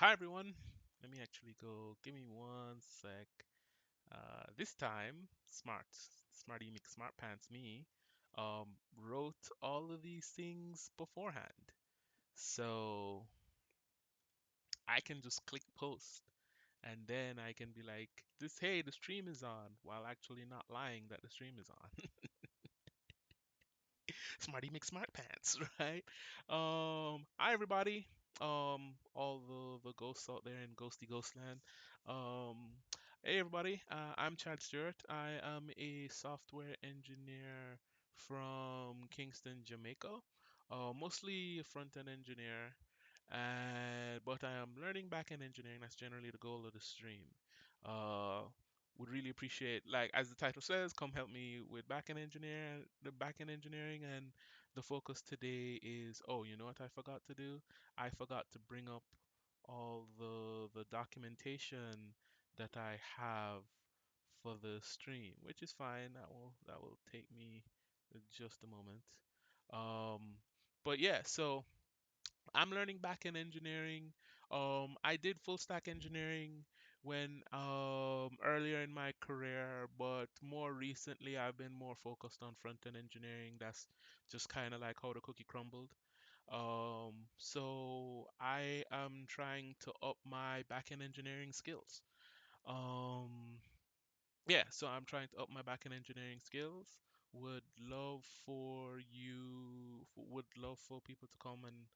Hi everyone. Let me actually go. Give me one sec. This time, Smarty McSmart Pants me, wrote all of these things beforehand, so I can just click post, and then I can be like, "This, hey, the stream is on," while actually not lying that the stream is on. Smarty McSmart Pants, right? Hi everybody. All the ghosts out there in Ghosty Ghostland. Um, hey everybody. I'm ChadRStewart. I am a software engineer from Kingston, Jamaica. Mostly a front-end engineer, but I am learning back-end engineering. That's generally the goal of the stream. Uh, would really appreciate, like as the title says, come help me with the backend engineering, and the focus today is, oh, you know what I forgot to do? I forgot to bring up all the documentation that I have for the stream, which is fine. That will take me just a moment. Um, but yeah, so I'm learning back-end engineering. I did full stack engineering when earlier in my career, but more recently I've been more focused on front-end engineering. That's just kind of like how the cookie crumbled. So I am trying to up my back-end engineering skills. Um, yeah, so I'm trying to up my backend engineering skills. Would love for people to come and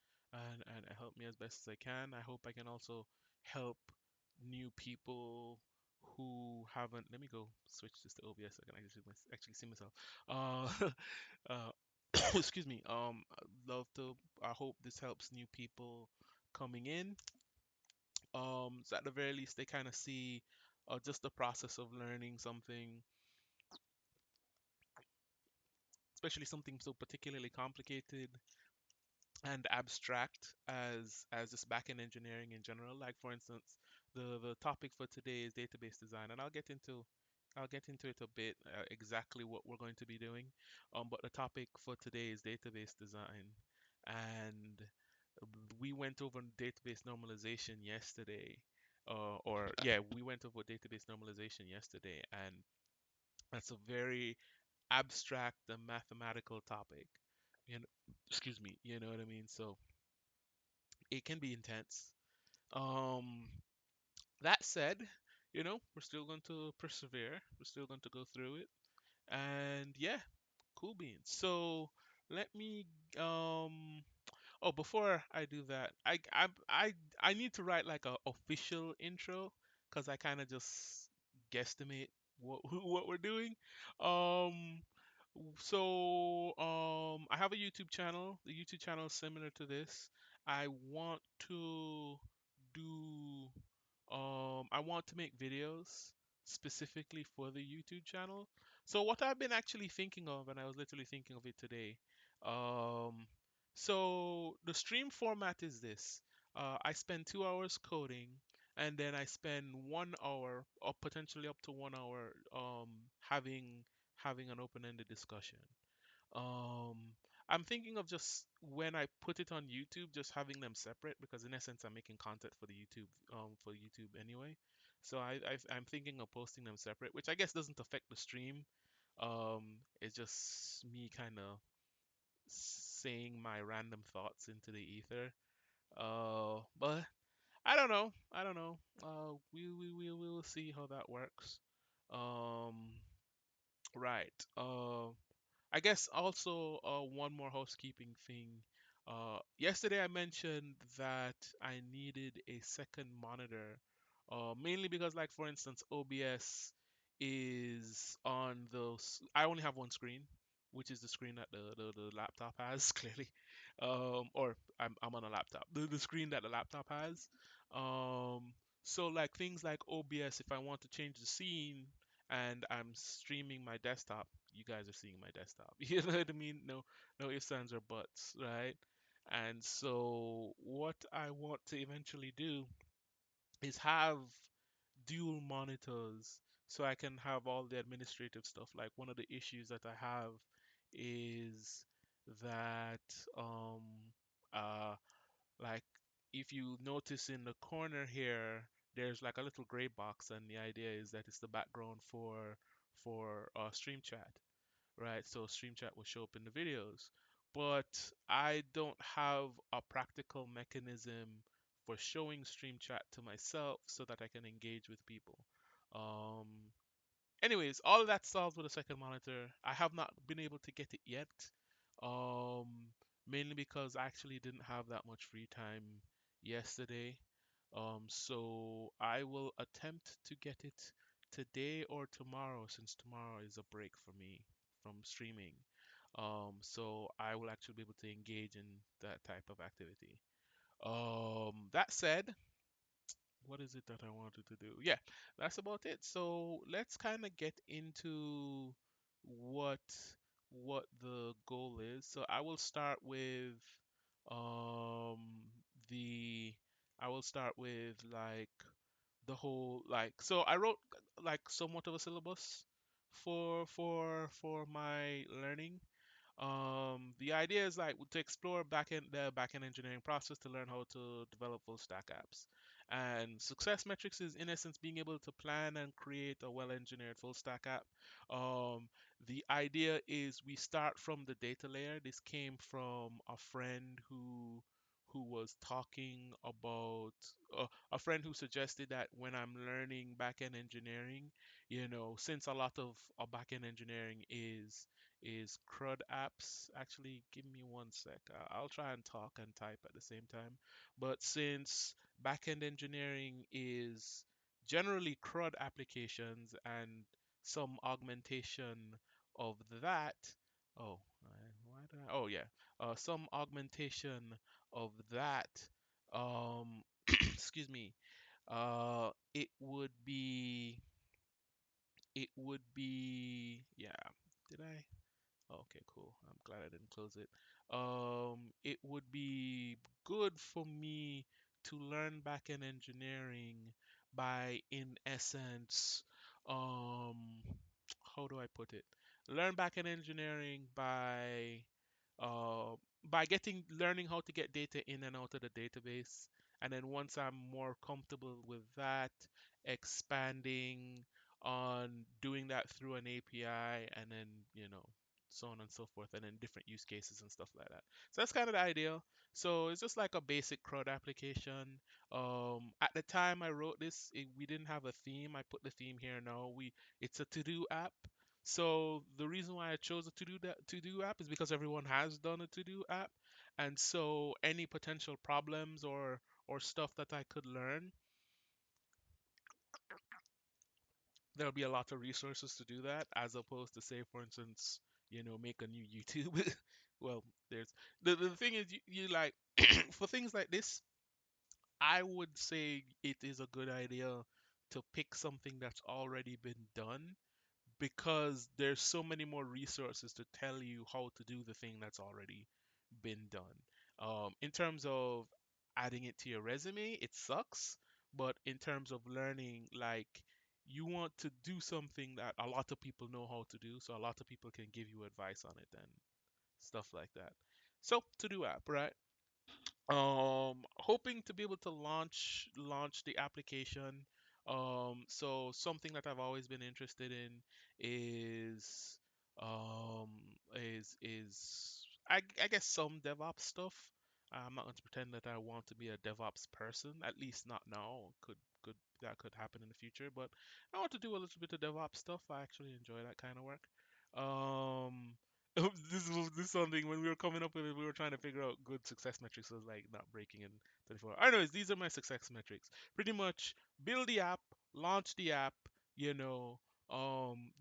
help me as best as I can. I hope I can also help new people who haven't. Let me go switch this to OBS so I can actually see myself. Uh, uh, excuse me. I'd love to. I hope this helps new people coming in. So at the very least, they kind of see just the process of learning something, especially something so particularly complicated and abstract as just backend engineering in general. Like for instance, the topic for today is database design, and I'll get into it a bit, exactly what we're going to be doing. But the topic for today is database design, and we went over database normalization yesterday. Or yeah, we went over database normalization yesterday, and that's a very abstract and mathematical topic. You know, excuse me, you know what I mean? So it can be intense. Um, that said, we're still going to persevere. We're still going to go through it. And yeah, cool beans. So let me oh, before I do that, I need to write like a official intro because I kind of just guesstimate what what we're doing. Um, I have a YouTube channel. The YouTube channel is similar to this. I want to do I want to make videos specifically for the YouTube channel. So what I've been actually thinking of, and I was literally thinking of it today. Um, so the stream format is this. I spend 2 hours coding, and then I spend 1 hour, or potentially up to 1 hour, having an open-ended discussion. Um, I'm thinking of just when I put it on YouTube, just having them separate because in essence I'm making content for YouTube anyway. So I'm thinking of posting them separate, which I guess doesn't affect the stream. It's just me kind of saying my random thoughts into the ether. But I don't know. I don't know. We will see how that works. Um, right. I guess also, one more housekeeping thing. Yesterday I mentioned that I needed a second monitor, mainly because, like for instance, OBS is on those. I only have one screen, which is the screen that the laptop has, clearly. Or I'm on a laptop. The screen that the laptop has. Um, so like things like OBS, if I want to change the scene and I'm streaming my desktop, you guys are seeing my desktop. You know what I mean? No ifs, ands, or buts, right? And so what I want to eventually do is have dual monitors so I can have all the administrative stuff. Like one of the issues that I have is that uh like if you notice in the corner here, there's like a little gray box, and the idea is that it's the background for Stream Chat, right? So Stream Chat will show up in the videos, but I don't have a practical mechanism for showing Stream Chat to myself so that I can engage with people. Um, Anyways, all of that solved with a second monitor. I have not been able to get it yet, um, mainly because I actually didn't have that much free time yesterday. So I will attempt to get it today or tomorrow, since tomorrow is a break for me from streaming. So I will actually be able to engage in that type of activity. That said, what is it that I wanted to do? Yeah, that's about it. So let's kind of get into what what the goal is. So I will start with um the I will start with like the whole like so I wrote like somewhat of a syllabus for my learning. The idea is like to explore the backend engineering process to learn how to develop full stack apps. And success metrics is in essence being able to plan and create a well-engineered full stack app. The idea is we start from the data layer. This came from a friend who was talking about a friend who suggested that when I'm learning backend engineering, since a lot of backend engineering is CRUD apps. Actually, give me one sec. I'll try and talk and type at the same time. But since backend engineering is generally CRUD applications and some augmentation of that, oh, why did I? Oh yeah, some augmentation of that. Excuse me. It would be. It would be. Yeah. Did I? Okay, cool. I'm glad I didn't close it. It would be good for me to learn backend engineering by, in essence, um, how do I put it? Learn backend engineering by learning how to get data in and out of the database. And then once I'm more comfortable with that, expanding on doing that through an API, and then, so on and so forth, and then different use cases and stuff like that. So that's kind of the idea. So it's just like a basic CRUD application. At the time I wrote this, we didn't have a theme. I put the theme here now. It's a to-do app. So the reason why I chose a to-do app is because everyone has done a to-do app, and so any potential problems or stuff that I could learn, there'll be a lot of resources to do that, as opposed to, say, for instance, make a new YouTube. Well, there's the thing is, you like for things like this, I would say it is a good idea to pick something that's already been done, because there's so many more resources to tell you how to do the thing that's already been done. In terms of adding it to your resume, it sucks, but in terms of learning, like, you want to do something that a lot of people know how to do, so a lot of people can give you advice on it and stuff like that. So, to do app, right? Hoping to be able to launch the application. So something that I've always been interested in is I guess some DevOps stuff. I'm not going to pretend that I want to be a DevOps person, at least not now. Could That could happen in the future, but I want to do a little bit of DevOps stuff. I actually enjoy that kind of work. Um, this is something when we were coming up with it, we were trying to figure out good success metrics. So, like, not breaking in 24. Anyways, these are my success metrics. Pretty much build the app, launch the app,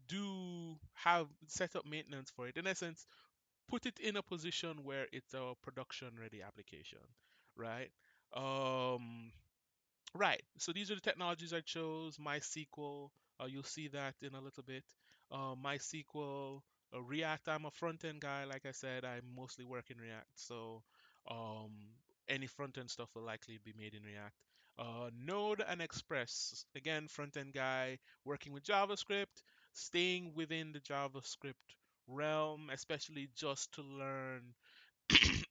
do have set up maintenance for it. In essence, put it in a position where it's a production ready application, right? Um, Right. So these are the technologies I chose. MySQL, you'll see that in a little bit. MySQL, React. I'm a front end guy. Like I said, I mostly work in React. So any front end stuff will likely be made in React. Node and Express. Again, front end guy, working with JavaScript, staying within the JavaScript realm, especially just to learn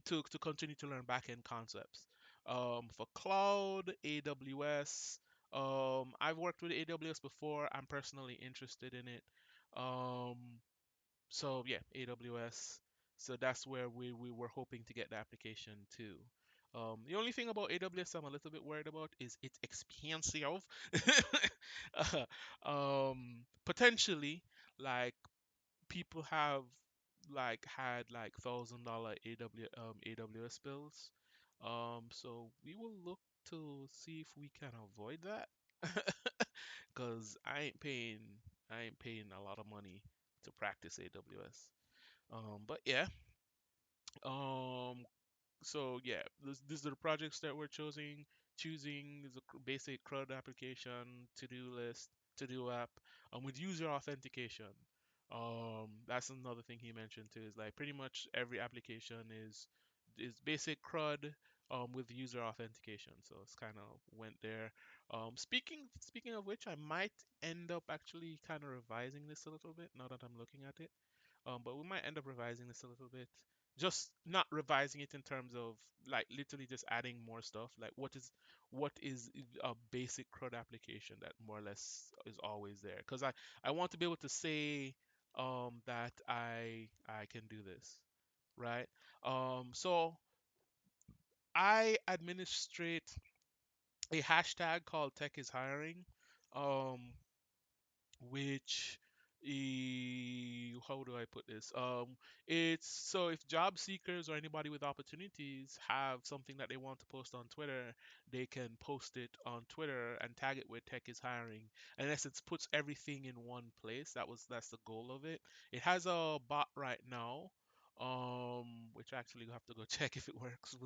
to continue to learn backend concepts. For cloud, AWS. I've worked with AWS before. I'm personally interested in it. Um, so yeah, AWS. So that's where we were hoping to get the application to. The only thing about AWS I'm a little bit worried about is it's expensive. Uh, Potentially, like people have like had like $1,000 AWS bills. So we will look to see if we can avoid that. Cause I ain't paying a lot of money to practice AWS. But yeah. Um, so yeah, these are the projects that we're choosing. Choosing is a basic CRUD application, to-do list, to-do app, with user authentication. That's another thing he mentioned too. Is like pretty much every application is basic CRUD, with user authentication. So it's kind of went there. Speaking of which, I might end up actually kind of revising this a little bit now that I'm looking at it. But we might end up revising this a little bit. Just not revising it in terms of like literally just adding more stuff. Like what is a basic CRUD application that more or less is always there. Because I want to be able to say that I can do this, right? So I administrate a hashtag called Tech is Hiring. Um, which how do I put this? It's so if job seekers or anybody with opportunities have something that they want to post on Twitter, they can post it on Twitter and tag it with Tech is Hiring. And in essence, puts everything in one place. That's the goal of it. It has a bot right now. Which actually you have to go check if it works.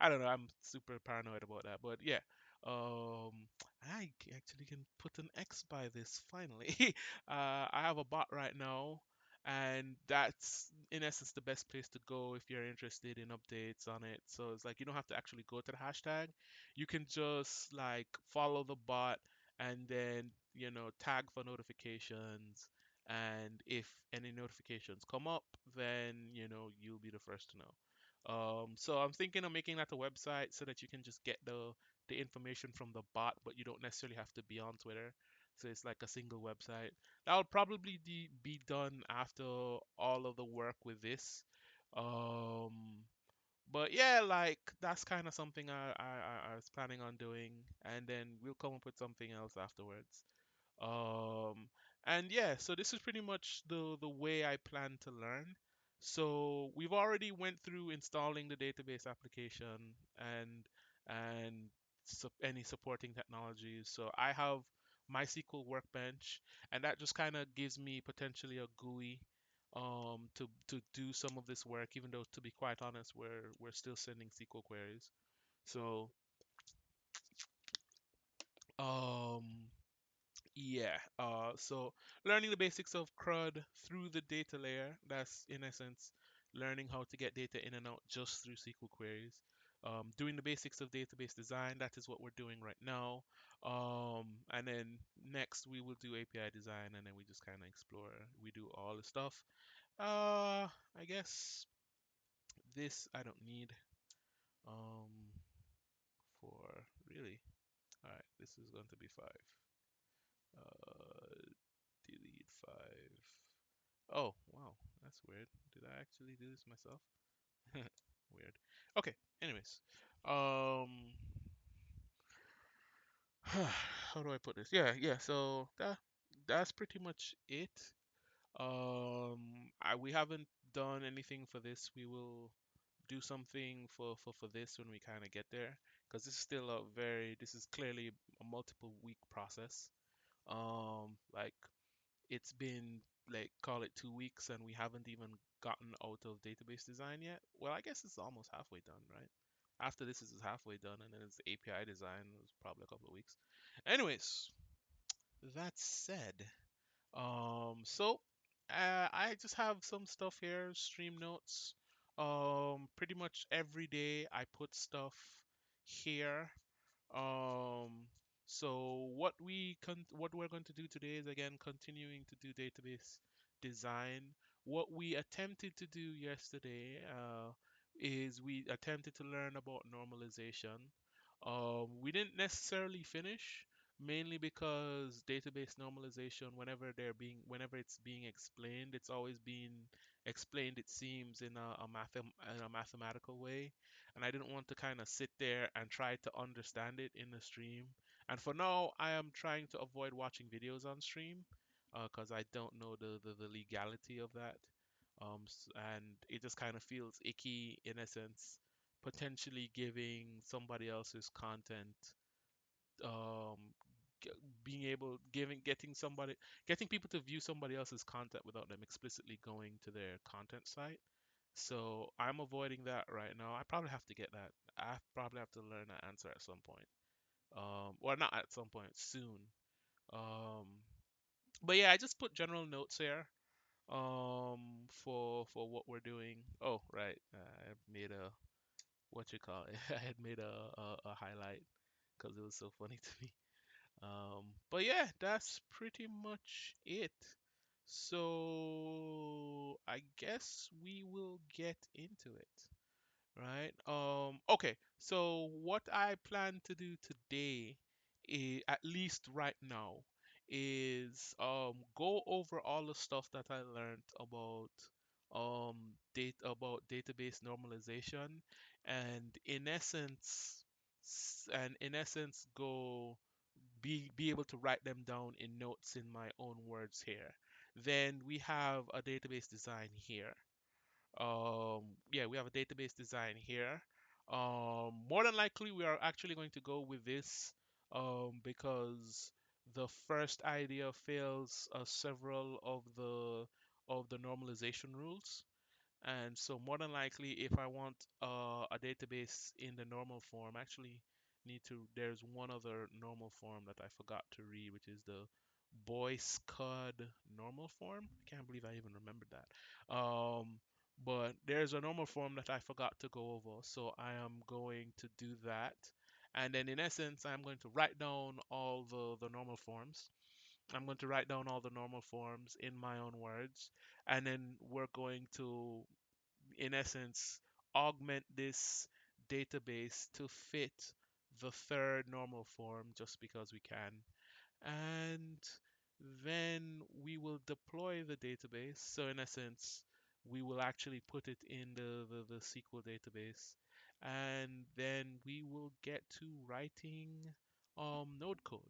I don't know. I'm super paranoid about that, but yeah. Um, actually can put an X by this finally. I have a bot right now, and that's in essence the best place to go if you're interested in updates on it. So it's like you don't have to actually go to the hashtag. You can just like follow the bot and then, tag for notifications. And if any notifications come up, then, you'll be the first to know. So I'm thinking of making that a website so that you can just get the information from the bot, but you don't necessarily have to be on Twitter. So it's like a single website. That'll probably be done after all of the work with this. Um, but yeah, like that's kind of something I was planning on doing, and then we'll come up with something else afterwards. Um, and yeah, so this is pretty much the way I plan to learn. So we've already went through installing the database application and any supporting technologies. So I have MySQL Workbench, and that just kind of gives me potentially a GUI to do some of this work, even though to be quite honest, we're still sending SQL queries. So um yeah, so learning the basics of CRUD through the data layer, that's in essence learning how to get data in and out just through SQL queries. Doing the basics of database design, that is what we're doing right now. And then next we will do API design, and then we just kind of explore, we do all the stuff. I guess this I don't need um, for really. All right, this is going to be 5. Uh, Delete 5. Oh, wow, that's weird. Did I actually do this myself? Weird. Okay, anyways. Um how do I put this? Yeah, so that's pretty much it. We haven't done anything for this. We will do something for this when we kind of get there, because this is clearly a multiple week process. Like it's been like call it 2 weeks and we haven't even gotten out of database design yet. Well, I guess it's almost halfway done, right? After this is halfway done, and then it's API design. It's probably a couple of weeks. Anyways, that said, so I just have some stuff here, stream notes. Pretty much every day I put stuff here. um, so what we're going to do today is again continuing to do database design. What we attempted to do yesterday, is we attempted to learn about normalization. We didn't necessarily finish, mainly because database normalization, whenever it's being explained, it's always being explained, it seems, in in a mathematical way, and I didn't want to kind of sit there and try to understand it in the stream. And for now, I am trying to avoid watching videos on stream, because I don't know the legality of that. And it just kind of feels icky in a sense, potentially giving somebody else's content, um, being able, getting people to view somebody else's content without them explicitly going to their content site. So I'm avoiding that right now. I probably have to get that. I probably have to learn that answer at some point. Or not at some point, soon. Um, but yeah, I just put general notes here for what we're doing. Oh, right. I made a what you call it. I had made a highlight because it was so funny to me. But yeah, that's pretty much it. So I guess we will get into it. Right. Okay. So what I plan to do today, at least right now, is go over all the stuff that I learned about database normalization, and in essence go be able to write them down in notes in my own words here. Then we have a database design here. Yeah, we have a database design here. More than likely, we are actually going to go with this, because the first idea fails several of the normalization rules. And so more than likely, if I want a database in the normal form, actually there's one other normal form that I forgot to read, which is the Boyce Cod normal form. I can't believe I even remembered that. But there's a normal form that I forgot to go over, so I am going to do that. And then in essence, I'm going to write down all the normal forms. I'm going to write down all the normal forms in my own words, and then we're going to, in essence, augment this database to fit the third normal form just because we can. And then we will deploy the database. So in essence, we will actually put it in the SQL database. And then we will get to writing node code.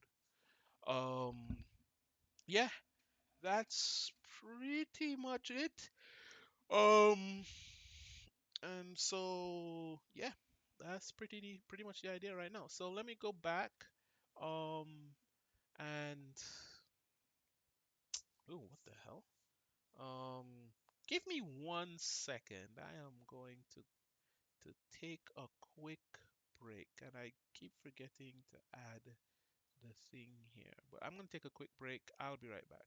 Um, yeah, that's pretty much it. Um, and so yeah, that's pretty much the idea right now. So let me go back, um, and oh, what the hell? Give me 1 second. I am going to take a quick break, and I keep forgetting to add the thing here. But I'm gonna take a quick break. I'll be right back.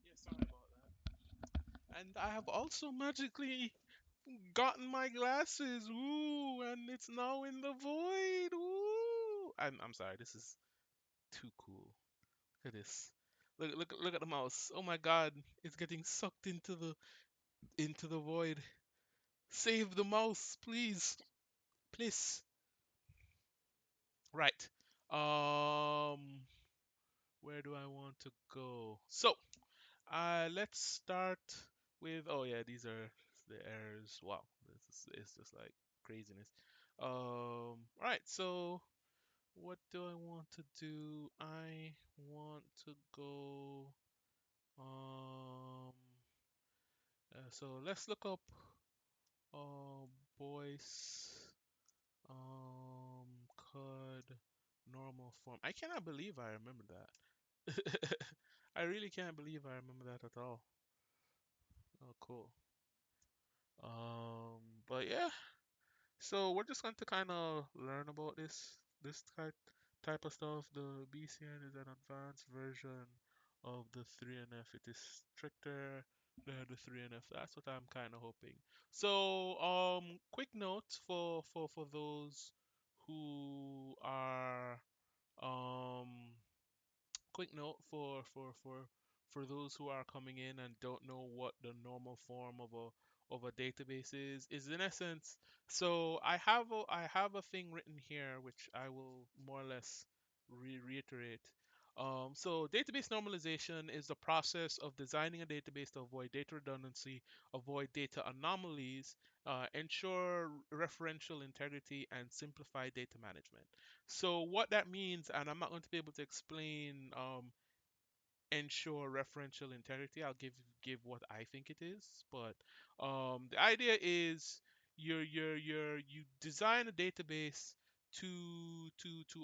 Yeah, sorry about that. And I have also magically gotten my glasses. Ooh, and it's now in the void. Ooh. I'm sorry. This is too cool. Look at this. Look at the mouse. Oh my God, it's getting sucked into the void. Save the mouse, please. Please. Right. Um, where do I want to go? So, let's start with. Oh yeah, these are the errors. Wow, this is it's just like craziness. All right. So, what do I want to do? I want to go. Um. So let's look up. Uh, voice. Could normal form. I cannot believe I remember that. I really can't believe I remember that at all. Oh, cool. But yeah, so we're just going to kind of learn about this type of stuff. The BCN is an advanced version of the 3NF. It is stricter than the 3NF. That's what I'm kind of hoping. So, quick note for those who are um quick note for those who are coming in and don't know what the normal form of a database is in essence. So I have a thing written here which I will more or less reiterate. So database normalization is the process of designing a database to avoid data redundancy, avoid data anomalies, ensure referential integrity, and simplify data management. So what that means, and I'm not going to be able to explain ensure referential integrity. I'll give what I think it is, but the idea is you design a database to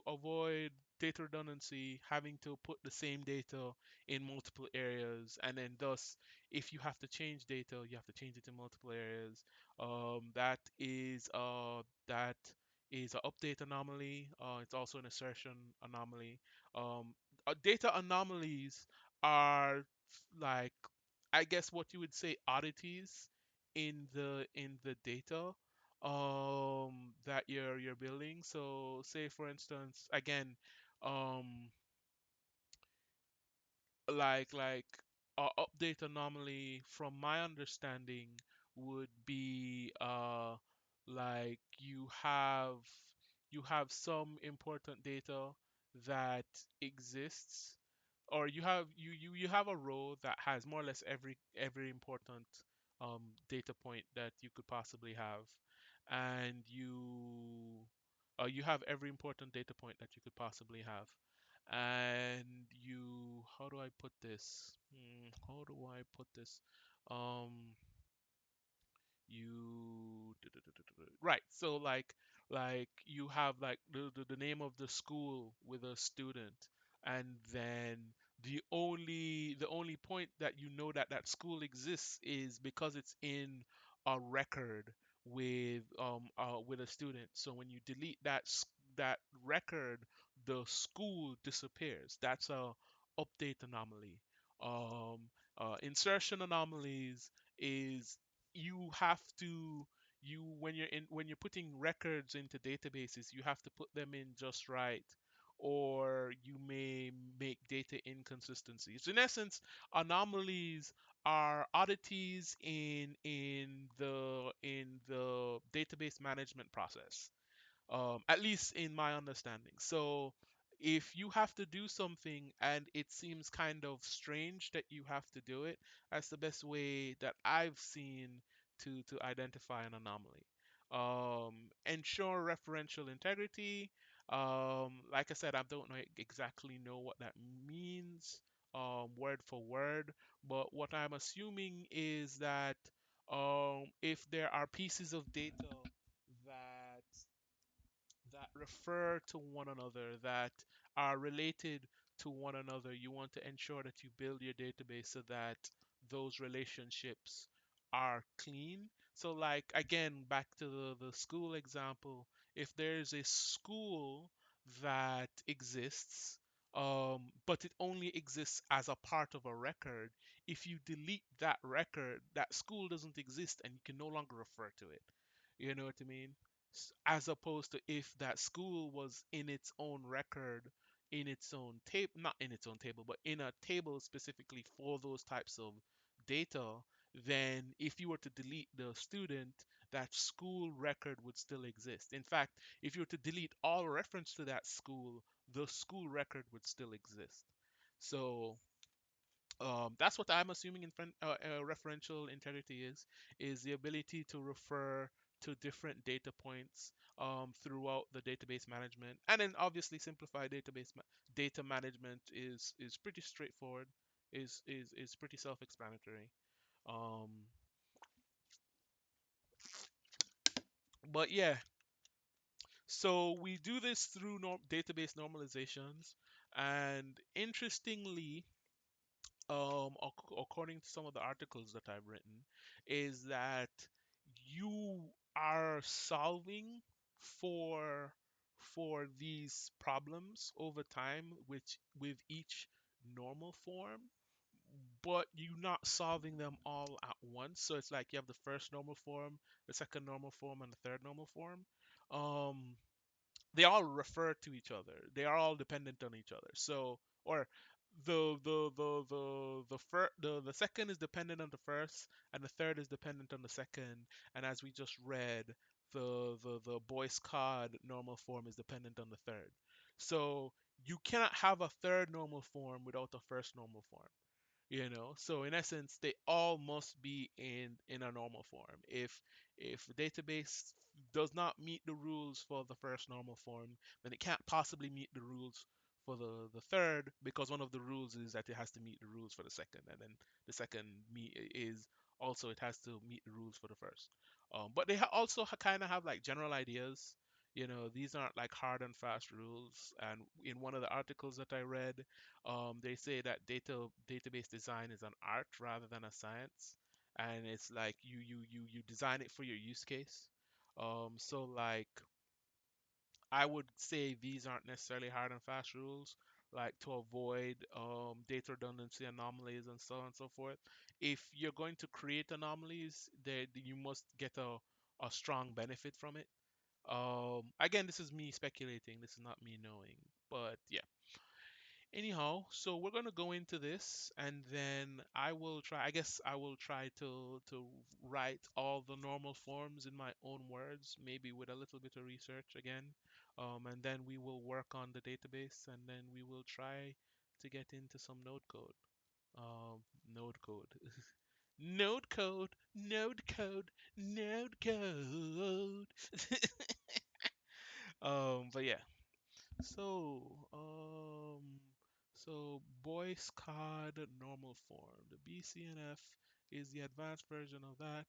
avoid data redundancy, having to put the same data in multiple areas, and then thus if you have to change data, you have to change it in multiple areas. That is an update anomaly. It's also an assertion anomaly. Data anomalies are like, I guess what you would say, oddities in the data that you're building. So say for instance, again, um like a update anomaly from my understanding would be like you have some important data that exists, or you have a row that has more or less every important data point that you could possibly have, and you have every important data point that you could possibly have, and how do I put this? How do I put this? Um, you right. So like you have like the name of the school with a student, and then the only point that you know that that school exists is because it's in a record with a student. So when you delete that record, the school disappears. That's a update anomaly. Insertion anomalies is you have to you when you're putting records into databases, you have to put them in just right, or you may make data inconsistencies. In essence, anomalies are oddities in the database management process, at least in my understanding. So if you have to do something and it seems kind of strange that you have to do it, that's the best way that I've seen to identify an anomaly. Ensure referential integrity. Like I said, I don't exactly know what that means, word for word, but what I'm assuming is that if there are pieces of data that that refer to one another, that are related to one another, you want to ensure that you build your database so that those relationships are clean. So, like, again, back to the school example, if there's a school that exists, but it only exists as a part of a record, if you delete that record, that school doesn't exist and you can no longer refer to it. You know what I mean? As opposed to if that school was in its own record, in its own table, not in its own table, but in a table specifically for those types of data, then if you were to delete the student, that school record would still exist. In fact, if you were to delete all reference to that school, the school record would still exist. So that's what I'm assuming referential integrity is the ability to refer to different data points throughout the database management, and then obviously simplified data management is pretty straightforward, is pretty self-explanatory. Um, but yeah, so we do this through database normalizations, and interestingly, according to some of the articles that I've written, is that you are solving for these problems over time, which with each normal form, but you're not solving them all at once. So it's like you have the first normal form, the second normal form, and the third normal form. Um, they all refer to each other. They are all dependent on each other. So, or the second is dependent on the first, and the third is dependent on the second. And as we just read, the Boyce Codd normal form is dependent on the third. So you cannot have a third normal form without a first normal form. So in essence they all must be in a normal form. If the database does not meet the rules for the first normal form, then it can't possibly meet the rules for the third, because one of the rules is that it has to meet the rules for the second, and then the second is also it has to meet the rules for the first. But they also kind of have like general ideas. These aren't like hard and fast rules. And in one of the articles that I read, they say that database design is an art rather than a science, and it's like you design it for your use case. So like I would say these aren't necessarily hard and fast rules, like to avoid data redundancy anomalies and so on and so forth. If you're going to create anomalies, you must get a strong benefit from it. Again, this is me speculating. This is not me knowing, but yeah. Anyhow, so we're gonna go into this, and then I will try. I guess I will try to write all the normal forms in my own words, maybe with a little bit of research again. And then we will work on the database, and then we will try to get into some node code. Node code, node code, node code, node code. But yeah. So, Boyce Codd normal form. The BCNF is the advanced version of that.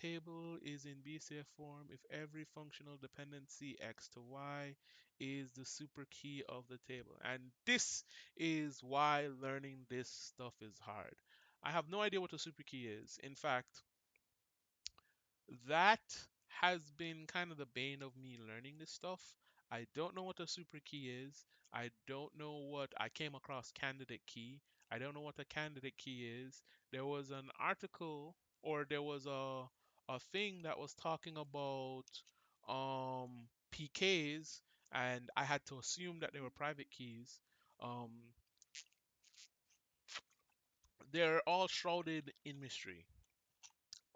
Table is in BCF form if every functional dependency x to y is the super key of the table. And this is why learning this stuff is hard. I have no idea what a super key is. In fact, that has been kind of the bane of me learning this stuff. I don't know what a super key is. I don't know what I came across candidate key. I don't know what a candidate key is. There was an article, or there was a thing that was talking about PKs, and I had to assume that they were private keys. Um they're all shrouded in mystery.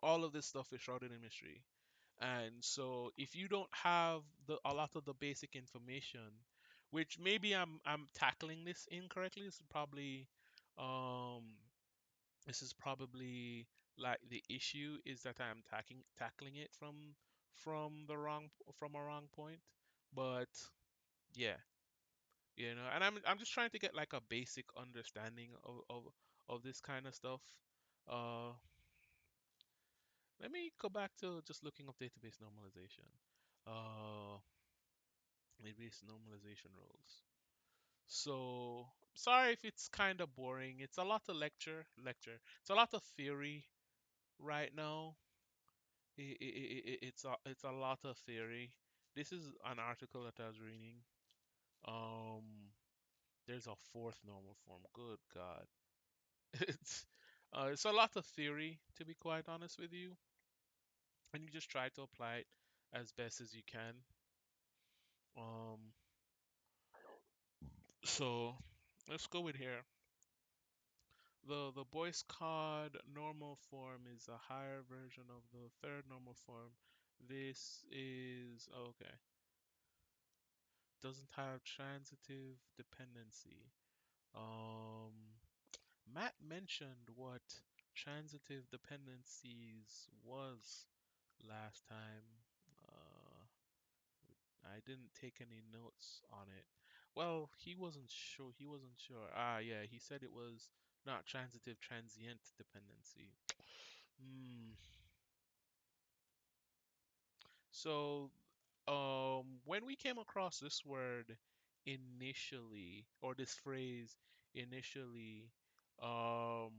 All of this stuff is shrouded in mystery. And so if you don't have a lot of the basic information, which maybe I'm tackling this incorrectly, um this is probably like the issue is that I'm tackling it from a wrong point. But yeah, and I'm just trying to get like a basic understanding of this kind of stuff. Uh Let me go back to just looking up database normalization. Uh, Database normalization rules. So, sorry if it's kind of boring. It's a lot of lecture. It's a lot of theory right now. It's a lot of theory. This is an article that I was reading. Um, there's a fourth normal form. Good God, it's a lot of theory, to be quite honest with you, and you just try to apply it as best as you can. Um, so let's go with here. The Boyce Codd normal form is a higher version of the third normal form. This is okay. doesn't have transitive dependency. Um, Matt mentioned what transitive dependencies was last time. Uh, I didn't take any notes on it. Well, he wasn't sure. He wasn't sure. Ah, yeah, he said it was not transitive, transient dependency. Hmm. So, when we came across this word initially, or this phrase initially, um,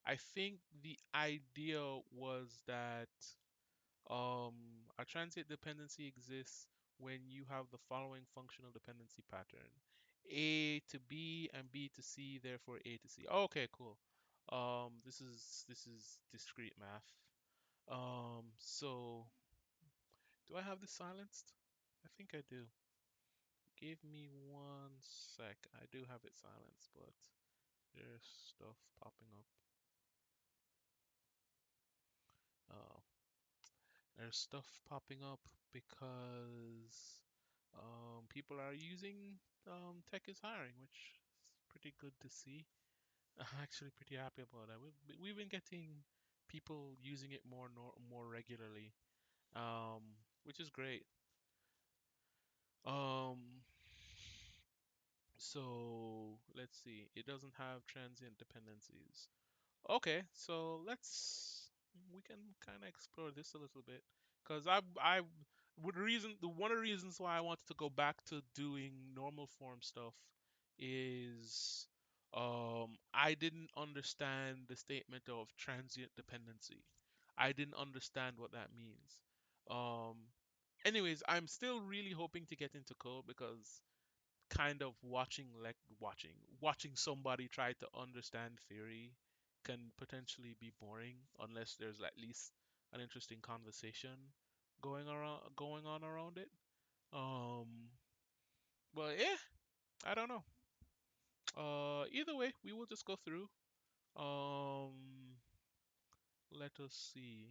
I think the idea was that a transient dependency exists when you have the following functional dependency pattern: A to B and B to C, therefore A to C. Okay, cool. This is discrete math. So do I have this silenced? I think I do. Give me one sec. I do have it silenced, but there's stuff popping up. Uh, there's stuff popping up because people are using tech is hiring, which is pretty good to see. I'm actually pretty happy about that. We've been getting people using it more regularly, which is great. Um, so let's see. It doesn't have transient dependencies. Okay, so we can kind of explore this a little bit because I would reason the one of the reasons why I wanted to go back to doing normal form stuff is I didn't understand the statement of transient dependency. I didn't understand what that means. Um, Anyways, I'm still really hoping to get into code because kind of watching somebody try to understand theory can potentially be boring unless there's at least an interesting conversation going on around it. Um, but yeah, I don't know. Either way, we will just go through. Um, Let us see.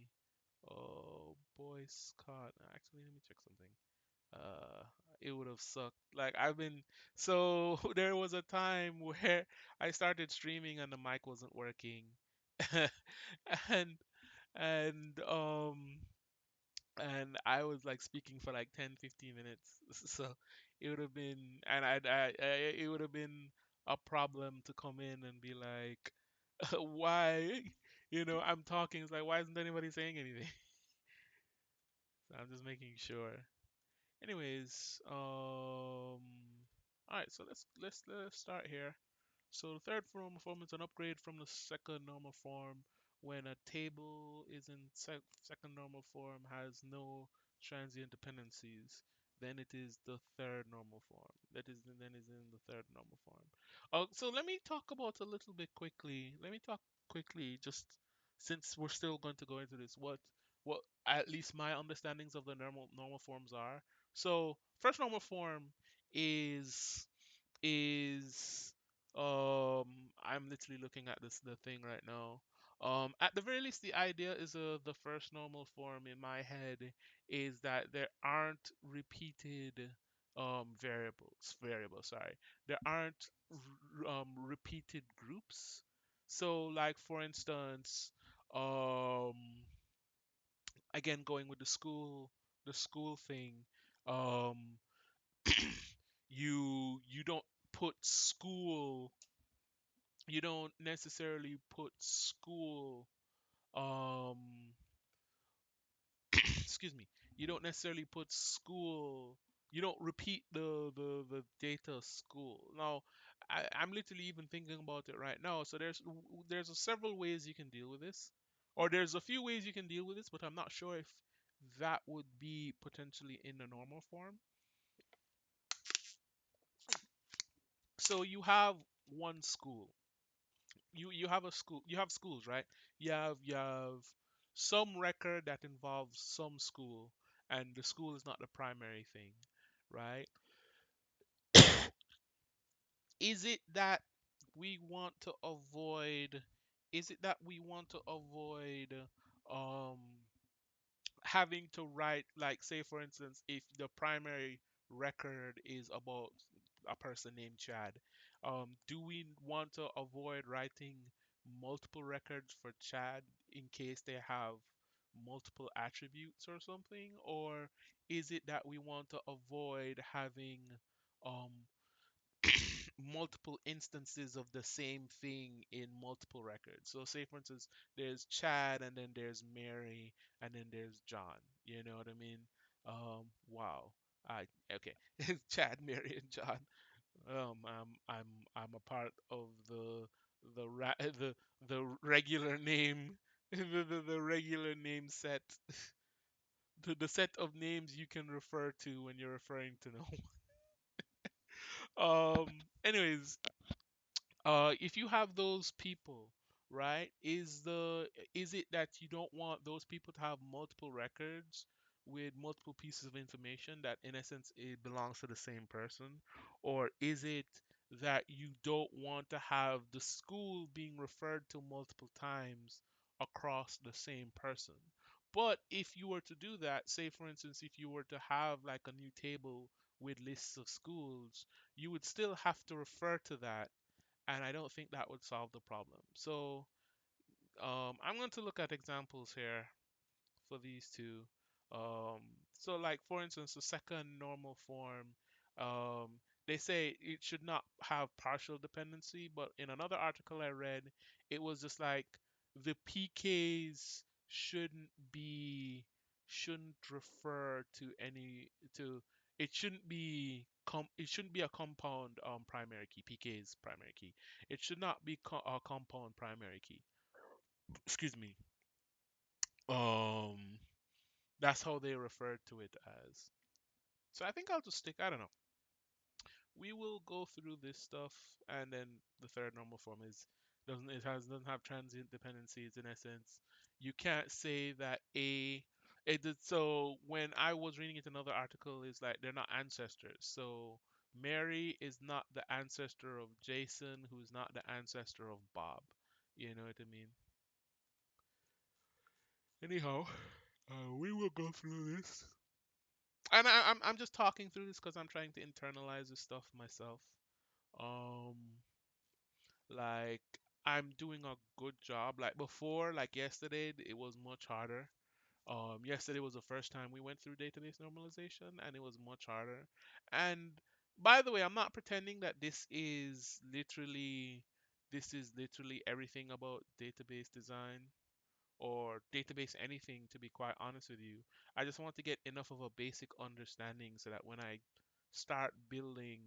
Oh, boy, Scott. Actually, let me check something. uh it would have sucked. Like I've been so there was a time where I started streaming and the mic wasn't working. and and and I was like speaking for like 10, 15 minutes. So it would have been and it would have been a problem to come in and be like why I'm talking. It's like why isn't anybody saying anything? So I'm just making sure. Anyways, all right, so let's start here. So the third normal form is an upgrade from the second normal form when a table is in second normal form has no transient dependencies. Then it is the third normal form. That is then is in the third normal form. So let me talk about a little bit quickly. Let me talk quickly, just since we're still going to go into this. What at least my understandings of the normal forms are. So first normal form is is I'm literally looking at the thing right now. At the very least, the idea is the first normal form in my head is that there aren't repeated variables, sorry. There aren't repeated groups. So like for instance, um again going with the school thing, um you don't put school you don't necessarily put school um excuse me, you don't necessarily put school you don't repeat the data school. Now I'm literally even thinking about it right now. So there's several ways you can deal with this, or there's a few ways you can deal with this, but I'm not sure if that would be potentially in the normal form. So you have one school. You have a school. You have schools, right? You have some record that involves some school, and the school is not the primary thing, right? Is it that we want to avoid? Is it that we want to avoid um having to write, like, say for instance, if the primary record is about a person named Chad. Do we want to avoid writing multiple records for Chad in case they have multiple attributes or something? Or is it that we want to avoid having um, multiple instances of the same thing in multiple records? So, say for instance, there's Chad, and then there's Mary, and then there's John. You know what I mean? Wow. I okay. Chad, Mary, and John. I'm a part of the regular name the regular name set, the set of names you can refer to when you're referring to no one. Anyways, if you have those people, right, is it that you don't want those people to have multiple records with multiple pieces of information that in essence it belongs to the same person? Or is it that you don't want to have the school being referred to multiple times across the same person? But if you were to do that, say for instance, if you were to have like a new table with lists of schools, you would still have to refer to that, and I don't think that would solve the problem. So I'm going to look at examples here for these two. Um, so, like for instance, the second normal form, um, they say it should not have partial dependency, but in another article I read, it was just like the PKs shouldn't refer to any to it shouldn't be it shouldn't be a compound primary key. PK is primary key. It should not be a compound primary key. Excuse me. Um, that's how they refer to it as. So I think I'll just stick. I don't know. We will go through this stuff, and then the third normal form is doesn't have transient dependencies in essence. You can't say that so when I was reading it, another article is like they're not ancestors. So Mary is not the ancestor of Jason, who's not the ancestor of Bob. You know what I mean? Anyhow, we will go through this. And I'm just talking through this because I'm trying to internalize this stuff myself. Um, like I'm doing a good job. Like before, like yesterday, it was much harder. Yesterday was the first time we went through database normalization, and it was much harder. And by the way, I'm not pretending that this is literally everything about database design or database anything, to be quite honest with you. I just want to get enough of a basic understanding so that when I start building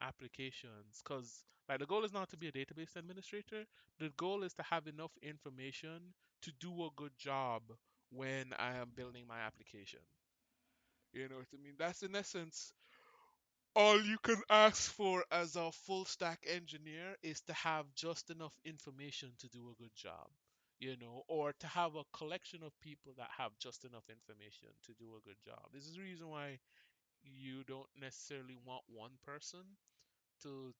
applications, because like the goal is not to be a database administrator, the goal is to have enough information to do a good job when I am building my application. You know what I mean? That's in essence all you can ask for as a full stack engineer, is to have just enough information to do a good job, or to have a collection of people that have just enough information to do a good job. This is the reason why you don't necessarily want one person to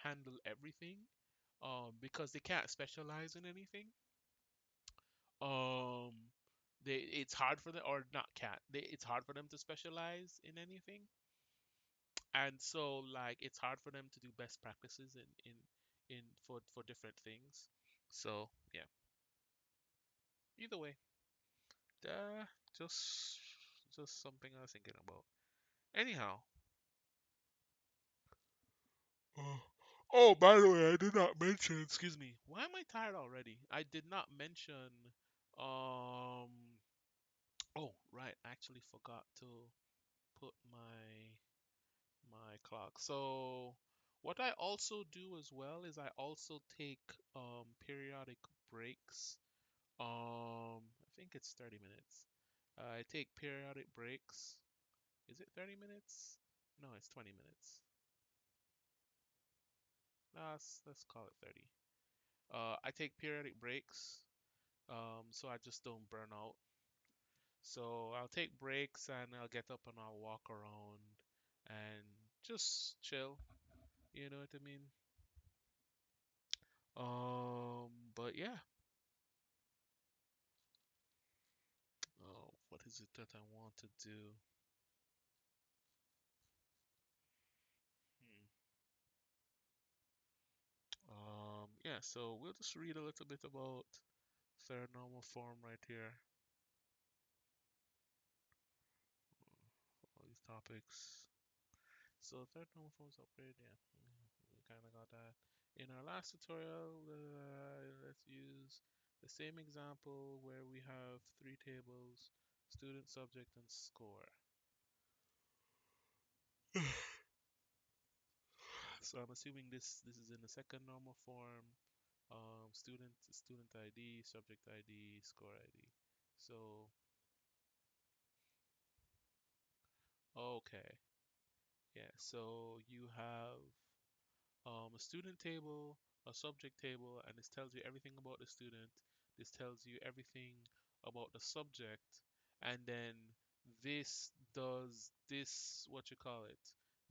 handle everything, because they can't specialize in anything. Um, it's hard for them, or not can't, it's hard for them to specialize in anything, and so like it's hard for them to do best practices in for different things. So yeah, either way, uh, just just something I was thinking about. Anyhow, oh, oh, by the way, I did not mention. Excuse me. Why am I tired already? I did not mention. Um. Oh, right. I actually forgot to put my clock. So what I also do as well is I also take periodic breaks. I think it's 30 minutes. I take periodic breaks. Is it 30 minutes? No, it's 20 minutes. Let's call it 30. I take periodic breaks, so I just don't burn out. So I'll take breaks and I'll get up and I'll walk around and just chill. You know what I mean? But yeah. Oh, what is it that I want to do? so we'll just read a little bit about third normal form right here. All these topics. So third normal forms upgrade, yeah, we kind of got that. In our last tutorial, let's use the same example where we have three tables, student, subject, and score. So I'm assuming this is in the second normal form. Student ID, subject ID, score ID. So okay, yeah. So you have a student table, a subject table, and this tells you everything about the student. This tells you everything about the subject, and then this does this, what you call it.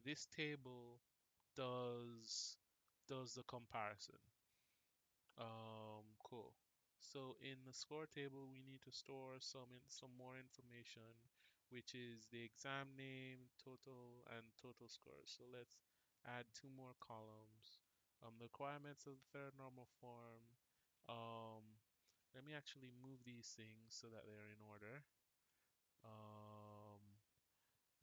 This table does the comparison. Cool. So in the score table, we need to store some more information, which is the exam name, total, and total score. So let's add two more columns. The requirements of the third normal form. Um, Let me actually move these things so that they're in order. Um,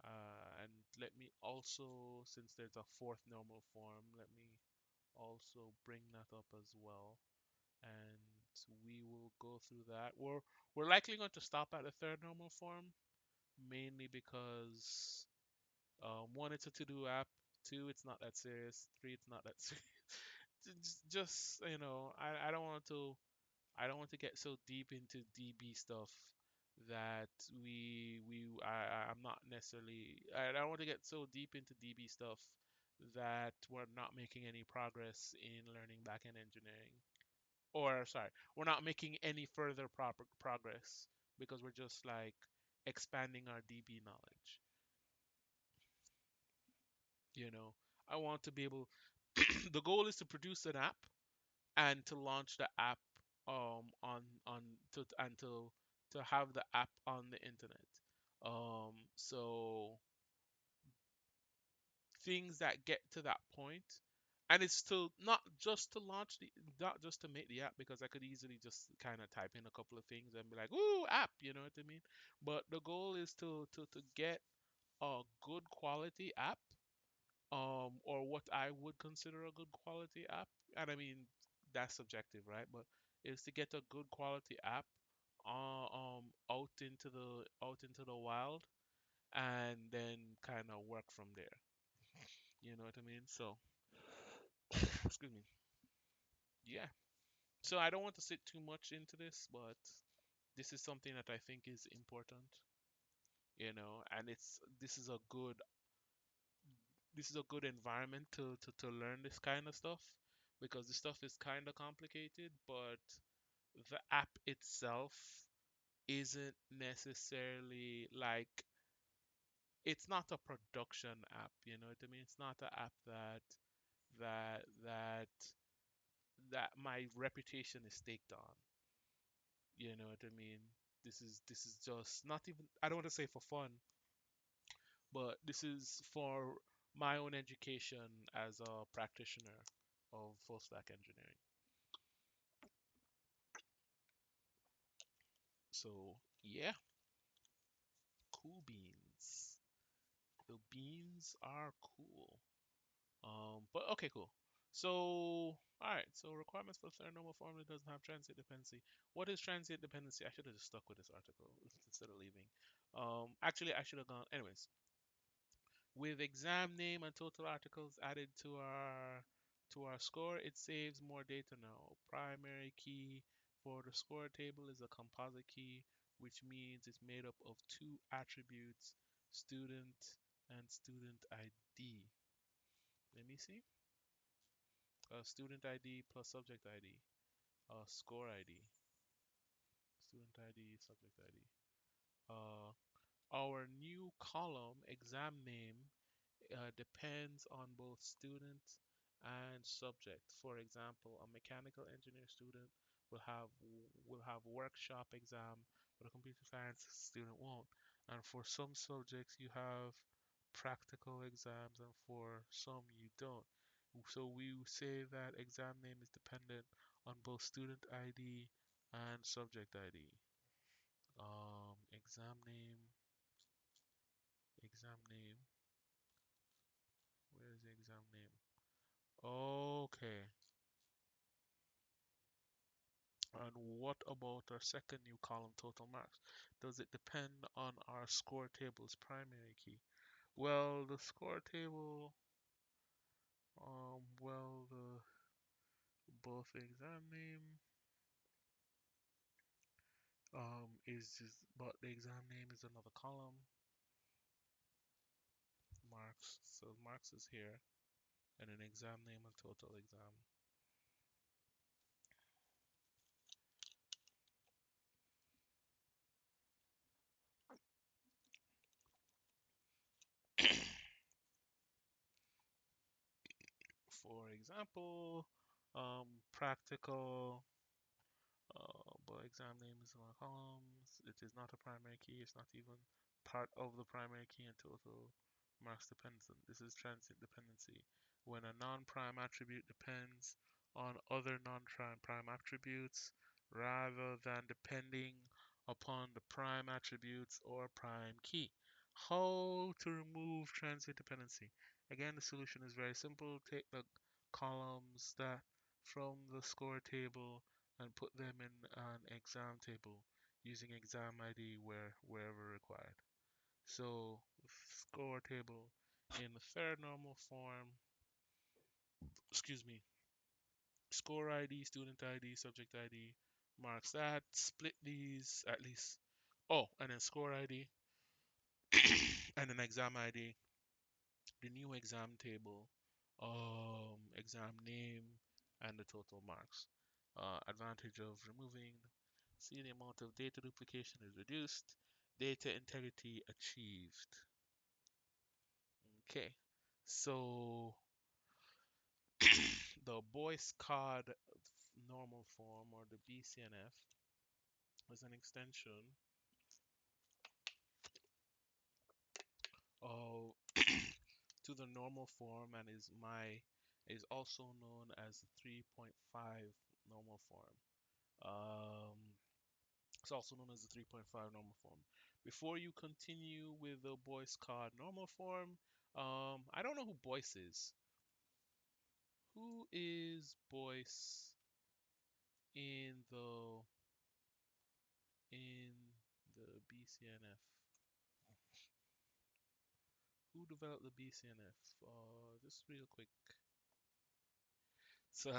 and let me also, since there's a fourth normal form, let me also bring that up as well, and we will go through that. We're likely going to stop at the third normal form, mainly because one, it's a to-do app. Two, it's not that serious. Three, it's not that serious. Just I don't want to get so deep into DB stuff that I'm not necessarily I don't want to get so deep into DB stuff that we're not making any progress in learning backend engineering. Or sorry, we're not making any further proper progress because we're just like expanding our DB knowledge. You know, I want to be able. The goal is to produce an app and to launch the app on to and to have the app on the internet. So things that get to that point, and it's to not just to launch the not just to make the app, because I could easily just kind of type in a couple of things and be like, ooh, app, you know what I mean? But the goal is to get a good quality app, or what I would consider a good quality app. And I mean, that's subjective, right? But is to get a good quality app out into the wild, and then kind of work from there. You know what I mean? So, excuse me. Yeah. So I don't want to sit too much into this, but this is something that I think is important, and this is a good environment to learn this kind of stuff, because this stuff is kind of complicated, but the app itself isn't necessarily like, it's not a production app, you know what I mean? It's not an app that that that my reputation is staked on. You know what I mean? This is just not even, I don't want to say for fun, but this is for my own education as a practitioner of full stack engineering. So yeah, cool beans. The beans are cool. But okay, cool. So, all right. So requirements for third normal form, it doesn't have transient dependency. What is transient dependency? I should have just stuck with this article instead of leaving. Actually, I should have gone. Anyways, with exam name and total articles added to our score, it saves more data now. Primary key for the score table is a composite key, which means it's made up of two attributes, student and student ID. Let me see. Student ID plus subject ID. Score ID. Student ID, subject ID. Uh, our new column, exam name, depends on both student and subject. For example, a mechanical engineer student will have workshop exam, but a computer science student won't. And for some subjects, you have practical exams, and for some you don't. So we say that exam name is dependent on both student ID and subject ID. Exam name. Where is the exam name? Okay. And what about our second new column, total marks? Does it depend on our score table's primary key? Well, the score table, well, the both exam name, is just, but the exam name is another column. Marks, so marks is here, and an exam name and total exam. For example, practical. But exam name is in our columns. It is not a primary key. It's not even part of the primary key and total marks dependent. This is transient dependency. When a non-prime attribute depends on other non-prime attributes rather than depending upon the prime attributes or prime key. How to remove transient dependency? Again, the solution is very simple. Take the columns that from the score table and put them in an exam table using exam ID wherever required. So score table in the third normal form, excuse me, score ID, student ID, subject ID, marks that, split these at least. Oh, and then score ID and an exam ID, the new exam table, exam name, and the total marks. Advantage of removing. See, the amount of data duplication is reduced. Data integrity achieved. Okay. So the Boyce Card normal form, or the BCNF, is an extension of to the normal form, and is also known as the 3.5 normal form. Um, It's also known as the 3.5 normal form. Before you continue with the Boyce card normal form, I don't know who Boyce is. Who is Boyce in the BCNF? Who developed the BCNF? Just real quick. So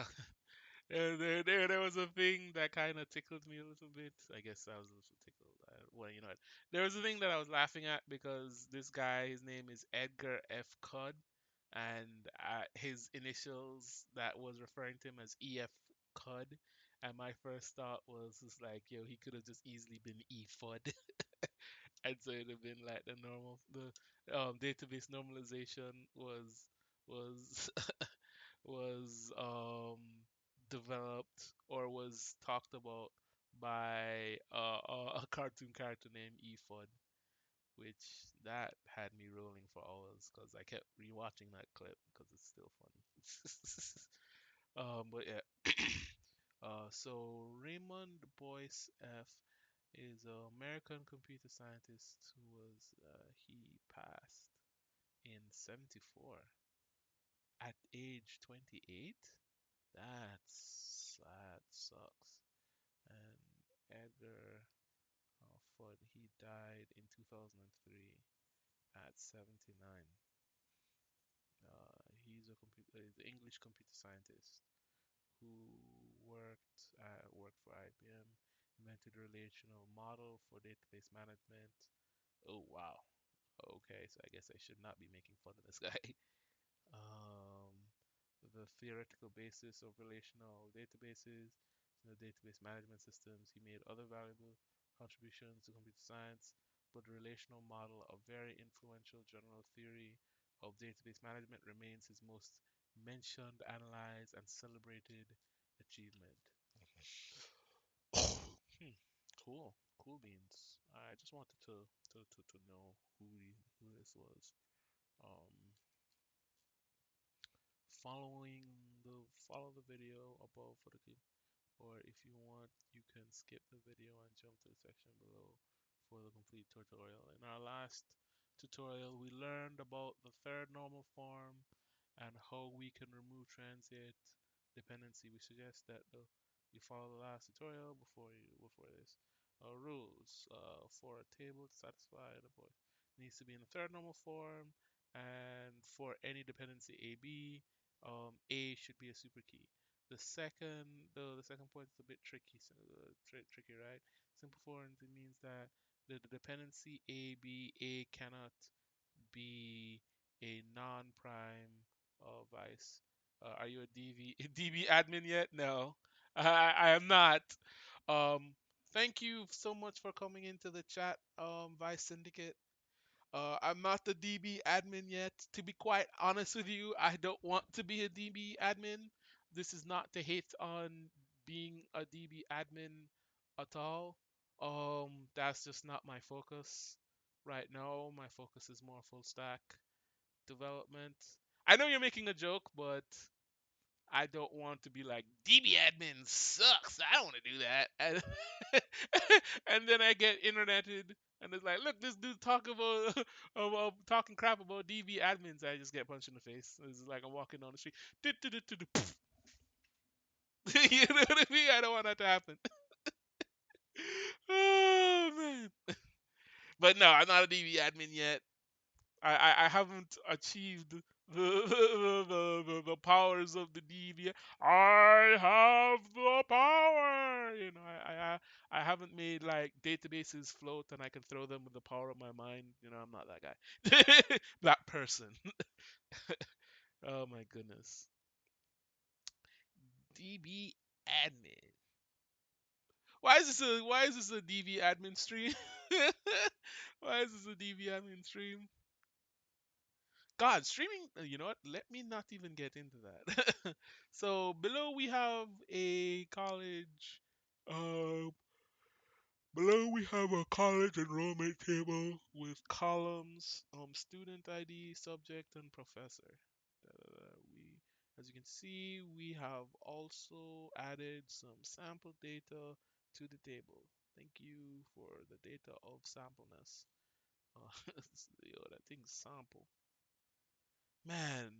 there was a thing that kind of tickled me a little bit. I guess I was a little tickled. Well, you know what? There was a thing that I was laughing at because this guy, his name is Edgar F. Cud, and his initials that was referring to him as EF Cud. And my first thought was just like, yo, he could have just easily been E Fud, and so it'd have been like the database normalization was was developed or was talked about by a cartoon character named Ephod, which that had me rolling for hours because I kept rewatching that clip because it's still funny. But yeah, so Raymond Boyce F is an American computer scientist who was he passed in '74 at age 28. That sucks. And Edgar Fudd, he died in 2003 at 79. He's an English computer scientist who worked for IBM, invented a relational model for database management. Oh wow. Okay, so I guess I should not be making fun of this guy. um, the theoretical basis of relational databases, database management systems. He made other valuable contributions to computer science, but the relational model, a very influential general theory of database management, remains his most mentioned, analyzed, and celebrated achievement. Hmm, cool, cool beans. I just wanted to know who this was. Um, following follow the video above for the clip, or if you want, you can skip the video and jump to the section below for the complete tutorial. In our last tutorial, we learned about the third normal form and how we can remove transient dependency. We suggest that you follow the last tutorial before this. Rules for a table to satisfy the void needs to be in the third normal form, and for any dependency AB, A should be a super key. The second point is a bit tricky, so, tricky, right? Simple form means that the dependency A cannot be a non-prime vice. Are you a DB admin yet? No, I am not. Um, Thank you so much for coming into the chat, Vice Syndicate. I'm not the DB admin yet. To be quite honest with you, I don't want to be a DB admin. This is not to hate on being a DB admin at all. That's just not my focus right now. My focus is more full stack development. I know you're making a joke, but I don't want to be like DB admin sucks. I don't want to do that. And, and then I get interneted and it's like, look, this dude talk about talking crap about DB admins. I just get punched in the face. It's like I'm walking down the street. You know what I mean? I don't want that to happen. Oh man. But no, I'm not a DB admin yet. I haven't achieved the powers of the DB. I have the power. You know, I haven't made like databases float and I can throw them with the power of my mind. You know, I'm not that guy. That person. Oh my goodness. DB admin. Why is this a DB admin stream? Why is this a DB admin stream? God, streaming, you know what? Let me not even get into that. So below we have a college, uh, below we have a college enrollment table with columns, student ID, subject, and professor. We, as you can see, we have also added some sample data to the table. Thank you for the data of sampleness. Yo, that thing's sample. Man,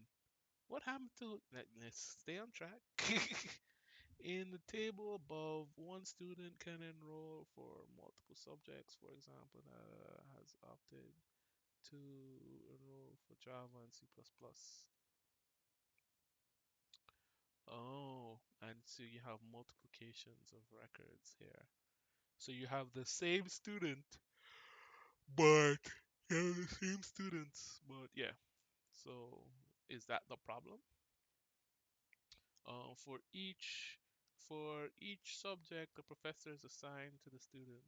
what happened to let's stay on track. In the table above, one student can enroll for multiple subjects. For example, that has opted to enroll for Java and C++. Oh, and so you have multiplications of records here. So you have the same student, but you have the same students, but yeah. So is that the problem? Uh, for each for each subject, a professor is assigned to the student.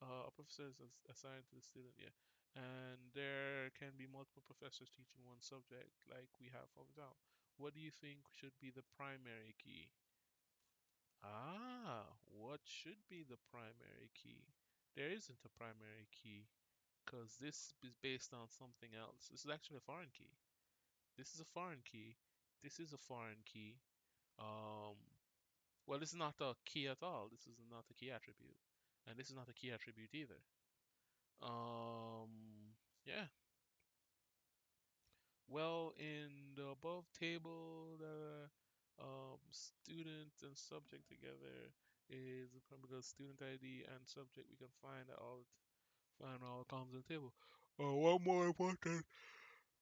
A professor is assigned to the student, yeah. And there can be multiple professors teaching one subject, like we have for example. What do you think should be the primary key? What should be the primary key? There isn't a primary key because this is based on something else. This is actually a foreign key. This is a foreign key. This is a foreign key. Um, Well, this is not a key at all. This is not a key attribute. And this is not a key attribute either. Yeah. Well, in the above table, the student and subject together is because student ID and subject we can find all columns in the table. One more important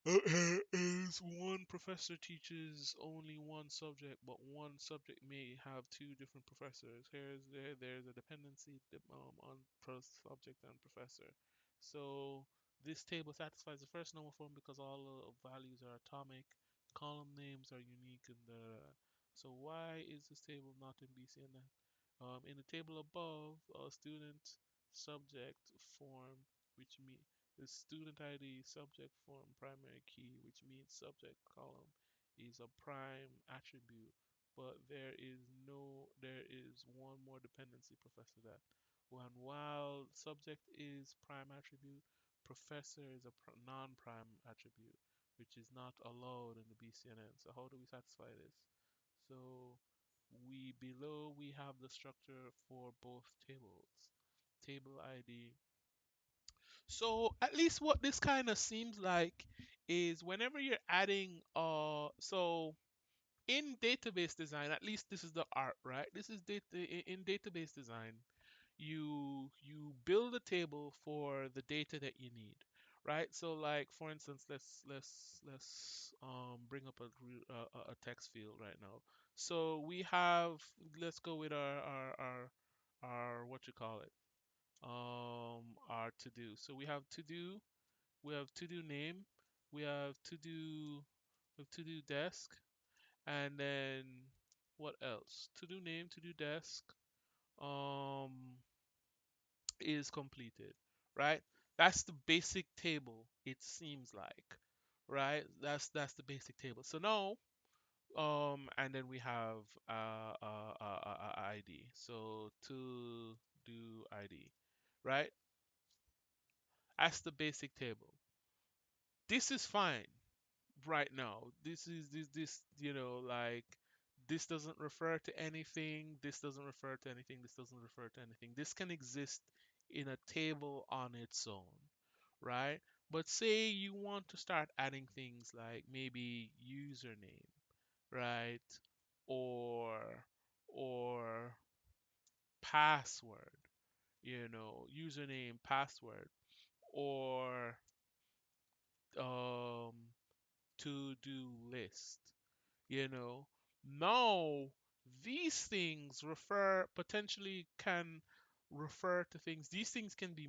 is one professor teaches only one subject, but one subject may have two different professors. There's a dependency on subject and professor. So this table satisfies the first normal form because all values are atomic, column names are unique, and so why is this table not in BCNN? In the table above, student subject form, which means the student ID subject form primary key, which means subject column is a prime attribute, but there is one more dependency, professor that. While subject is prime attribute, professor is a non-prime attribute. which is not allowed in the BCNN. So how do we satisfy this? So we below we have the structure for both tables. Table ID. So at least what this kind of seems like is whenever you're adding so in database design, at least this is the art, right? This is data in database design. You build a table for the data that you need, right? So like for instance, let's bring up a text field right now. So we have, let's go with our what you call it, our to do. So we have to do, we have to do name, we have to do desk, and then what else? To do name, to do desk, um, is completed, right? That's the basic table, it seems like, right? That's the basic table. So now, and then we have ID. So to do ID, right? That's the basic table. This is fine right now. Like this doesn't refer to anything. This doesn't refer to anything. This doesn't refer to anything. This can exist in a table on its own, right? But say you want to start adding things like maybe username, right? Or password, username, password, or um to-do list, you know. Now, these things refer potentially can refer to things. These things can be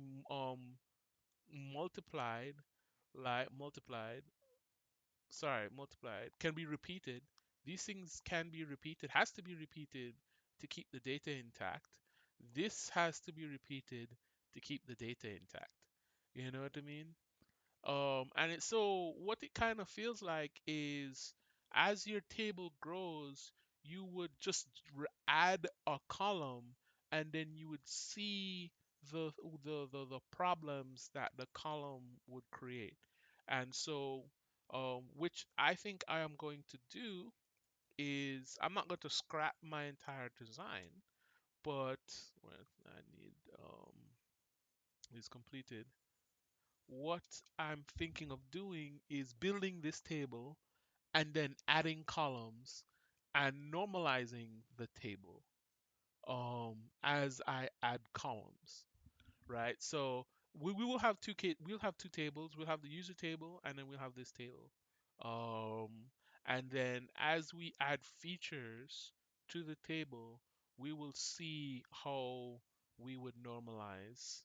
multiplied, like multiplied, can be repeated. These things can be repeated, has to be repeated to keep the data intact. This has to be repeated to keep the data intact. You know what I mean? And it's so what it kind of feels like is as your table grows, you would just add a column, and then you would see the problems that the column would create. And so, which I think I am going to do is I'm not going to scrap my entire design, but well, I need is completed. What I'm thinking of doing is building this table and then adding columns and normalizing the table as I add columns, right? So we will have we'll have two tables. We'll have the user table and then we'll have this table. And then as we add features to the table, we will see we would normalize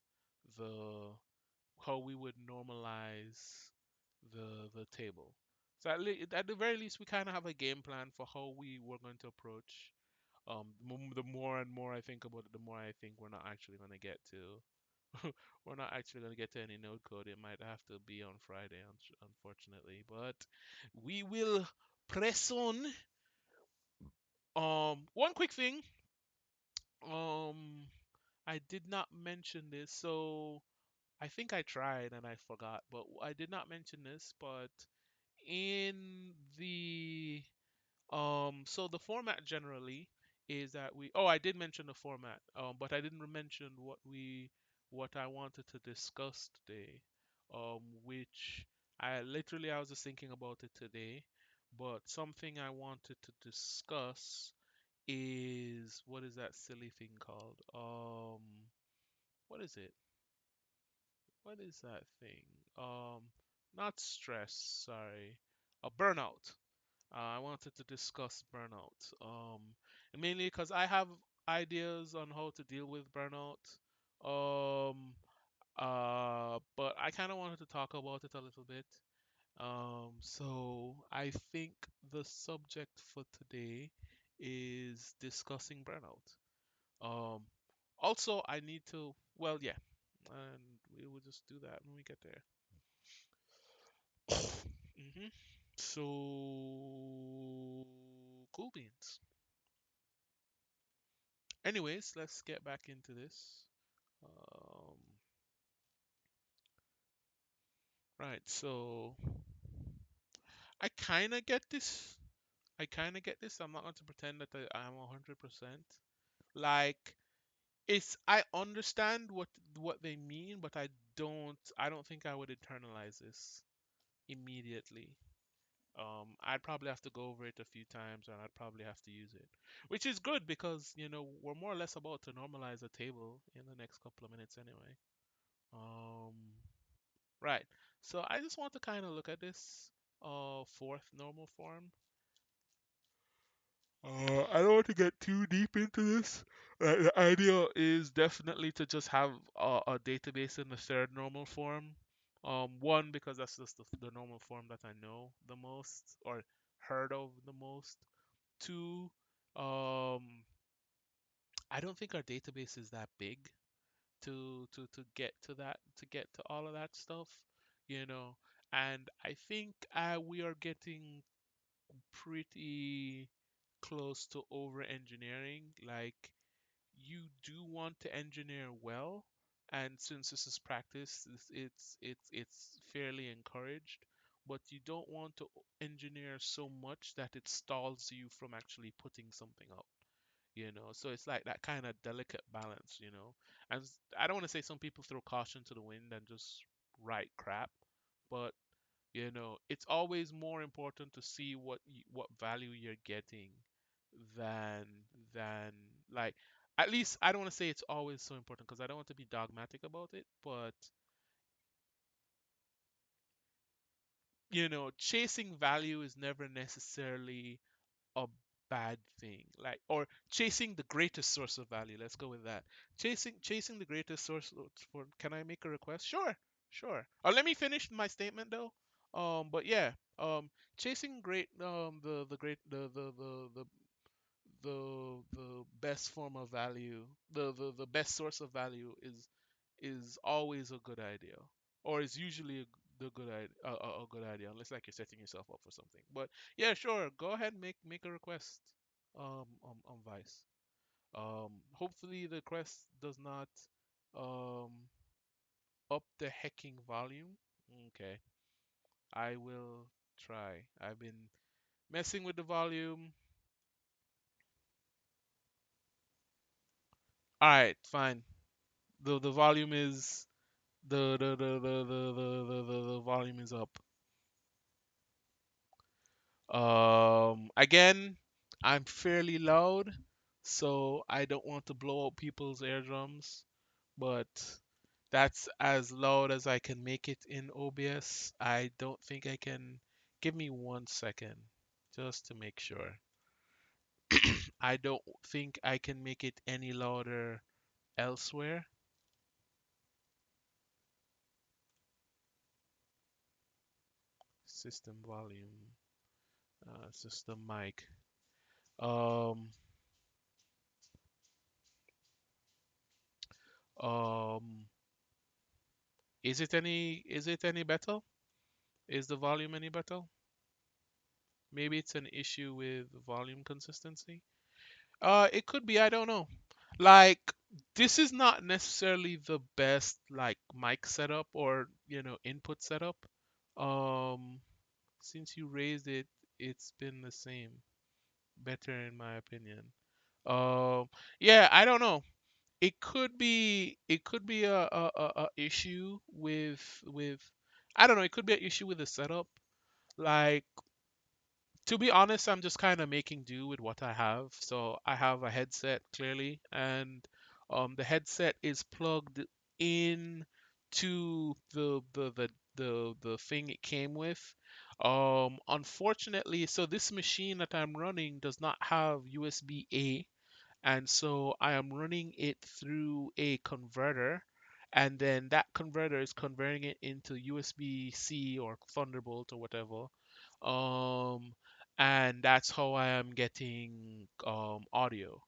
the how we would normalize the table. So at the very least, we kind of have a game plan for how we were going to approach. The more and more I think about it, the more I think we're not actually going to get to we're not actually going to get to any node code. It might have to be on Friday, unfortunately, but we will press on. One quick thing. Um, I did not mention this, so I think I tried and I forgot, but I did not mention this, but in the so the format generally is that I did mention the format, but I didn't mention what I wanted to discuss today, which I was just thinking about it today, but something I wanted to discuss is what is that silly thing called? What is it? What is that thing? Not stress, sorry. Burnout. I wanted to discuss burnout. Mainly because I have ideas on how to deal with burnout. Um, but I kind of wanted to talk about it a little bit. So I think the subject for today is discussing burnout. Um, Also, I need to, well, yeah, and we will just do that when we get there. hmm So, cool beans. Anyways, let's get back into this. Um, right, so I kind of get this. I kind of get this. I'm not going to pretend that I'm 100%. Like, I understand what they mean, but I don't think I would internalize this immediately. I'd probably have to go over it a few times, and I'd probably have to use it, which is good because we're more or less about to normalize a table in the next couple of minutes anyway. Um, right. So I just want to kind of look at this fourth normal form. I don't want to get too deep into this. The idea is definitely to just have a database in the third normal form. One, because that's just the normal form that I know the most or heard of the most. Two, um, I don't think our database is that big to get to all of that stuff, you know. And I think we are getting pretty close to over engineering. Like, you do want to engineer well, and since this is practice, it's fairly encouraged. But you don't want to engineer so much that it stalls you from actually putting something out. So it's like that kind of delicate balance. And I don't want to say some people throw caution to the wind and just write crap, but it's always more important to see what value you're getting than than like, at least I don't want to say it's always so important because I don't want to be dogmatic about it, but chasing value is never necessarily a bad thing. Like, or chasing the greatest source of value. Let's go with that. Chasing the greatest source for. Can I make a request? Sure, sure. Let me finish my statement though. But yeah. Chasing great. The great. The best form of value. The best source of value is always a good idea, or is usually the good idea, a good idea, unless like you're setting yourself up for something. But yeah, sure, go ahead, and make a request on Vice. Hopefully the request does not um up the hecking volume. Okay, I will try. I've been messing with the volume. All right, fine. The volume is the volume is up. Again, I'm fairly loud, so I don't want to blow out people's eardrums, but that's as loud as I can make it in OBS. I don't think I can. Give me 1 second just to make sure. I don't think I can make it any louder elsewhere. System volume, system mic. Um, um, is it any better? Is the volume any better? Maybe it's an issue with volume consistency. It could be, I don't know. Like, this is not necessarily the best like mic setup or input setup. Um, since you raised it, it's been the same. Better in my opinion. Yeah, I don't know. It could be a issue with I don't know, it could be an issue with the setup. Like, to be honest, I'm just kind of making do with what I have. So I have a headset clearly, and the headset is plugged in to the thing it came with. Unfortunately, so this machine that I'm running does not have USB-A, and so I am running it through a converter, and then that converter is converting it into USB-C or Thunderbolt or whatever. Um, and that's how I am getting audio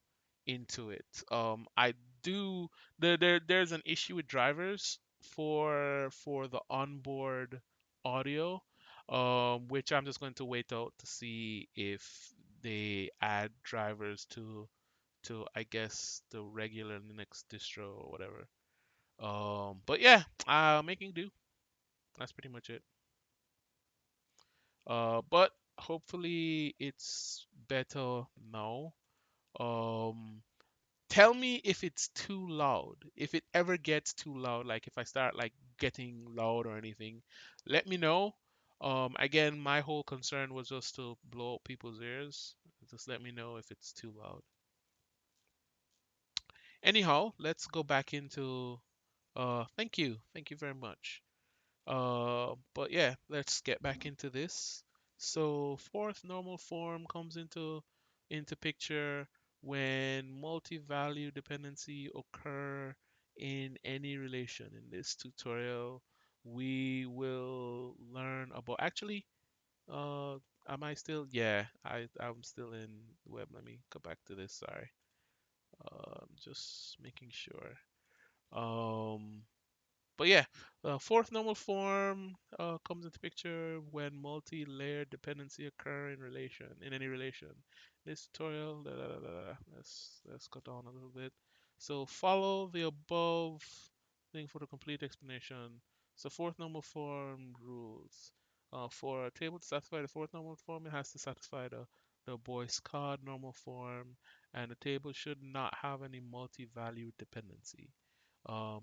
into it. I do there's an issue with drivers for the onboard audio, which I'm just going to wait out to see if they add drivers to I guess the regular Linux distro or whatever. But yeah, making do. That's pretty much it. But hopefully it's better now. Um, Tell me if it's too loud. If it ever gets too loud, like if I start like getting loud or anything, let me know. Again, my whole concern was just to blow up people's ears. Just let me know if it's too loud. Anyhow, let's go back into thank you very much. But yeah, let's get back into this. So fourth normal form comes into picture when multi-value dependency occur in any relation. In this tutorial, we will learn about actually, uh, am I still? Yeah, I'm still in the web. Let me go back to this. Sorry. Just making sure. Um, but yeah, fourth normal form comes into picture when multi-layered dependency occur in any relation. This tutorial, let's go down a little bit. So follow the above thing for the complete explanation. So fourth normal form rules. For a table to satisfy the fourth normal form, it has to satisfy the Boyce-Codd normal form, and the table should not have any multi-value dependency. Um,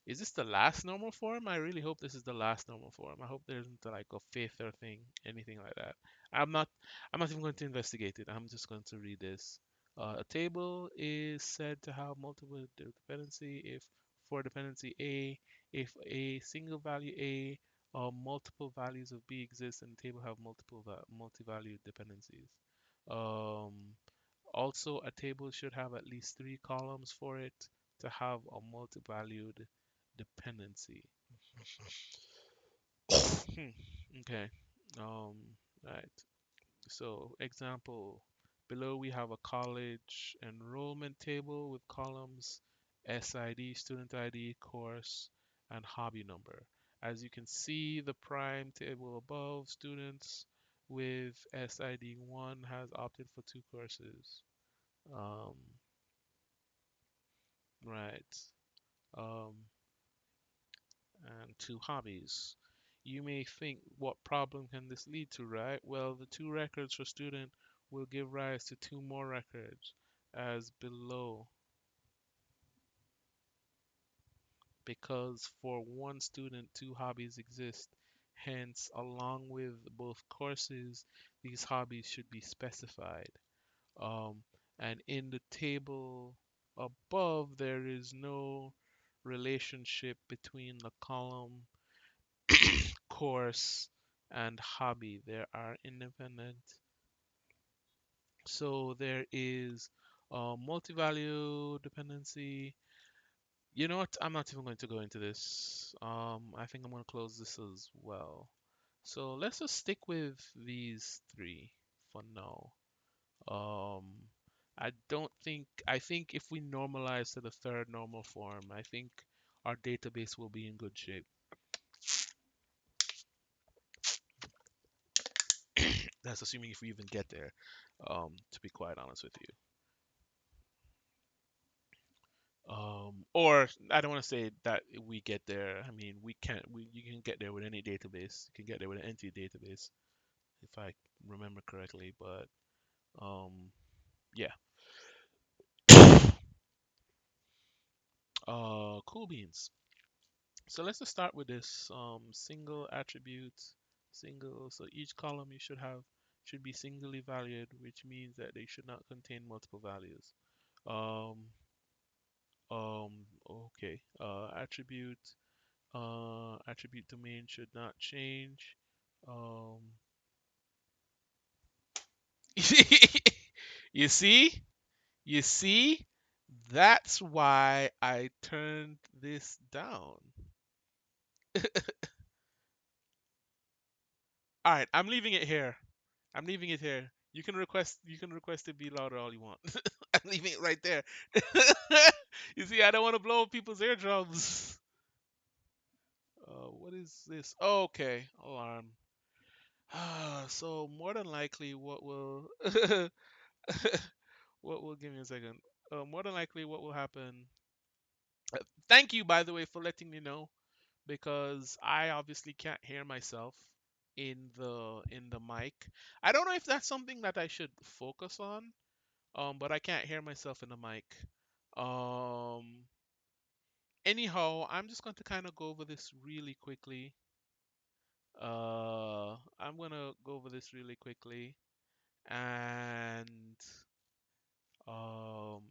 is this the last normal form? I really hope this is the last normal form. I hope there isn't like a fifth or thing, anything like that. I'm not I'm not even going to investigate it. I'm just going to read this. A table is said to have multiple dependency if for dependency A, if a single value A or multiple values of B exist and the table have multi-value dependencies. Um, Also, a table should have at least three columns for it to have a multi-valued dependency. Hmm, okay. Um, right. So, example. Below we have a college enrollment table with columns SID, student ID, course, and hobby number. As you can see, the prime table above, students with SID 1 has opted for two courses. Um, right. Um, and two hobbies. You may think, what problem can this lead to, right? Well, the two records for student will give rise to two more records as below, because for one student, two hobbies exist. Hence, along with both courses, these hobbies should be specified. Um, and in the table above, there is no relationship between the column course and hobby. They are independent. So there is multi-value dependency. You know what? I'm not even going to go into this. I think I'm going to close this as well. So let's just stick with these three for now. Um, I think if we normalize to the third normal form, I think our database will be in good shape. That's assuming if we even get there, to be quite honest with you. Or I don't want to say that we get there. I mean, we can't. You can get there with any database. You can get there with an entity database, if I remember correctly. But yeah. Cool beans. So let's just start with this single attribute, single. So each column you should be singly valued, which means that they should not contain multiple values. Um, okay. Attribute domain should not change. Um, you see, you see, that's why I turned this down. All right, I'm leaving it here. I'm leaving it here. You can request to be louder all you want. I'm leaving it right there. You see, I don't want to blow up people's eardrums. What is this? Okay, alarm. So more than likely, what will what will give me a second? More than likely, what will happen? Thank you, by the way, for letting me know because I obviously can't hear myself in the mic. I don't know if that's something that I should focus on. But I can't hear myself in the mic. Um, Anyhow, I'm just going to kind of go over this really quickly. I'm gonna go over this really quickly, and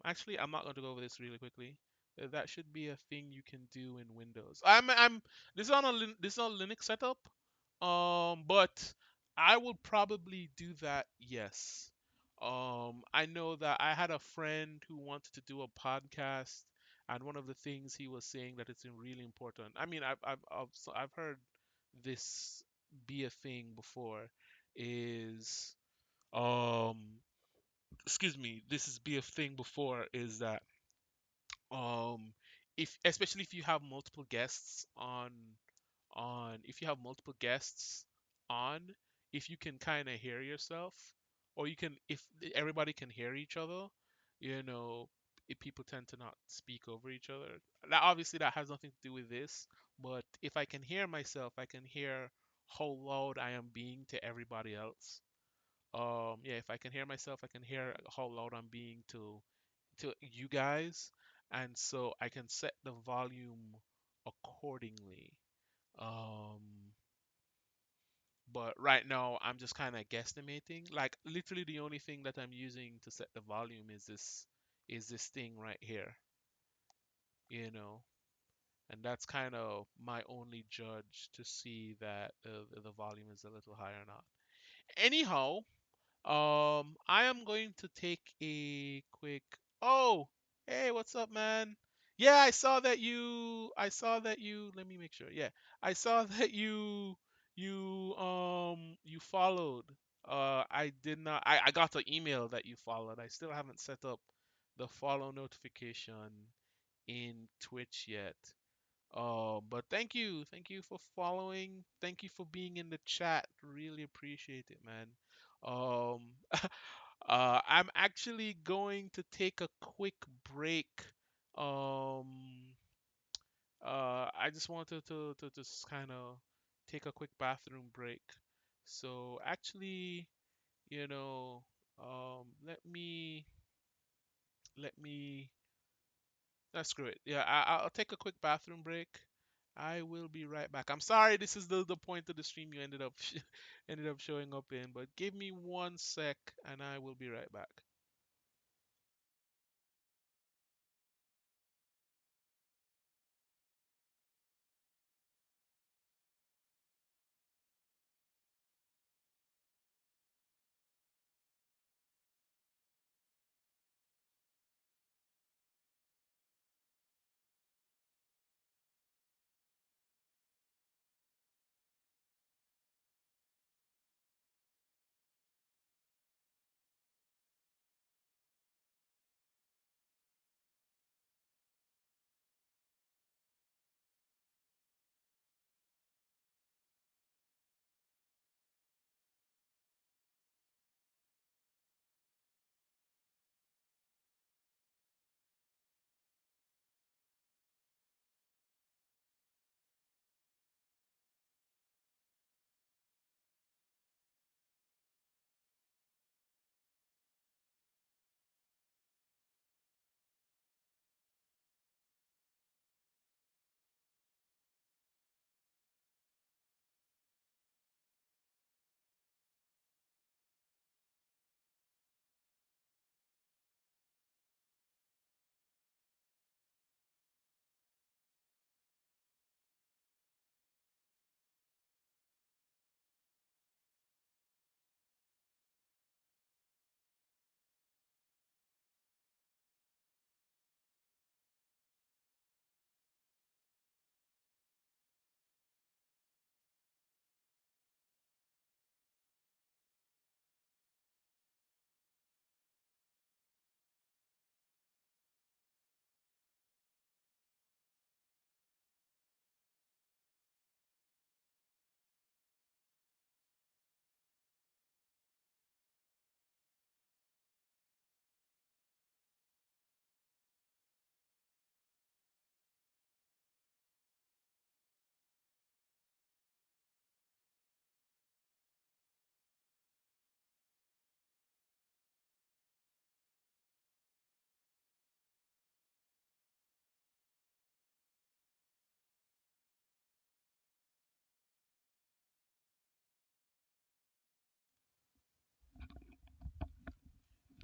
actually, I'm not going to go over this really quickly. That should be a thing you can do in Windows. This is on a this is on Linux setup. But I would probably do that. Yes. I know that I had a friend who wanted to do a podcast, and one of the things he was saying that it's really important. I mean, I've heard this be a thing before. Is excuse me, this is be a thing before is that if especially if you have multiple guests on if you have multiple guests on, if you can kind of hear yourself, or you can if everybody can hear each other, you know, if people tend to not speak over each other. That obviously that has nothing to do with this, but if I can hear myself, I can hear how loud I am being to everybody else. Yeah, if I can hear myself, I can hear how loud I'm being to you guys, and so I can set the volume accordingly. Um, but right now I'm just kind of guesstimating. Like literally the only thing that I'm using to set the volume is this thing right here, you know. And that's kind of my only judge to see that the volume is a little higher or not. Anyhow, I am going to take a quick. Oh, hey, what's up, man? Yeah, I saw that you. Let me make sure. Yeah, I saw that you followed. I did not. I got the email that you followed. I still haven't set up the follow notification in Twitch yet. But thank you for following. Thank you for being in the chat. Really appreciate it, man. Um, I'm actually going to take a quick break. Um, I just wanted to just kind of take a quick bathroom break. So actually, you know, let me screw it. Yeah, I'll take a quick bathroom break. I will be right back. I'm sorry, this is the point of the stream you ended up ended up showing up in, but give me 1 sec and I will be right back.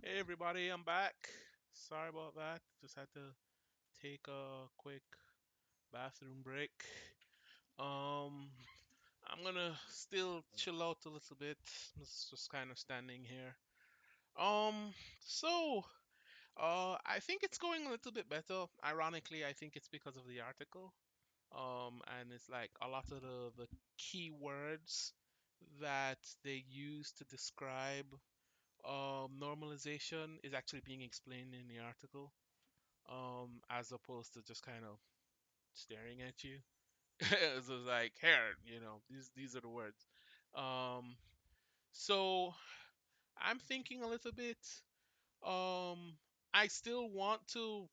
Hey everybody, I'm back. Sorry about that. Just had to take a quick bathroom break. Um, I'm gonna still chill out a little bit. Just kind of standing here. Um, so I think it's going a little bit better. Ironically, I think it's because of the article. And it's like a lot of the keywords that they use to describe normalization is actually being explained in the article, as opposed to just kind of staring at you. It's just like, here, these are the words. Um, so I'm thinking a little bit. Um, I still want to,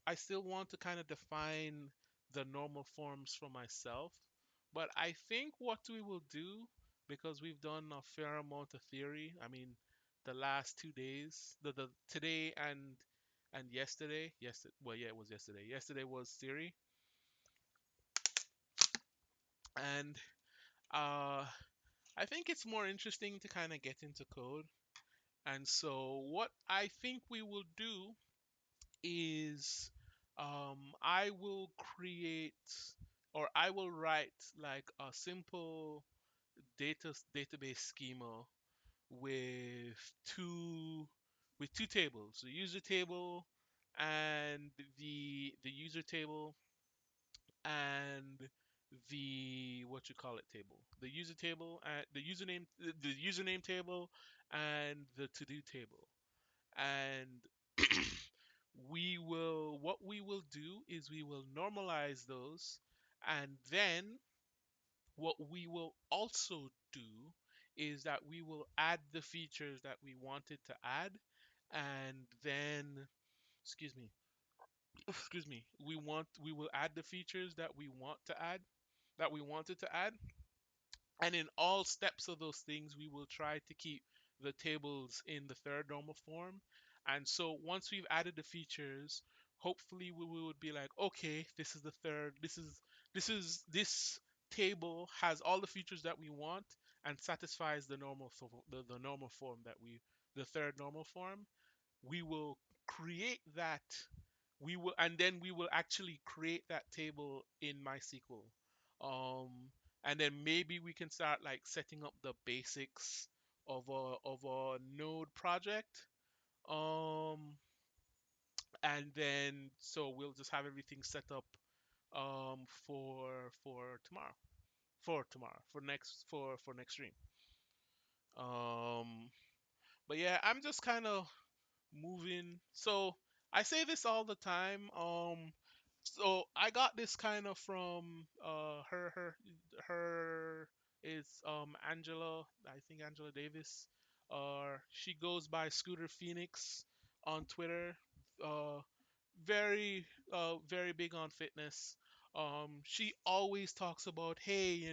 I still want to kind of define the normal forms for myself, but I think what we will do, because we've done a fair amount of theory. I mean, the last 2 days, the today and yesterday, well, yeah, it was yesterday. Yesterday was theory, and uh, I think it's more interesting to kind of get into code. And so, what I think we will do is I will create or I will write like a simple database schema with two with two tables, the user table and the user table and the what you call it table. The user table and the username table and the to do table. And what we will do is we will normalize those, and then what we will also do is that we will add the features that we wanted to add, and then excuse me excuse me we will add the features that we want to add that we wanted to add. And in all steps of those things, we will try to keep the tables in the third normal form. And so once we've added the features, hopefully we would be like, okay, this is the third, this table has all the features that we want and satisfies the normal form that the third normal form. We will create that and then we will actually create that table in MySQL. And then maybe we can start like setting up the basics of a node project. Um, and then so we'll just have everything set up for tomorrow. For tomorrow. For next stream. Um, but yeah, I'm just kind of moving. So I say this all the time. So I got this kind of from her is Angela, I think Angela Davis. She goes by Scooter Phoenix on Twitter. Uh, very big on fitness. She always talks about, hey,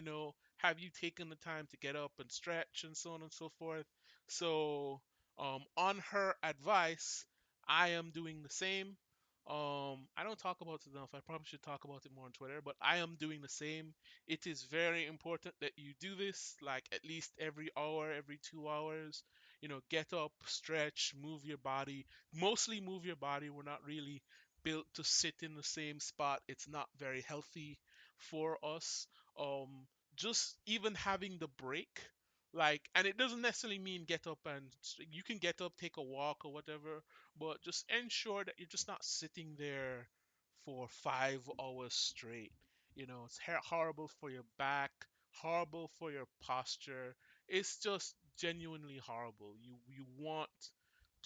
have you taken the time to get up and stretch and so on and so forth. So on her advice, I am doing the same. I don't talk about it enough. I probably should talk about it more on Twitter, but I am doing the same. It is very important that you do this, like at least every hour, every 2 hours. Get up, stretch, move your body. Mostly move your body. We're not really built to sit in the same spot. It's not very healthy for us. Um, just even having the break, like, and it doesn't necessarily mean get up and you can get up, take a walk or whatever, but just ensure that you're just not sitting there for 5 hours straight. It's horrible for your back, horrible for your posture. It's just genuinely horrible. You want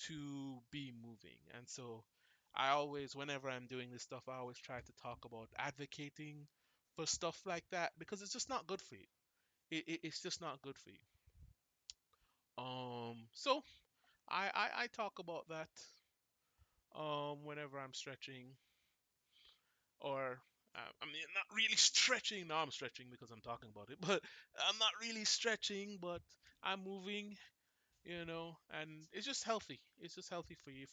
to be moving. And so I always, whenever I'm doing this stuff, I always try to talk about advocating for stuff like that because it's just not good for you. It's just not good for you. So I talk about that whenever I'm stretching or I mean not really stretching. No, I'm stretching because I'm talking about it, but I'm not really stretching, but I'm moving, and it's just healthy. It's just healthy for you.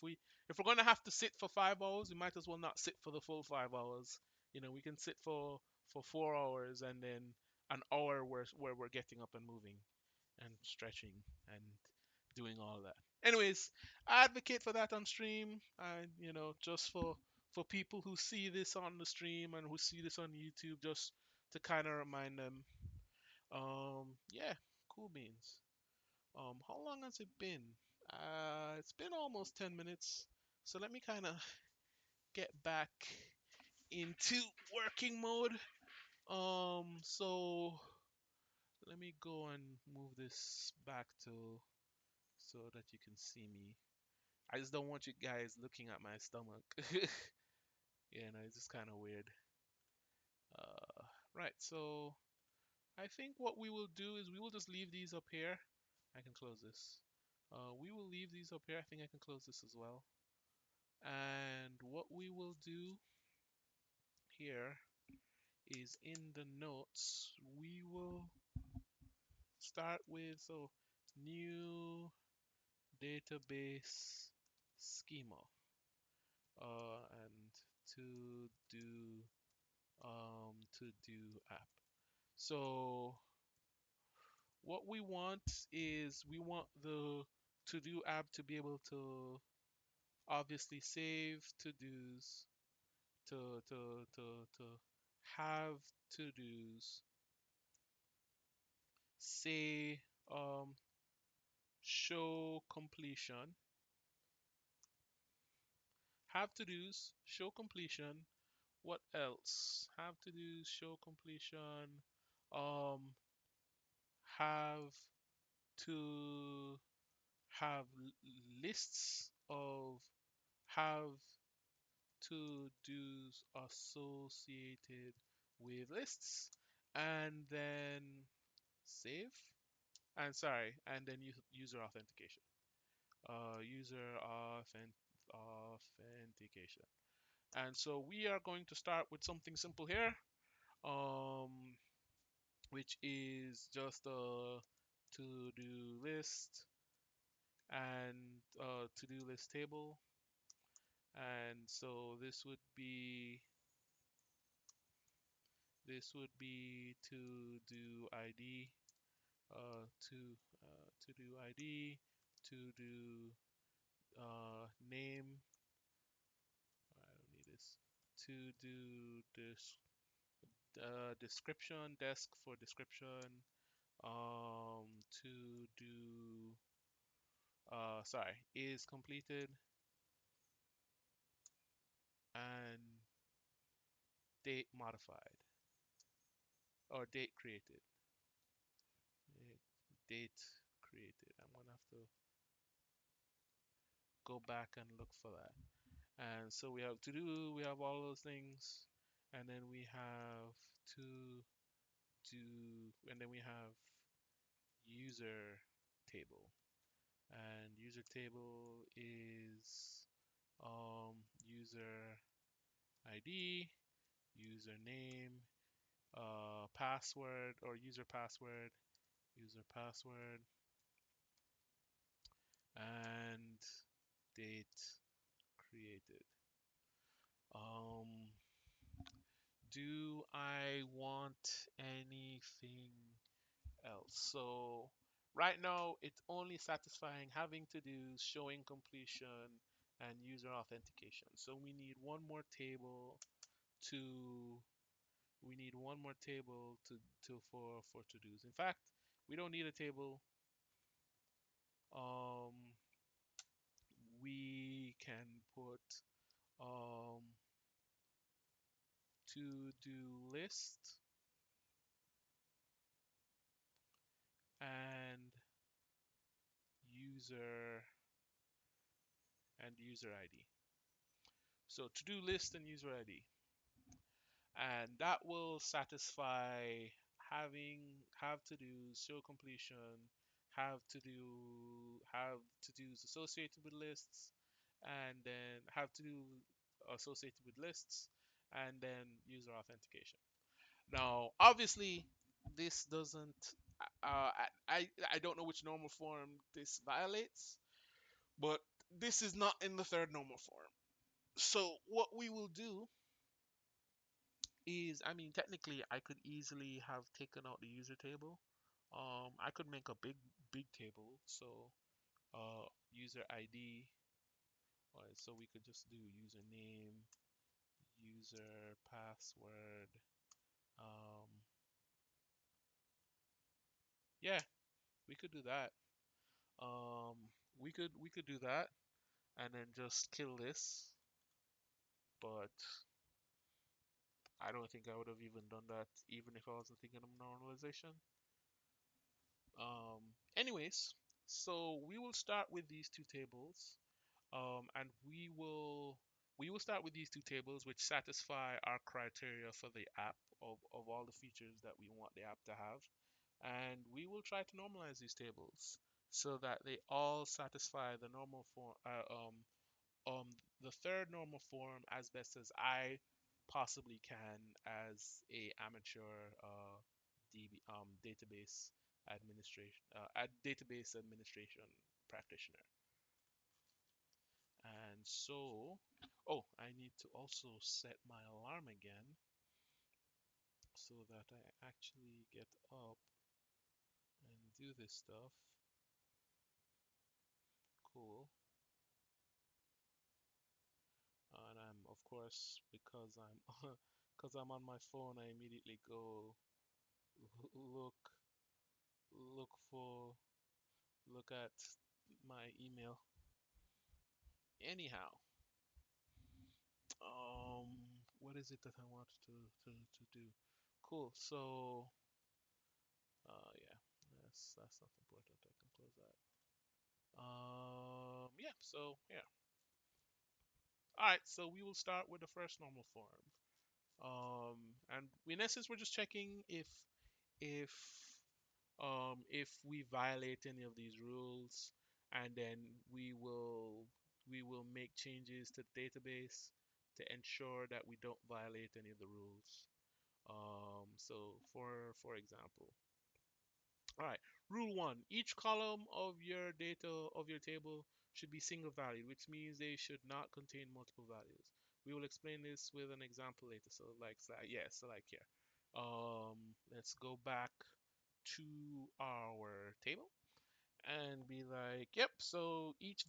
If we're gonna have to sit for 5 hours, we might as well not sit for the full 5 hours. We can sit for 4 hours and then an hour where we're getting up and moving and stretching and doing all that. Anyways, I advocate for that on stream, and just for people who see this on the stream and who see this on YouTube, just to kind of remind them. Yeah, cool beans. How long has it been? It's been almost 10 minutes. So let me kind of get back into working mode. So let me go and move this back to so that you can see me. I just don't want you guys looking at my stomach. Yeah, no, it's just kind of weird. Right, so I think what we will do is we will just leave these up here. I can close this. We will leave these up here. I think I can close this as well. And what we will do here is in the notes, we will start with, so new database schema, and to do app. So what we want is we want the to do app to be able to obviously save to dos, to have to dos, say show completion, have to dos, show completion. What else? Have to dos, show completion, um, have to have lists of have to do's associated with lists, and then save, and sorry, and then user authentication. User authentication. And so we are going to start with something simple here, um, which is just a to-do list and to-do list table. And so this would be to do ID, to do ID, to do name. I don't need this. To do this description, desk for description. To do sorry, is completed, and date modified or date created. Date created. I'm gonna have to go back and look for that. And so we have to do, we have all those things, and then we have to do, and then we have user table. And user table is user ID, username, password or user password, and date created. Um, do I want anything else? So right now it's only satisfying having to do showing completion and user authentication. So to we need one more table for to dos. In fact, we don't need a table. Um, we can put um, to do list and user user ID. So to do list and user ID, and that will satisfy have to do show completion, have to do's associated with lists, and then have to do associated with lists, and then user authentication. Now, obviously, this doesn't. I don't know which normal form this violates, but this is not in the third normal form. So what we will do is, I mean, technically, I could easily have taken out the user table. I could make a big table. So user ID. Alright, so we could just do username, user password. Um, yeah, we could do that. Um, we could do that and then just kill this. But I don't think I would have even done that even if I wasn't thinking of normalization. Anyways, so we will start with these two tables, and we will start with these two tables which satisfy our criteria for the app of all the features that we want the app to have, and we will try to normalize these tables so that they all satisfy the normal form, um, the third normal form as best as I possibly can as a amateur database database administration practitioner. And so, oh, I need to also set my alarm again so that I actually get up and do this stuff. Cool. And I'm, of course, because I'm because I'm on my phone, I immediately go look look for look at my email. Anyhow, what is it that I want to do? Cool. So, yeah, that's not important. I can close that. Yeah. So yeah. All right. So we will start with the first normal form. And in essence, we're just checking if if we violate any of these rules, and then we will make changes to the database to ensure that we don't violate any of the rules. So for example, all right, rule one: each column of your data of your table should be single valued, which means they should not contain multiple values. We will explain this with an example later. So yeah, so like here. Let's go back to our table and be like, yep, so each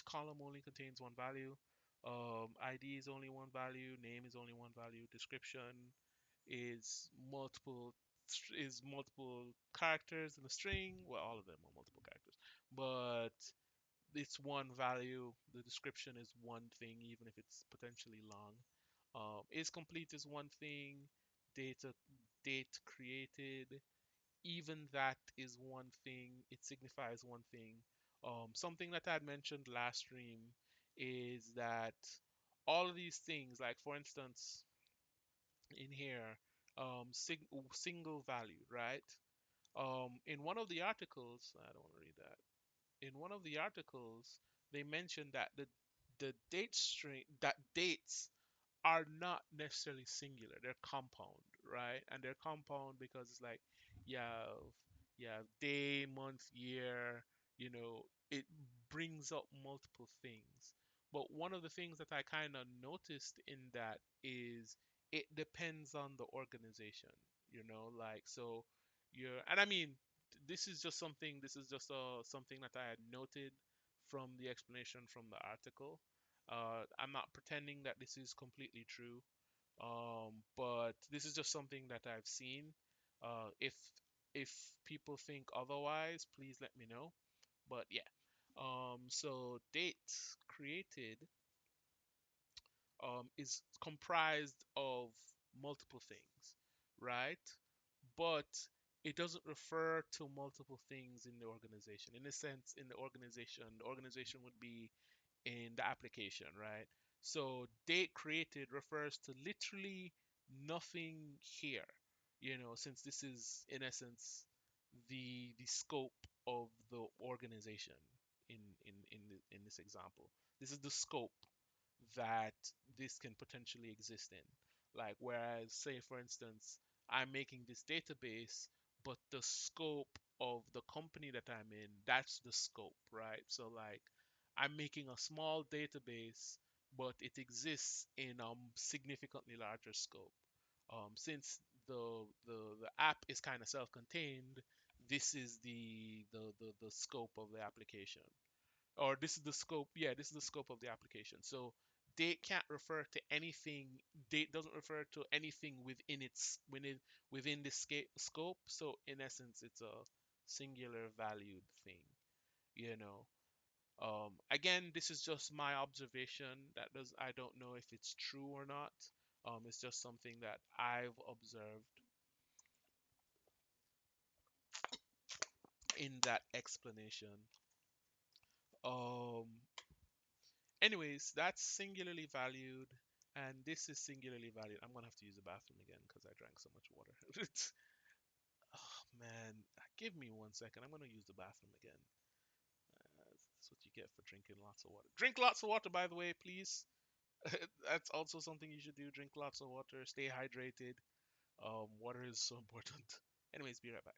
column only contains one value. ID is only one value, name is only one value, description is multiple characters in the string. Well, all of them are multiple characters, but it's one value. The description is one thing, even if it's potentially long. Is complete is one thing. Data date created, even that is one thing. It signifies one thing. Something that I had mentioned last stream is that all of these things, like for instance, in here, single value, right? In one of the articles, I don't want to read that. In one of the articles, they mentioned that the date string that dates are not necessarily singular. They're compound, right? And they're compound because it's like you have you have day, month, year. It brings up multiple things. But one of the things that I kind of noticed in that is it depends on the organization. Like so and I mean this is just something. This is just something that I had noted from the explanation from the article. I'm not pretending that this is completely true, but this is just something that I've seen. If people think otherwise, please let me know. But yeah, so date created is comprised of multiple things, right? But it doesn't refer to multiple things in the organization. In a sense, in the organization would be in the application, right? So date created refers to literally nothing here, since this is in essence the scope of the organization in this example. This is the scope that this can potentially exist in. Like whereas say for instance, I'm making this database, but the scope of the company that I'm in, that's the scope, right? So like I'm making a small database, but it exists in a significantly larger scope. Since the app is kind of self-contained, this is the scope of the application, or this is the scope. Yeah, this is the scope of the application. So date can't refer to anything. Date doesn't refer to anything within the scope. So in essence, it's a singular valued thing. You know. Again, this is just my observation. I don't know if it's true or not. It's just something that I've observed in that explanation. Um, Anyways, that's singularly valued, and this is singularly valued. I'm gonna have to use the bathroom again because I drank so much water. Oh man, give me 1 second. I'm gonna use the bathroom again. That's what you get for drinking lots of water. Drink lots of water, by the way, please. That's also something you should do. Drink lots of water. Stay hydrated. Water is so important. Anyways, be right back.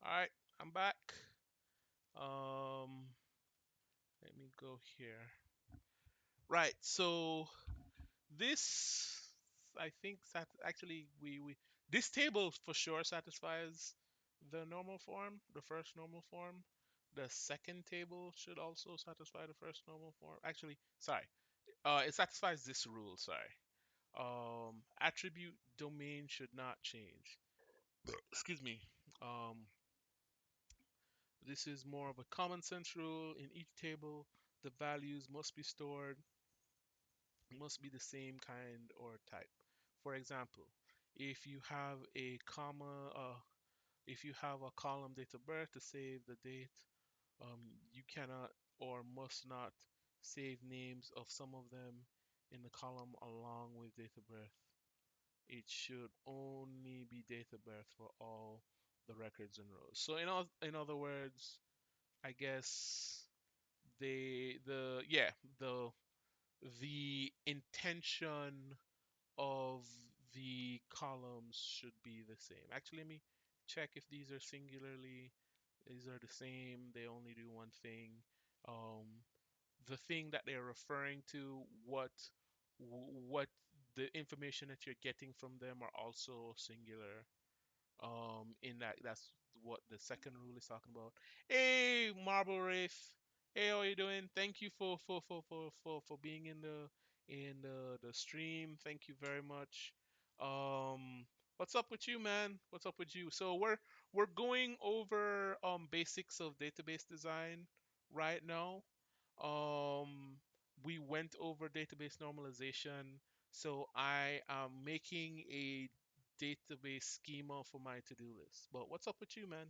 All right, I'm back. Um, Let me go here. Right. So this, I think, actually we this table for sure satisfies the normal form, the first normal form. The second table should also satisfy the first normal form. Actually, sorry. It satisfies this rule. Sorry. Attribute domain should not change. Excuse me. Um, this is more of a common sense rule. In each table, the values must be stored, must be the same kind or type. For example, if you have a comma, if you have a column date of birth to save the date, um, you cannot or must not save names of some of them in the column along with date of birth. It should only be date of birth for all the records and rows. So in other words, I guess the the intention of the columns should be the same. Actually, let me check if these are singularly. These are the same. They only do one thing. Um, the thing that they're referring to, what the information that you're getting from them are also singular. In that's what the second rule is talking about. Hey, Marble Wraith. Hey, how you doing? Thank you for being in the stream. Thank you very much. What's up with you, man? What's up with you? So we're going over basics of database design right now. Um, we went over database normalization. So I am making a database schema for my to-do list. But what's up with you, man?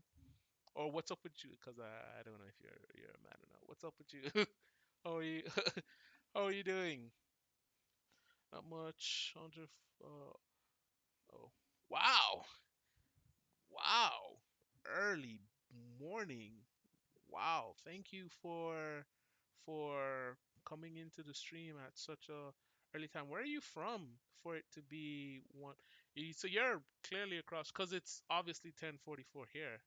Or what's up with you? Because I don't know if you're a man or not. What's up with you? How are you? How are you doing? Not much. 100. Oh, wow, wow. Early morning. Wow. Thank you for coming into the stream at such a early time. Where are you from for it to be one? So you're clearly across because it's obviously 10:44 here.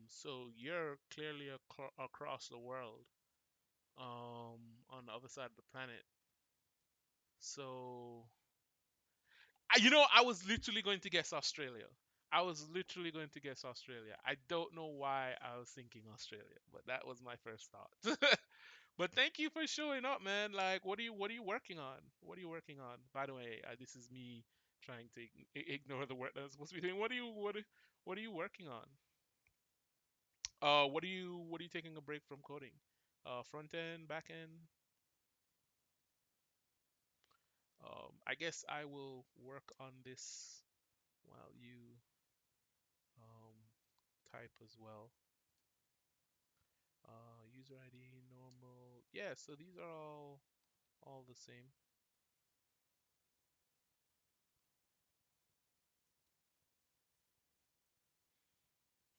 So you're clearly across the world, on the other side of the planet. So, I was literally going to guess Australia. I was literally going to guess Australia. I don't know why I was thinking Australia, but that was my first thought. But thank you for showing up, man. Like, what are you working on? What are you working on? By the way, this is me trying to ignore the work that I'm supposed to be doing. What are you working on? What are you taking a break from coding? Front end, back end. I guess I will work on this while you um, type as well. User ID, normal. Yeah, so these are all the same.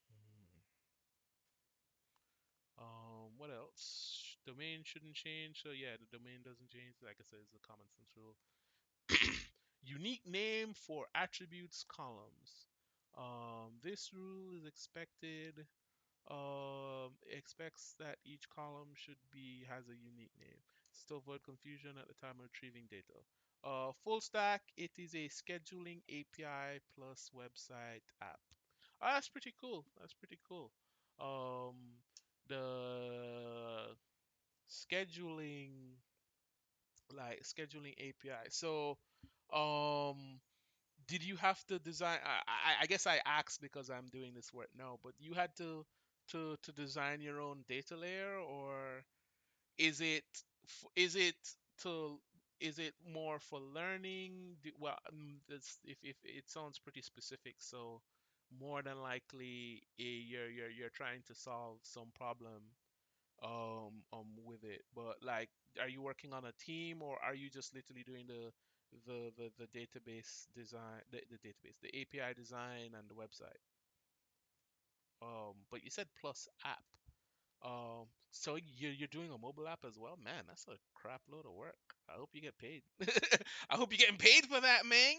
Mhm. What else? Domain shouldn't change. So yeah, the domain doesn't change. Like I said, it's a common sense rule. Unique name for attributes columns. This rule is expects that each column should be has a unique name. It's to avoid confusion at the time of retrieving data. Full stack, it is a scheduling API plus website app. That's pretty cool. That's pretty cool. Um, the scheduling scheduling API. So, um, did you have to design? I guess I asked because I'm doing this work now, but you had to design your own data layer, or is it is it to is it more for learning? Well, if it sounds pretty specific, so more than likely you're trying to solve some problem with it. But like, are you working on a team, or are you just literally doing the database design, the database, the API design and the website? But you said plus app. So you're doing a mobile app as well? Man, that's a crap load of work. I hope you get paid. I hope you're getting paid for that, man.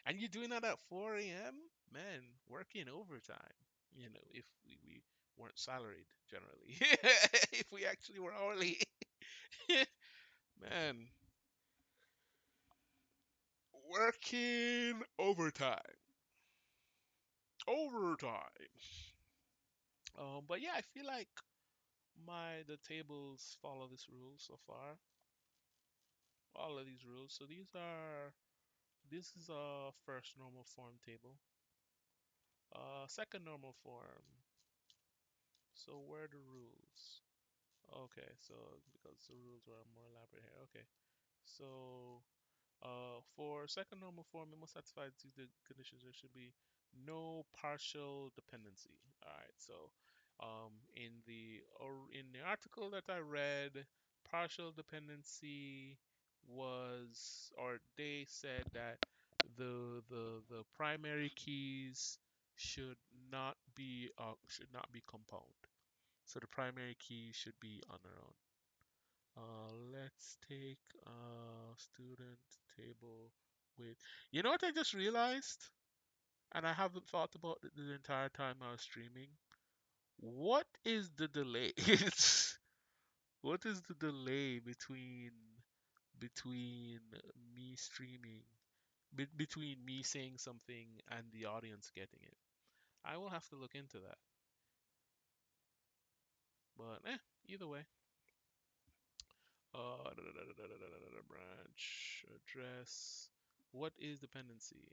And you're doing that at 4 a.m.? Man, working overtime. If we weren't salaried generally. If we actually were hourly. Man, working overtime. Overtime. But yeah, I feel like the tables follow this rule so far. All of these rules. So this is a first normal form table. Second normal form. So where are the rules? Okay, so because the rules are more elaborate here. Okay, so for second normal form, it must satisfy the conditions. There should be no partial dependency. All right, so in the article that I read, partial dependency was, or they said that the primary keys should not be compound. So the primary key should be on their own. Let's take a student table with. You know what I just realized? And I haven't thought about it the entire time I was streaming. What is the delay? What is the delay between me streaming, between me saying something and the audience getting it? I will have to look into that. But either way. Branch address. What is dependency?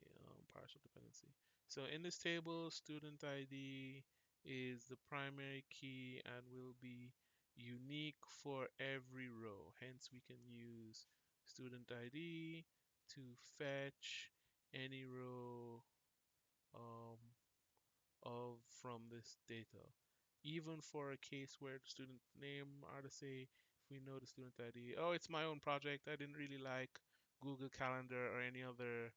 Partial dependency. So in this table, student ID is the primary key and will be unique for every row. Hence, we can use student ID to fetch any row um, of from this data. Even for a case where the student name are to say, if we know the student ID, oh, it's my own project. I didn't really like Google Calendar or any other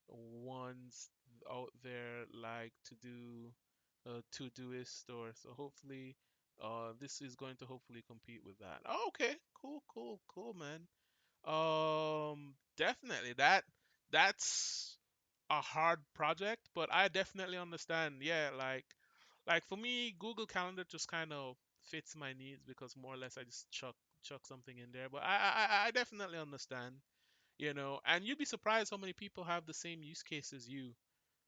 ones out there like to do Todoist or so. Hopefully, this is going to hopefully compete with that. Oh, okay, cool, cool, cool, man. Definitely that's a hard project, but I definitely understand. Yeah, like for me, Google Calendar just kind of fits my needs because more or less I just chuck something in there. But I definitely understand, and you'd be surprised how many people have the same use case as you.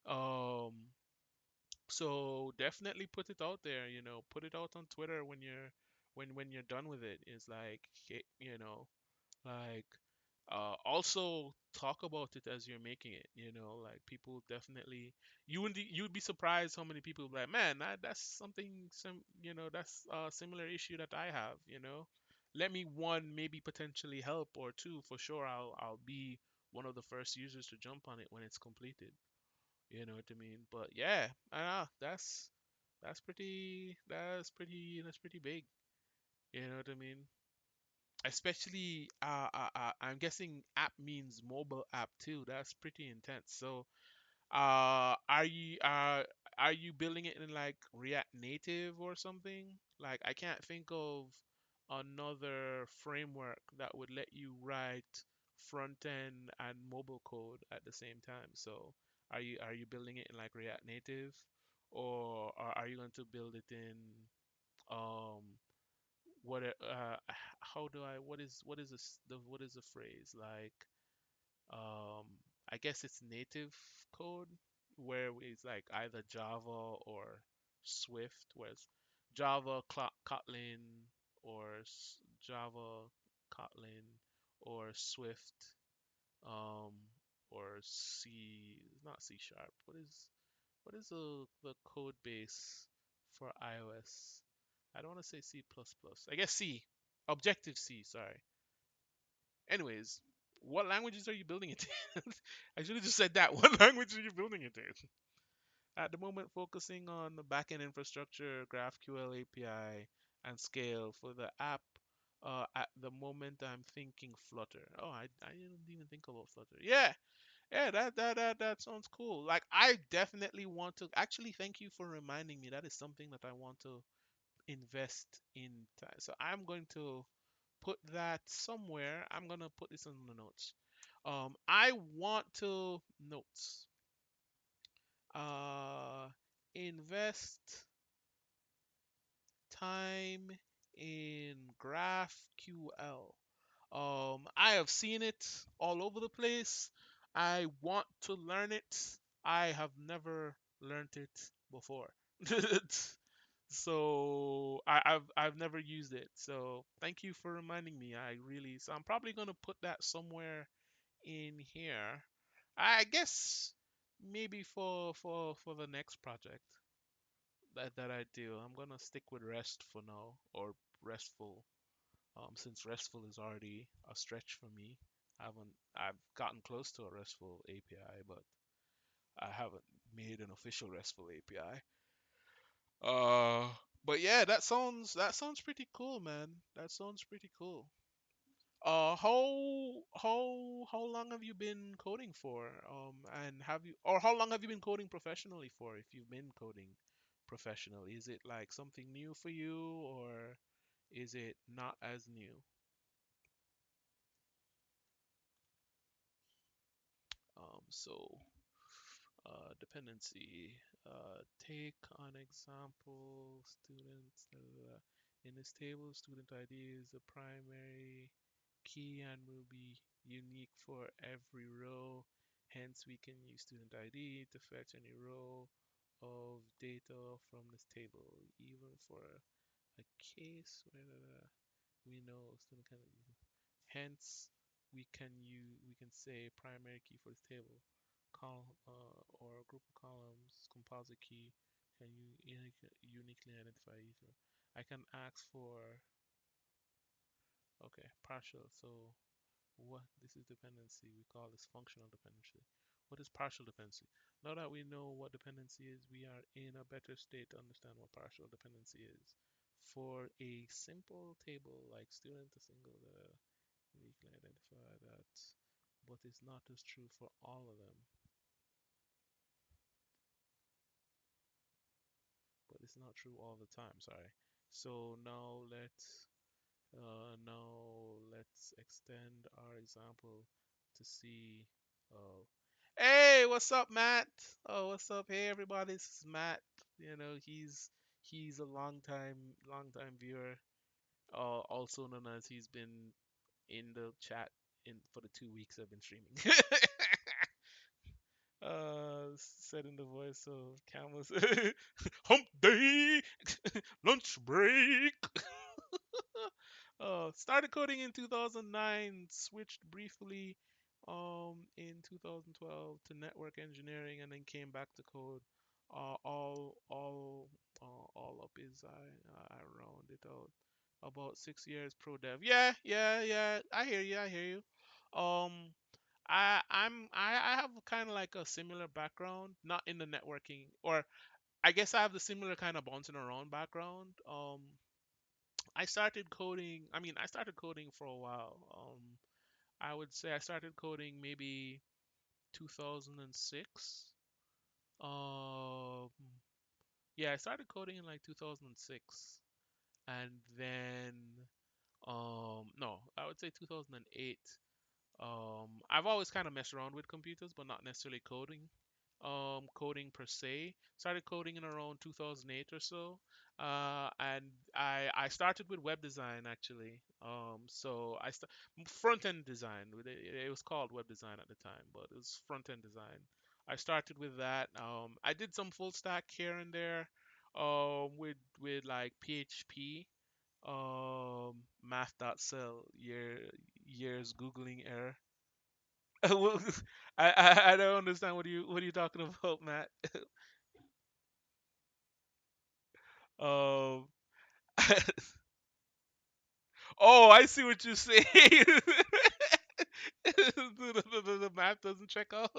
Um, so definitely put it out there, put it out on Twitter when you're done with it. It's like, like also talk about it as you're making it, like people definitely you'd be surprised how many people be like, man, that's something that's a similar issue that I have, let me one maybe potentially help, or two for sure I'll be one of the first users to jump on it when it's completed. You know what I mean? But yeah, that's pretty big. You know what I mean? Especially I'm guessing app means mobile app too. That's pretty intense. So are you building it in like React Native or something? Like I can't think of another framework that would let you write front end and mobile code at the same time. So are you building it in like React Native, or are you going to build it in um how do I what is the phrase like, um I guess it's native code, where it's like either Java or Swift, whereas Java, Kotlin, or Java, Kotlin, or Swift, um, or not C sharp. What is the code base for iOS? I don't want to say C++. I guess C. Objective C, sorry. Anyways, what languages are you building it in? I should have just said that. What language are you building it in? At the moment, focusing on the backend infrastructure, GraphQL API, and scale for the app. At the moment, I'm thinking Flutter. Oh, I didn't even think about Flutter. Yeah, yeah, that sounds cool. Like, I definitely want to. Actually, thank you for reminding me. That is something that I want to invest in time. So I'm going to put that somewhere. I'm gonna put this in the notes. I want to notes. Uh, invest time in GraphQL. I have seen it all over the place. I want to learn it. I have never learned it before. So I've never used it. So thank you for reminding me. So I'm probably gonna put that somewhere in here. I guess maybe for the next project that I do, I'm gonna stick with REST for now, or RESTful. Since RESTful is already a stretch for me. I've gotten close to a RESTful API, but I haven't made an official RESTful API. Uh, but yeah, that sounds pretty cool, man. That sounds pretty cool. How long have you been coding for? And how long have you been coding professionally for? If you've been coding professionally, is it like something new for you, or is it not as new? So dependency. Take an example, students. In this table, student ID is the primary key and will be unique for every row. Hence, we can use student ID to fetch any row of data from this table, even for a case where we know student can. Hence, we can say primary key for this table, or a group of columns, composite key can you uniquely identify either. I can ask for, okay, partial. So what this is dependency. We call this functional dependency. What is partial dependency? Now that we know what dependency is, we are in a better state to understand what partial dependency is. For a simple table like student to single data, uniquely identify that, but it's not as true for all of them. But it's not true all the time. Sorry. So now let's extend our example to see. Uh, hey, what's up, Matt? Oh, what's up? Hey, everybody. This is Matt. He's a long time viewer. Also known as he's been in the chat in for the 2 weeks I've been streaming. Said in the voice of Camus. Hump day, lunch break. Started coding in 2009, switched briefly in 2012 to network engineering, and then came back to code. All up is I round it out. About 6 years pro dev. Yeah, yeah, yeah. I hear you. I hear you. I have kind of like a similar background, not in the networking, or I guess I have the similar kind of bouncing around background. I started coding for a while. I would say I started coding maybe 2006. Um, yeah, I started coding in like 2006, and then no, I would say 2008. I've always kind of messed around with computers, but not necessarily coding per se. Started coding in around 2008 or so, and I started with web design actually. So front end design. It was called web design at the time, but it was front end design. I started with that. I did some full stack here and there, with like PHP, math.cell, years googling error. Well, I don't understand what are you talking about, Matt? Um, oh, I see what you're saying. The map doesn't check out.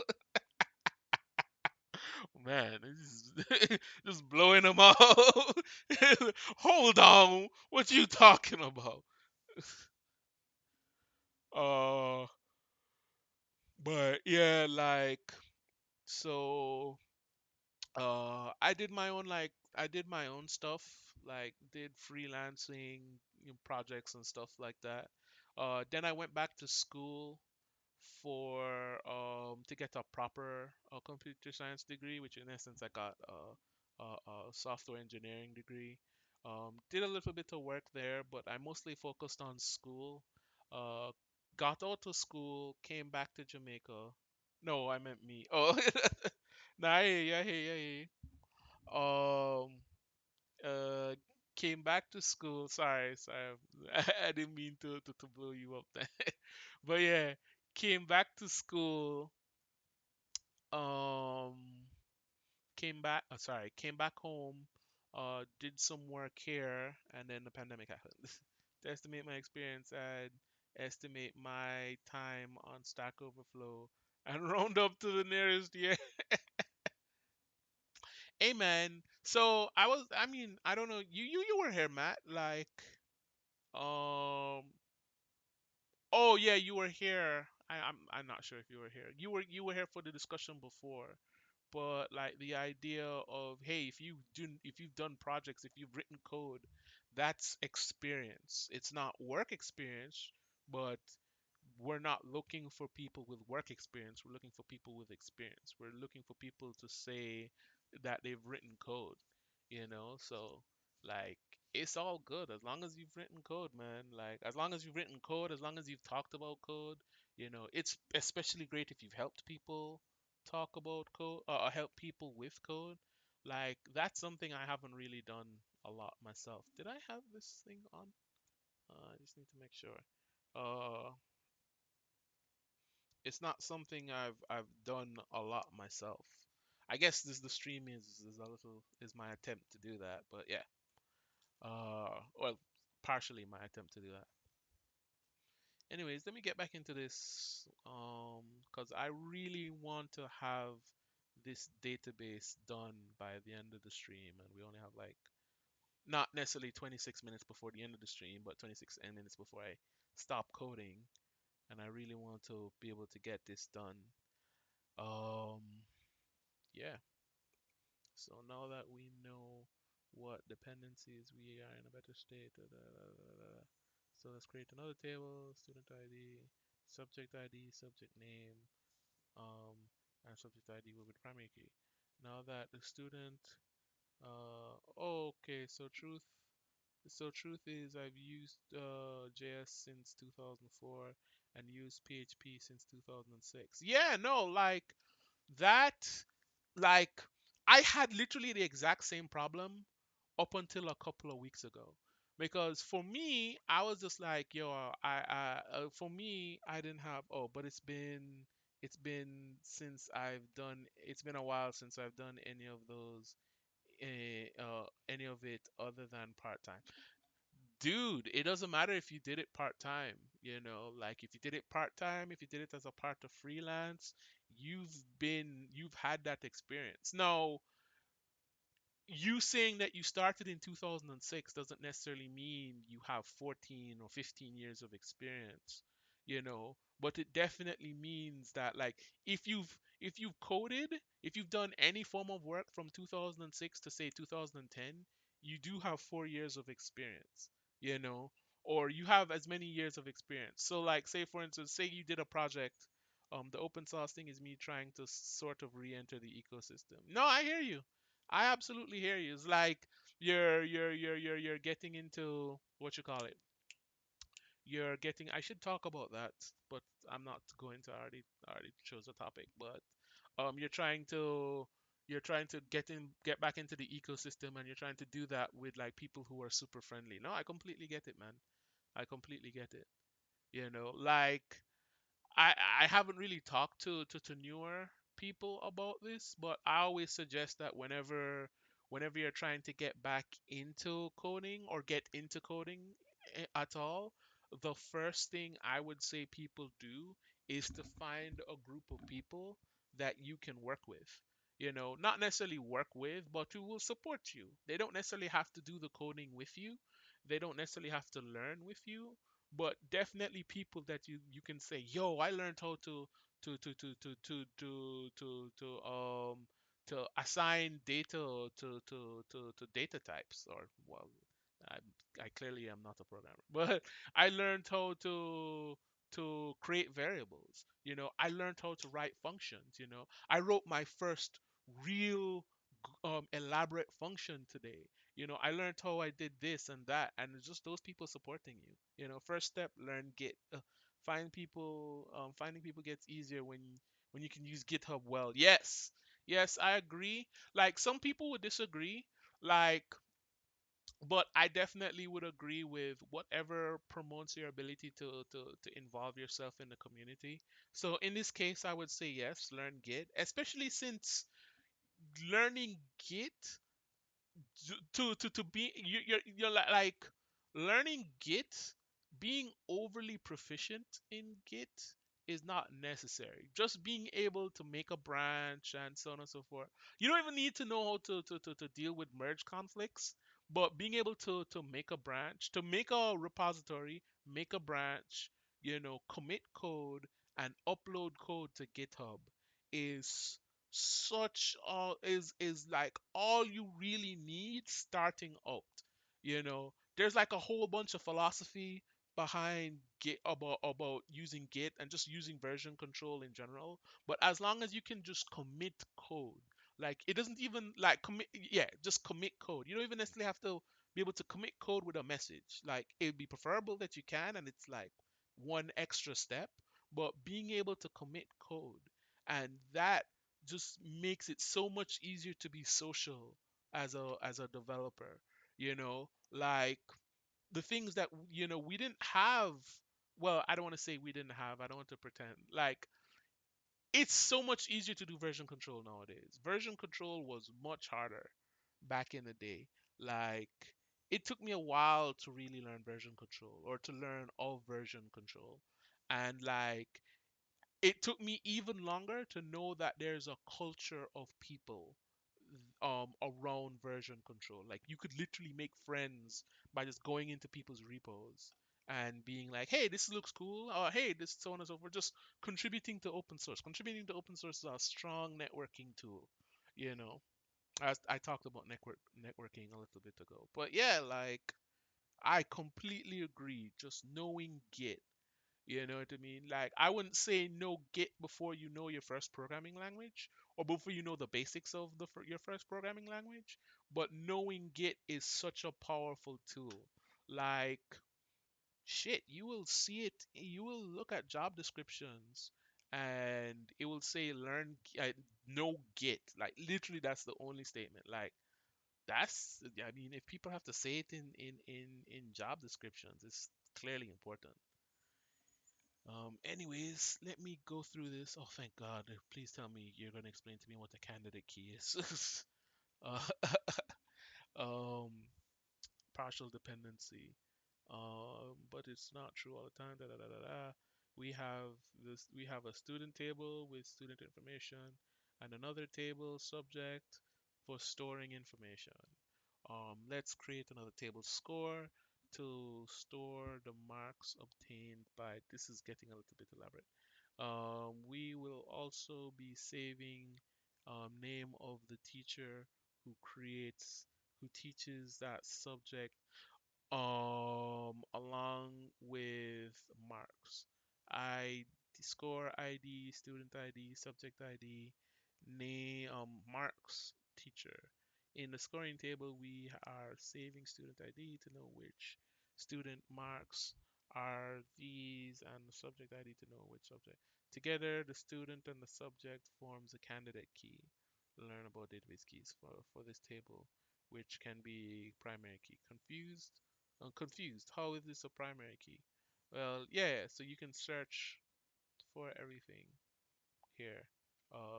Man, it's just blowing them out. Hold on, what you talking about? Uh, but yeah, like so. I did my own stuff, like did freelancing, projects and stuff like that. Then I went back to school for to get a proper computer science degree, which in essence I got a software engineering degree. Did a little bit of work there, but I mostly focused on school. Uh, got out of school, came back to Jamaica. No, I meant me. Oh, nah, I hear you, I hear you, I hear you. Uh, came back to school. Sorry, I didn't mean to blow you up there. But yeah, came back to school. Um, came back home. Did some work here, and then the pandemic happened. To estimate my experience, I'd estimate my time on Stack Overflow and round up to the nearest year. Hey man, so I don't know, you were here, Matt. Um, oh yeah, you were here. I'm not sure if you were here. You were here for the discussion before, but like the idea of, hey, if you've done projects, if you've written code, that's experience. It's not work experience, but we're not looking for people with work experience. We're looking for people with experience. We're looking for people to say that they've written code, So, like, it's all good as long as you've written code, man. Like, as long as you've written code, as long as you've talked about code, it's especially great if you've helped people talk about code, or help people with code. Like, that's something I haven't really done a lot myself. Did I have this thing on? I just need to make sure. Uh, it's not something I've done a lot myself. I guess the stream is my attempt to do that, but yeah. Well, partially my attempt to do that. Anyways, let me get back into this, because I really want to have this database done by the end of the stream, and we only have like not necessarily 26 minutes before the end of the stream, but 26 minutes before I stop coding, and I really want to be able to get this done. Um, yeah. So now that we know what dependencies, we are in a better state. Da, da, da, da, da. So let's create another table, student ID, subject ID, subject name, um, and subject ID will be the primary key. Now that the student, okay, so truth is I've used JS since 2004 and used PHP since 2006. Yeah, no, that, like, I had literally the exact same problem up until a couple of weeks ago. Because for me, I was just like, yo, for me, I didn't have, oh, but it's been a while since I've done any of those, any of it other than part time. Dude, it doesn't matter if you did it part time, like if you did it part time, if you did it as a part of freelance, you've had that experience. Now, you saying that you started in 2006 doesn't necessarily mean you have 14 or 15 years of experience, but it definitely means that, like, if you've coded, if you've done any form of work from 2006 to say 2010, you do have 4 years of experience, you know, or you have as many years of experience. So, like, say for instance, say you did a project. The open source thing is me trying to sort of re-enter the ecosystem. No, I hear you. I absolutely hear you. It's like you're getting into what you call it. You're getting. I should talk about that, but I'm not going to. I already chose a topic, but you're trying to get back into the ecosystem, and you're trying to do that with like people who are super friendly. No, I completely get it, man. I completely get it. Like, I I haven't really talked to newer people about this, but I always suggest that whenever you're trying to get back into coding or get into coding, at all, the first thing I would say people do is to find a group of people that you can work with. Not necessarily work with, but who will support you. They don't necessarily have to do the coding with you. They don't necessarily have to learn with you, but definitely people that you can say, yo, I learned how to assign data to data types, or, well, I, I clearly am not a programmer, but I learned how to create variables. I learned how to write functions. I wrote my first real elaborate function today. I learned how I did this and that, and it's just those people supporting you. First step, learn Git. Finding people gets easier when you can use GitHub well. Yes, yes, I agree. Like, some people would disagree, like, but I definitely would agree with whatever promotes your ability to involve yourself in the community. So in this case, I would say yes, learn Git, especially since learning Git to be you're like learning Git, being overly proficient in Git is not necessary. Just being able to make a branch and so on and so forth. You don't even need to know how to deal with merge conflicts, but being able to make a branch, to make a repository, make a branch, commit code and upload code to GitHub is is like all you really need starting out. There's like a whole bunch of philosophy behind Git, about using Git and just using version control in general, but as long as you can just commit code, like, it doesn't even like commit, yeah, just commit code. You don't even necessarily have to be able to commit code with a message. Like, it'd be preferable that you can, and it's like one extra step, but being able to commit code, and that just makes it so much easier to be social as a developer. Like, the things that we didn't have. Well, I don't want to say we didn't have. I don't want to pretend. Like, it's so much easier to do version control nowadays. Version control was much harder back in the day. Like, it took me a while to really learn version control, or to learn all version control. And like it took me even longer to know that there's a culture of people around version control. Like you could literally make friends by just going into people's repos and being like, hey, this looks cool, or hey, this so on and so forth. Just contributing to open source. Contributing to open source is a strong networking tool, you know. As I talked about networking a little bit ago. But yeah, like I completely agree. Just knowing Git, you know what I mean? Like, I wouldn't say no Git before you know your first programming language or before you know the basics of your first programming language. But knowing Git is such a powerful tool. Like, shit, you will see it. You will look at job descriptions and it will say know Git. Like, literally, that's the only statement. Like, I mean, if people have to say it in job descriptions, it's clearly important. Anyways, let me go through this. Oh, thank God. Please tell me you're going to explain to me what the candidate key is. uh, um, partial dependency. But it's not true all the time. Da, da, da, da, da. We have this. We have a student table with student information, and another table subject for storing information. Let's create another table score to store the marks obtained by. This is getting a little bit elaborate. We will also be saving name of the teacher who teaches that subject along with marks. I score ID, student ID, subject ID, name, marks, teacher. In the scoring table, we are saving student ID to know which student marks are these and the subject ID to know which subject. Together, the student and the subject forms a candidate key. Learn about database keys for this table, which can be primary key. Confused? I'm confused. How is this a primary key? Well, yeah, so you can search for everything here.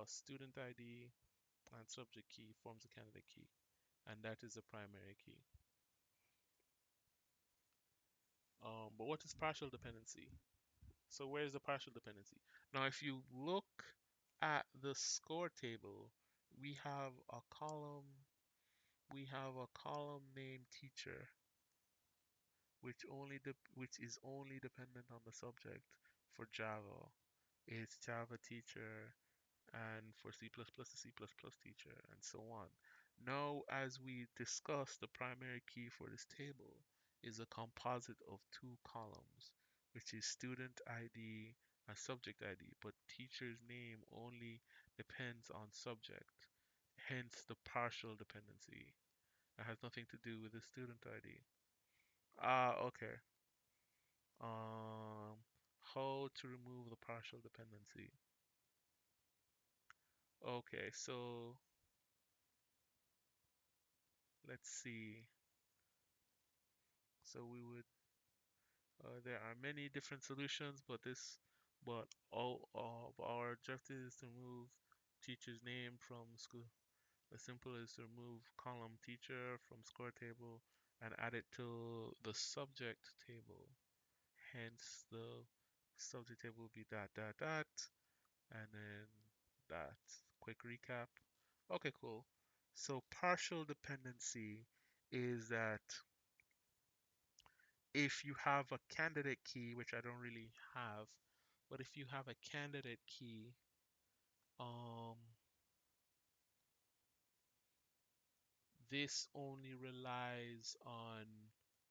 Student ID and subject key forms a candidate key, and that is a primary key. But what is partial dependency? So where is the partial dependency? Now, if you look at the score table, we have a column. We have a column named teacher, which is only dependent on the subject. For Java, it's Java teacher, and for C++, the C++ teacher, and so on. Now, as we discuss, the primary key for this table is a composite of two columns, which is student ID and subject ID, but teacher's name only depends on subject, hence the partial dependency. It has nothing to do with the student ID. Ah, okay. Um, how to remove the partial dependency? Okay, so let's see. So we would there are many different solutions, but all of our objective is to remove teacher's name from school. The simple is to remove column teacher from score table and add it to the subject table. Hence the subject table will be dot dot dot and then that. Quick recap. Okay, cool. So partial dependency is that if you have a candidate key, which I don't really have, but if you have a candidate key, um, this only relies on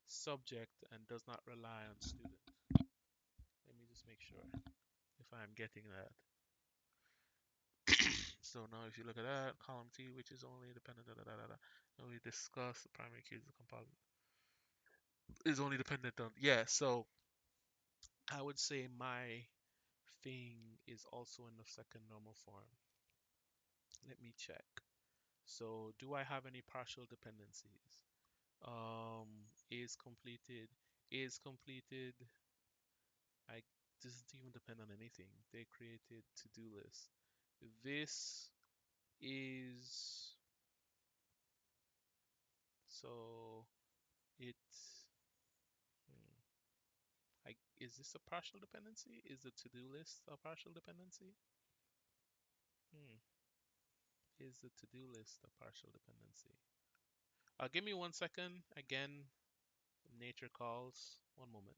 subject and does not rely on student. Let me just make sure if I'm getting that. So now if you look at that, column T, which is only dependent, and we discuss the primary key is the composite, is only dependent on, yeah, so I would say my thing is also in the second normal form. Let me check. So do I have any partial dependencies? Is completed, is completed. I doesn't even depend on anything. They created to-do list. This is so it. Hmm, Is this a partial dependency? Is the to-do list a partial dependency? Hmm. Is the to-do list a partial dependency? Give me 1 second. Again, nature calls. One moment.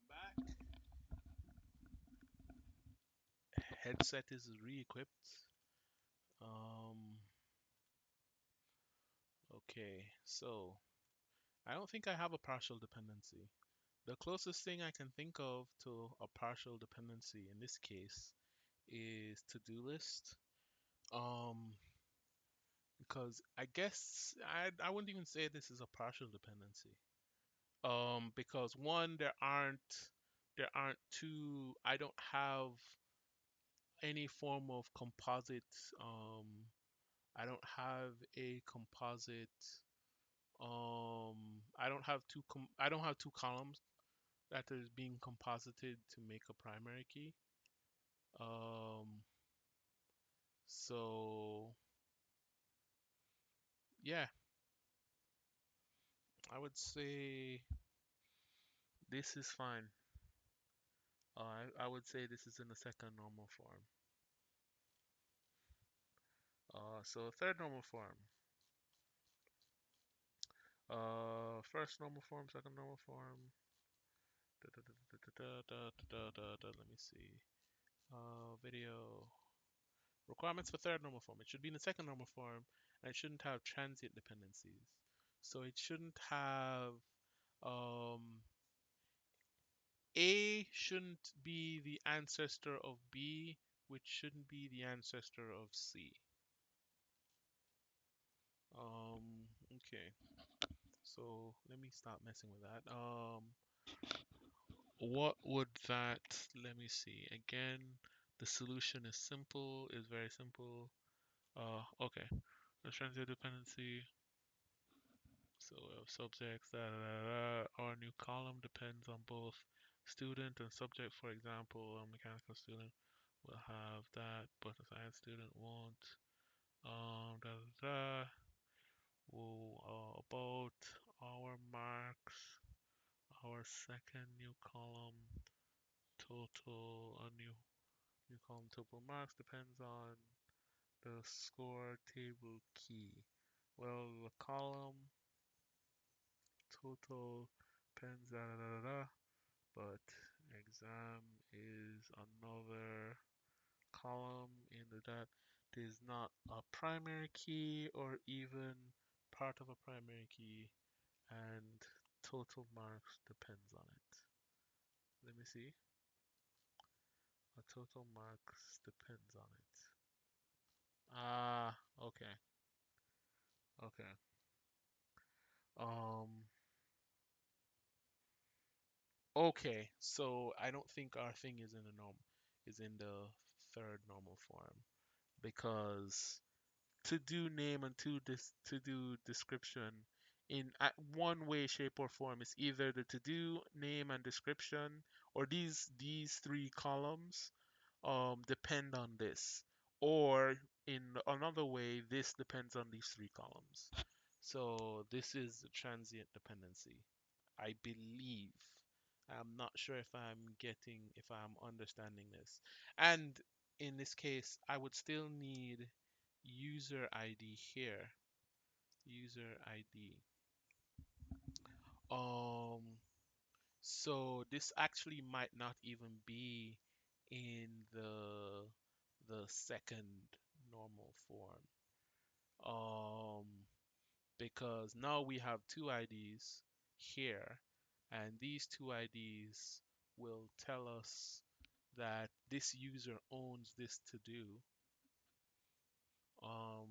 Back. Headset is re-equipped. Um, okay, so I don't think I have a partial dependency. The closest thing I can think of to a partial dependency in this case is to-do list. Um, because I guess I wouldn't even say this is a partial dependency. Because one, there aren't two. I don't have any form of composite. Um, I don't have a composite. I don't have two columns that is being composited to make a primary key. Um, so yeah, I would say this is fine. I would say this is in the second normal form. So third normal form. First normal form, second normal form. Let me see. Video requirements for third normal form. It should be in the second normal form, and it shouldn't have transient dependencies. So it shouldn't have um, A shouldn't be the ancestor of B, which shouldn't be the ancestor of C. Okay. So let me stop messing with that. What would that, let me see. Again, the solution is simple, is very simple. Okay. The transient dependency. So we have subjects, Our new column depends on both student and subject. For example, a mechanical student will have that, but a science student won't. Da, da, da. About our marks, our second new column, a new column total marks depends on the score table key. Well, the column total depends but exam is another column in the that is not a primary key or even part of a primary key, and total marks depends on it. Let me see. A total marks depends on it. Ah, okay, okay. Um, okay. So I don't think our thing is in the is in the third normal form because to do name and to do description in one way, shape, or form is either the to do name and description or these three columns depend on this, or in another way, this depends on these three columns. So this is the transient dependency, I believe. I'm not sure if I'm understanding this. And in this case, I would still need user ID here. User ID. Um, so this actually might not even be in the second normal form. Um, because now we have two IDs here, and these two IDs will tell us that this user owns this to do. Um,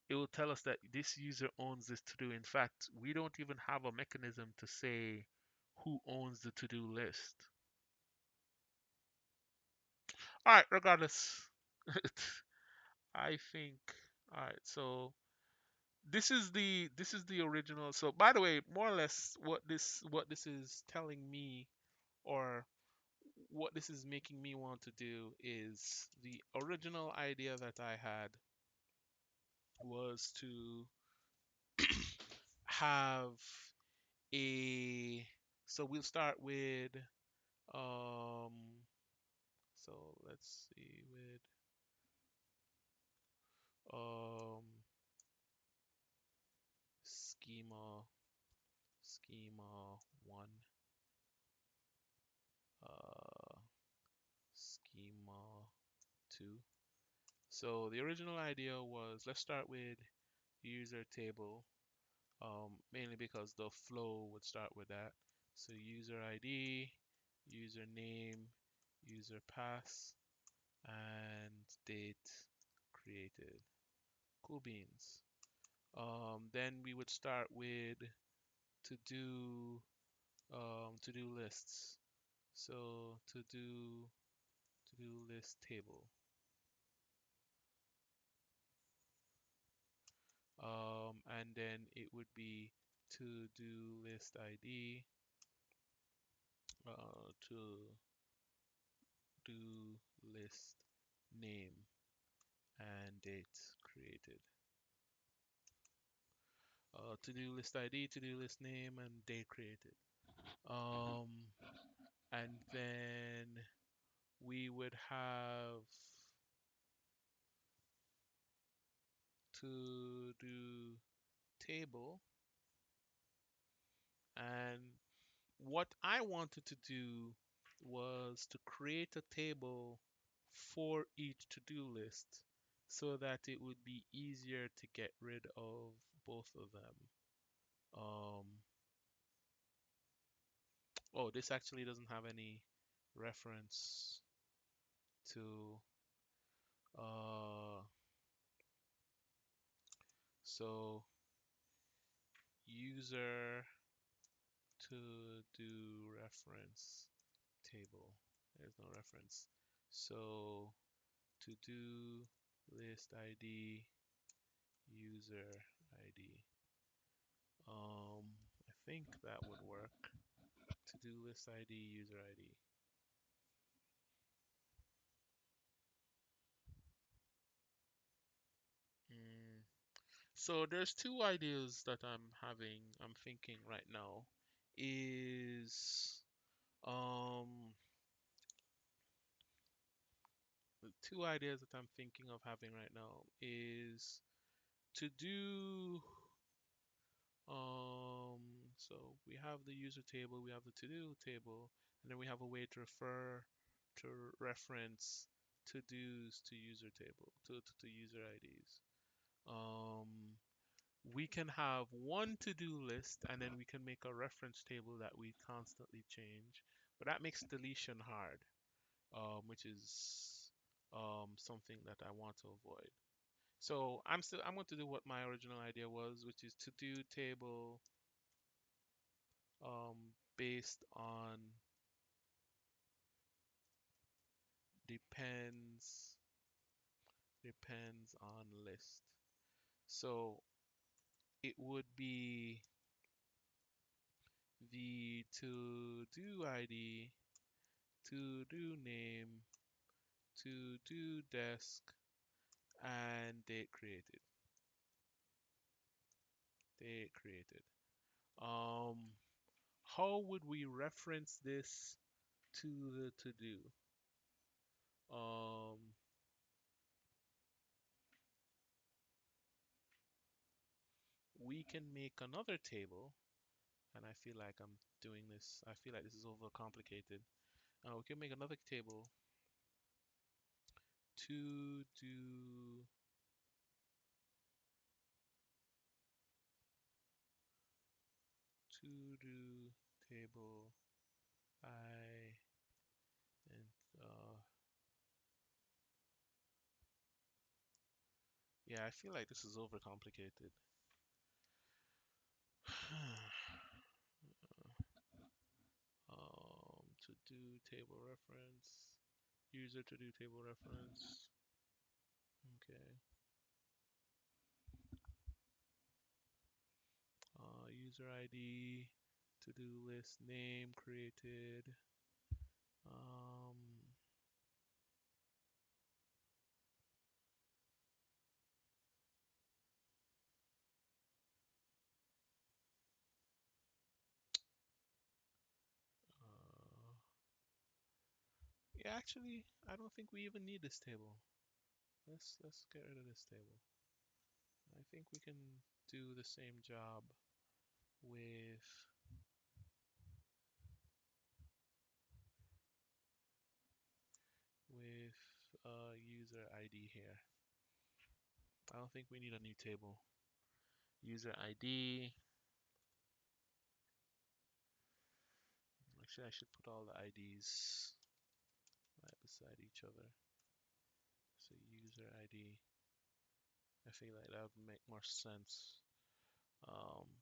it will tell us that this user owns this to do. In fact, we don't even have a mechanism to say who owns the to-do list. All right, regardless, I think. All right, so this is the original. So by the way, more or less, what this is telling me, or what this is making me want to do, is the original idea that I had was to have a. So we'll start with um. So let's see with um schema one, uh schema two. So the original idea was, let's start with user table, mainly because the flow would start with that. So user ID, user name, user pass, and date created. Cool beans. Then we would start with to do to-do lists. So to-do list table. And then it would be to-do list ID, to do list name and date created. To-do list ID, to-do list name, and date created. Um, and then we would have to do table, and what I wanted to do was to create a table for each to-do list so that it would be easier to get rid of both of them. Um, oh, this actually doesn't have any reference to uh, so user to do reference table. There's no reference. So to do list ID user ID. I think that would work. To do list ID user ID. Mm. So there's two ideas that I'm thinking right now. Is um the two ideas that I'm thinking of having right now is to do so we have the user table, we have the to-do table, and then we have a way to to reference to-dos to user table to user IDs. Um, we can have one to-do list, and then we can make a reference table that we constantly change, but that makes deletion hard. which is something that I want to avoid. So I'm going to do what my original idea was, which is to do table based on depends depends on list. So it would be the to do ID, to do name, to do desk, and date created. Date created. Um, how would we reference this to the to do? Um, we can make another table, and I feel like I'm doing this. I feel like this is overcomplicated. We can make another table to do to do table I and yeah, I feel like this is overcomplicated. To do table reference, user to do table reference. Okay. User ID, to do list name created. Um, uh, yeah, actually, I don't think we even need this table. Let's get rid of this table. I think we can do the same job with with user ID here. I don't think we need a new table. User ID. Actually, I should put all the IDs right beside each other. So user ID. I feel like that would make more sense.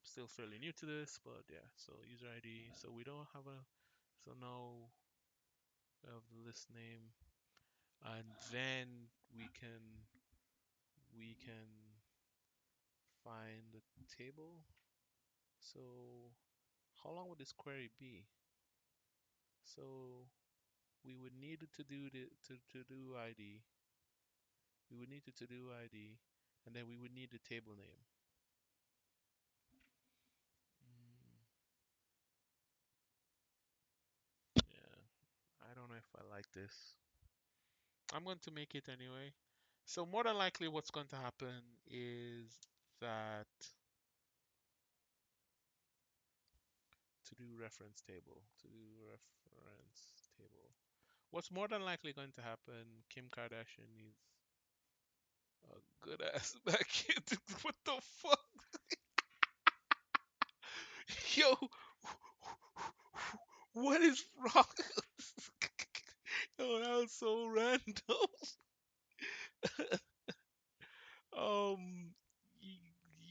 Still fairly new to this, but yeah. So user ID. So we don't have a. So now we have the list name, and then we can find the table. So how long would this query be? So we would need to do the to do ID. We would need to do ID, and then we would need the table name. Yeah, I don't know if I like this. I'm going to make it anyway. So more than likely, what's going to happen is that to do reference table, to do reference table. What's more than likely going to happen? Kim Kardashian needs a good ass back end. What the fuck? Yo, what is wrong? Yo, that was so random. Um,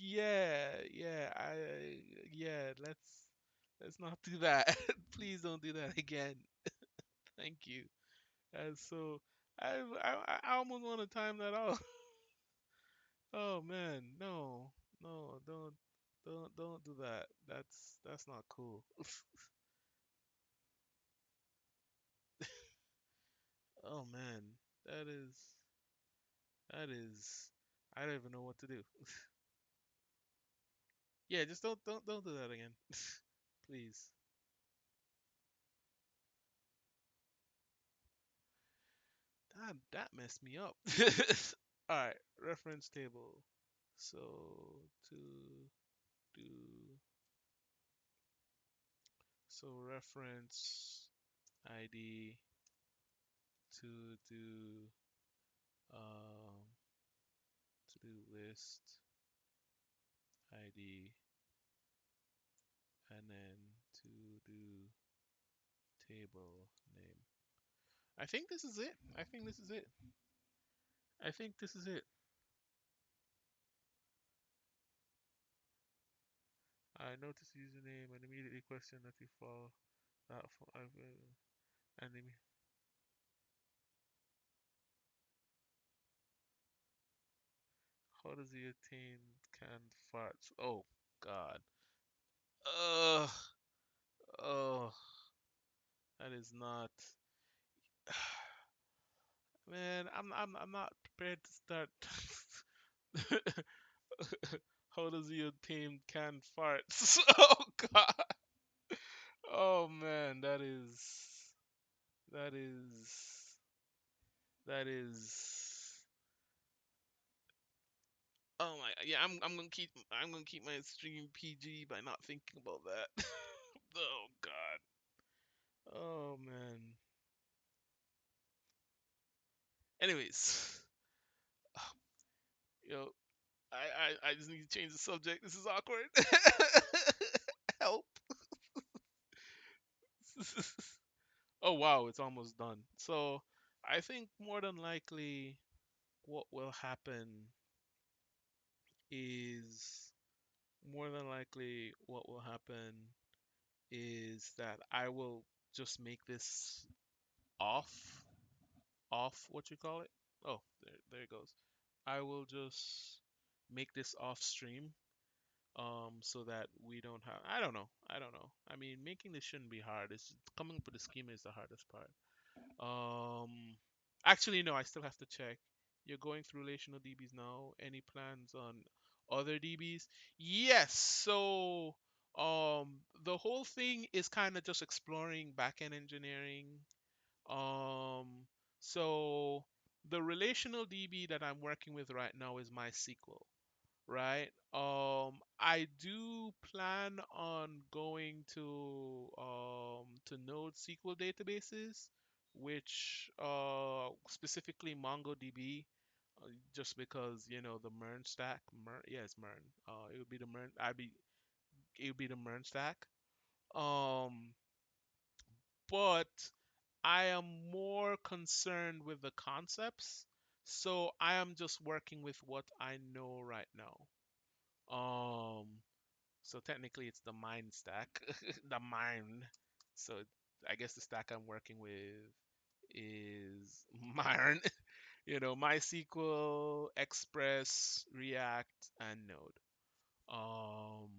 yeah, yeah. Let's not do that. Please don't do that again. Thank you. And so I almost want to time that out. Oh man, no, no, don't do that. That's not cool. Oh man, that is that is. I don't even know what to do. Yeah, just don't do that again, please. That messed me up. All right, reference table. So to do so reference ID to do um to do list ID and then to do table name. I think this is it. I think this is it. I think this is it. I notice username and immediately question that you follow that for and how does he attain canned farts? Oh God. Ugh. Oh, that is not. Man, I'm not prepared to start. How does he obtain canned farts? Oh God. Oh man, that is that is. Oh my, yeah, I'm gonna keep my stream PG by not thinking about that. Oh God. Oh man. Anyways, yo, I just need to change the subject. This is awkward. Help. Oh wow, it's almost done. So I think more than likely what will happen is more than likely what will happen is that I will just make this off what you call it. Oh, there it goes. I will just make this off stream so that we don't have I don't know. I mean, making this shouldn't be hard. It's coming up with the schema is the hardest part. Actually, no, I still have to check. You're going through relational DBs now. Any plans on other DBs? Yes. So, the whole thing is kind of just exploring backend engineering. Um, so the relational DB that I'm working with right now is MySQL, right? I do plan on going to NoSQL databases, which specifically MongoDB, just because the MERN stack. Yeah, it's MERN. It would be the MERN. It would be the MERN stack. Um, but I am more concerned with the concepts, so I am just working with what I know right now. Um, So technically, it's the mine stack, the mine. So I guess the stack I'm working with is mine. MySQL, Express, React, and Node. Um,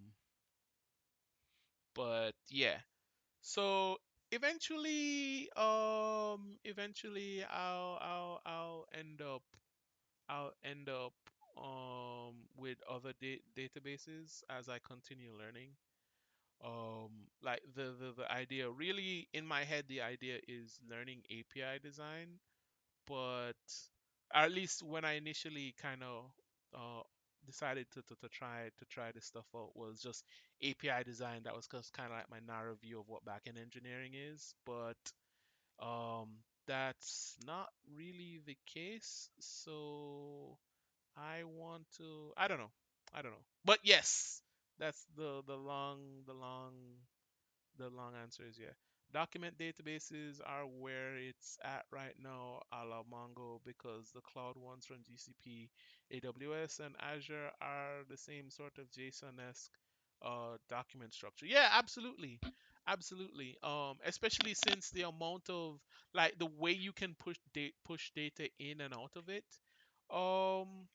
but yeah. So eventually, I'll end up with other databases as I continue learning. Like the idea really in my head, the idea is learning API design, but at least when I initially kind of uh decided to try this stuff out was just API design. That was just kind of like my narrow view of what backend engineering is, but um that's not really the case. So I don't know. But yes, that's the long answer is yeah. Document databases are where it's at right now, a la Mongo, because the cloud ones from GCP, AWS, and Azure are the same sort of JSON-esque document structure. Yeah, absolutely, absolutely. Especially since the amount of like the way you can push data in and out of it. Um,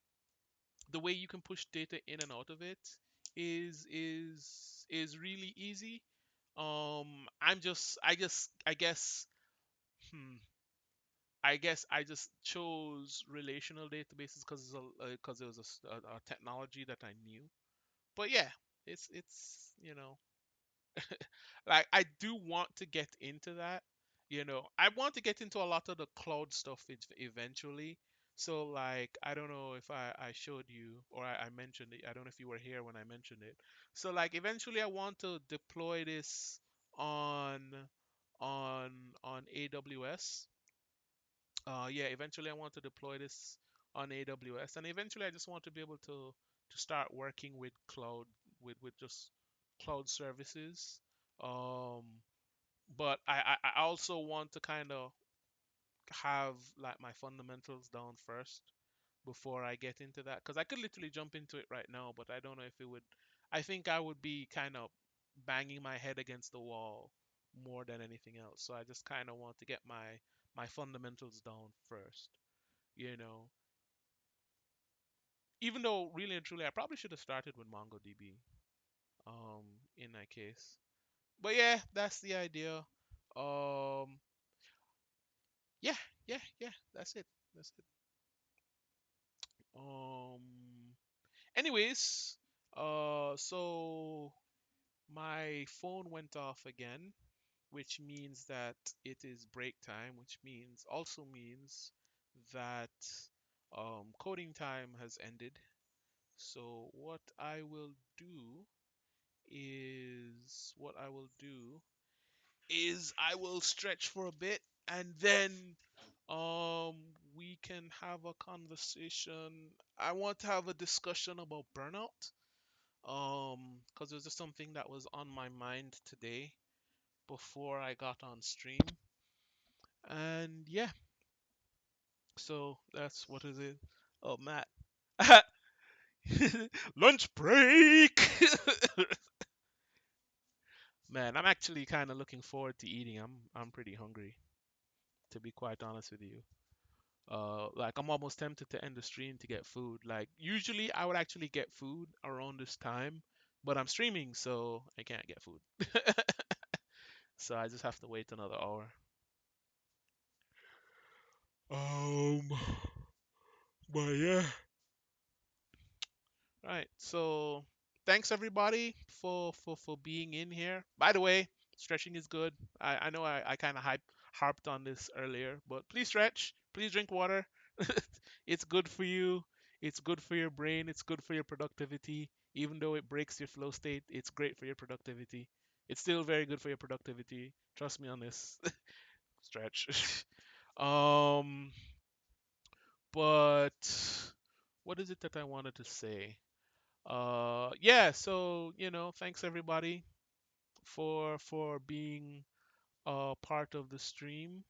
the way you can push data in and out of it is really easy. Hmm, I guess I just chose relational databases because it was a technology that I knew. But yeah, it's like I do want to get into that. I want to get into a lot of the cloud stuff eventually. So like I don't know if I showed you or I mentioned it. I don't know if you were here when I mentioned it. So like eventually I want to deploy this on on on AWS. Yeah, eventually I want to deploy this on AWS, and eventually I just want to be able to start working with cloud with just cloud services. Um, but I also want to kind of have like my fundamentals down first before I get into that, because I could literally jump into it right now, but I don't know if it would. I think I would be kind of banging my head against the wall more than anything else. So I just kind of want to get my fundamentals down first. You know, even though really and truly I probably should have started with MongoDB in that case. But yeah, that's the idea. Um yeah, yeah, that's it. That's it. Anyways, so my phone went off again, which means that it is break time, which means that coding time has ended. So what I will do is I will stretch for a bit, and then we can have a conversation. I want to have a discussion about burnout. Because it was just something that was on my mind today before I got on stream. And yeah, so that's what is it? Oh, Matt. Lunch break. Man, I'm actually kind of looking forward to eating. I'm pretty hungry, to be quite honest with you. Like I'm almost tempted to end the stream to get food. Like usually I would actually get food around this time, but I'm streaming, so I can't get food. So I just have to wait another hour. Um, but yeah. Right. So thanks everybody for being in here. By the way, stretching is good. I know I kind of harped on this earlier, but please stretch. Please drink water. It's good for you. It's good for your brain. It's good for your productivity. Even though it breaks your flow state, it's great for your productivity. It's still very good for your productivity. Trust me on this. Stretch. um, but what is it that I wanted to say? Yeah, so thanks everybody for being part of the stream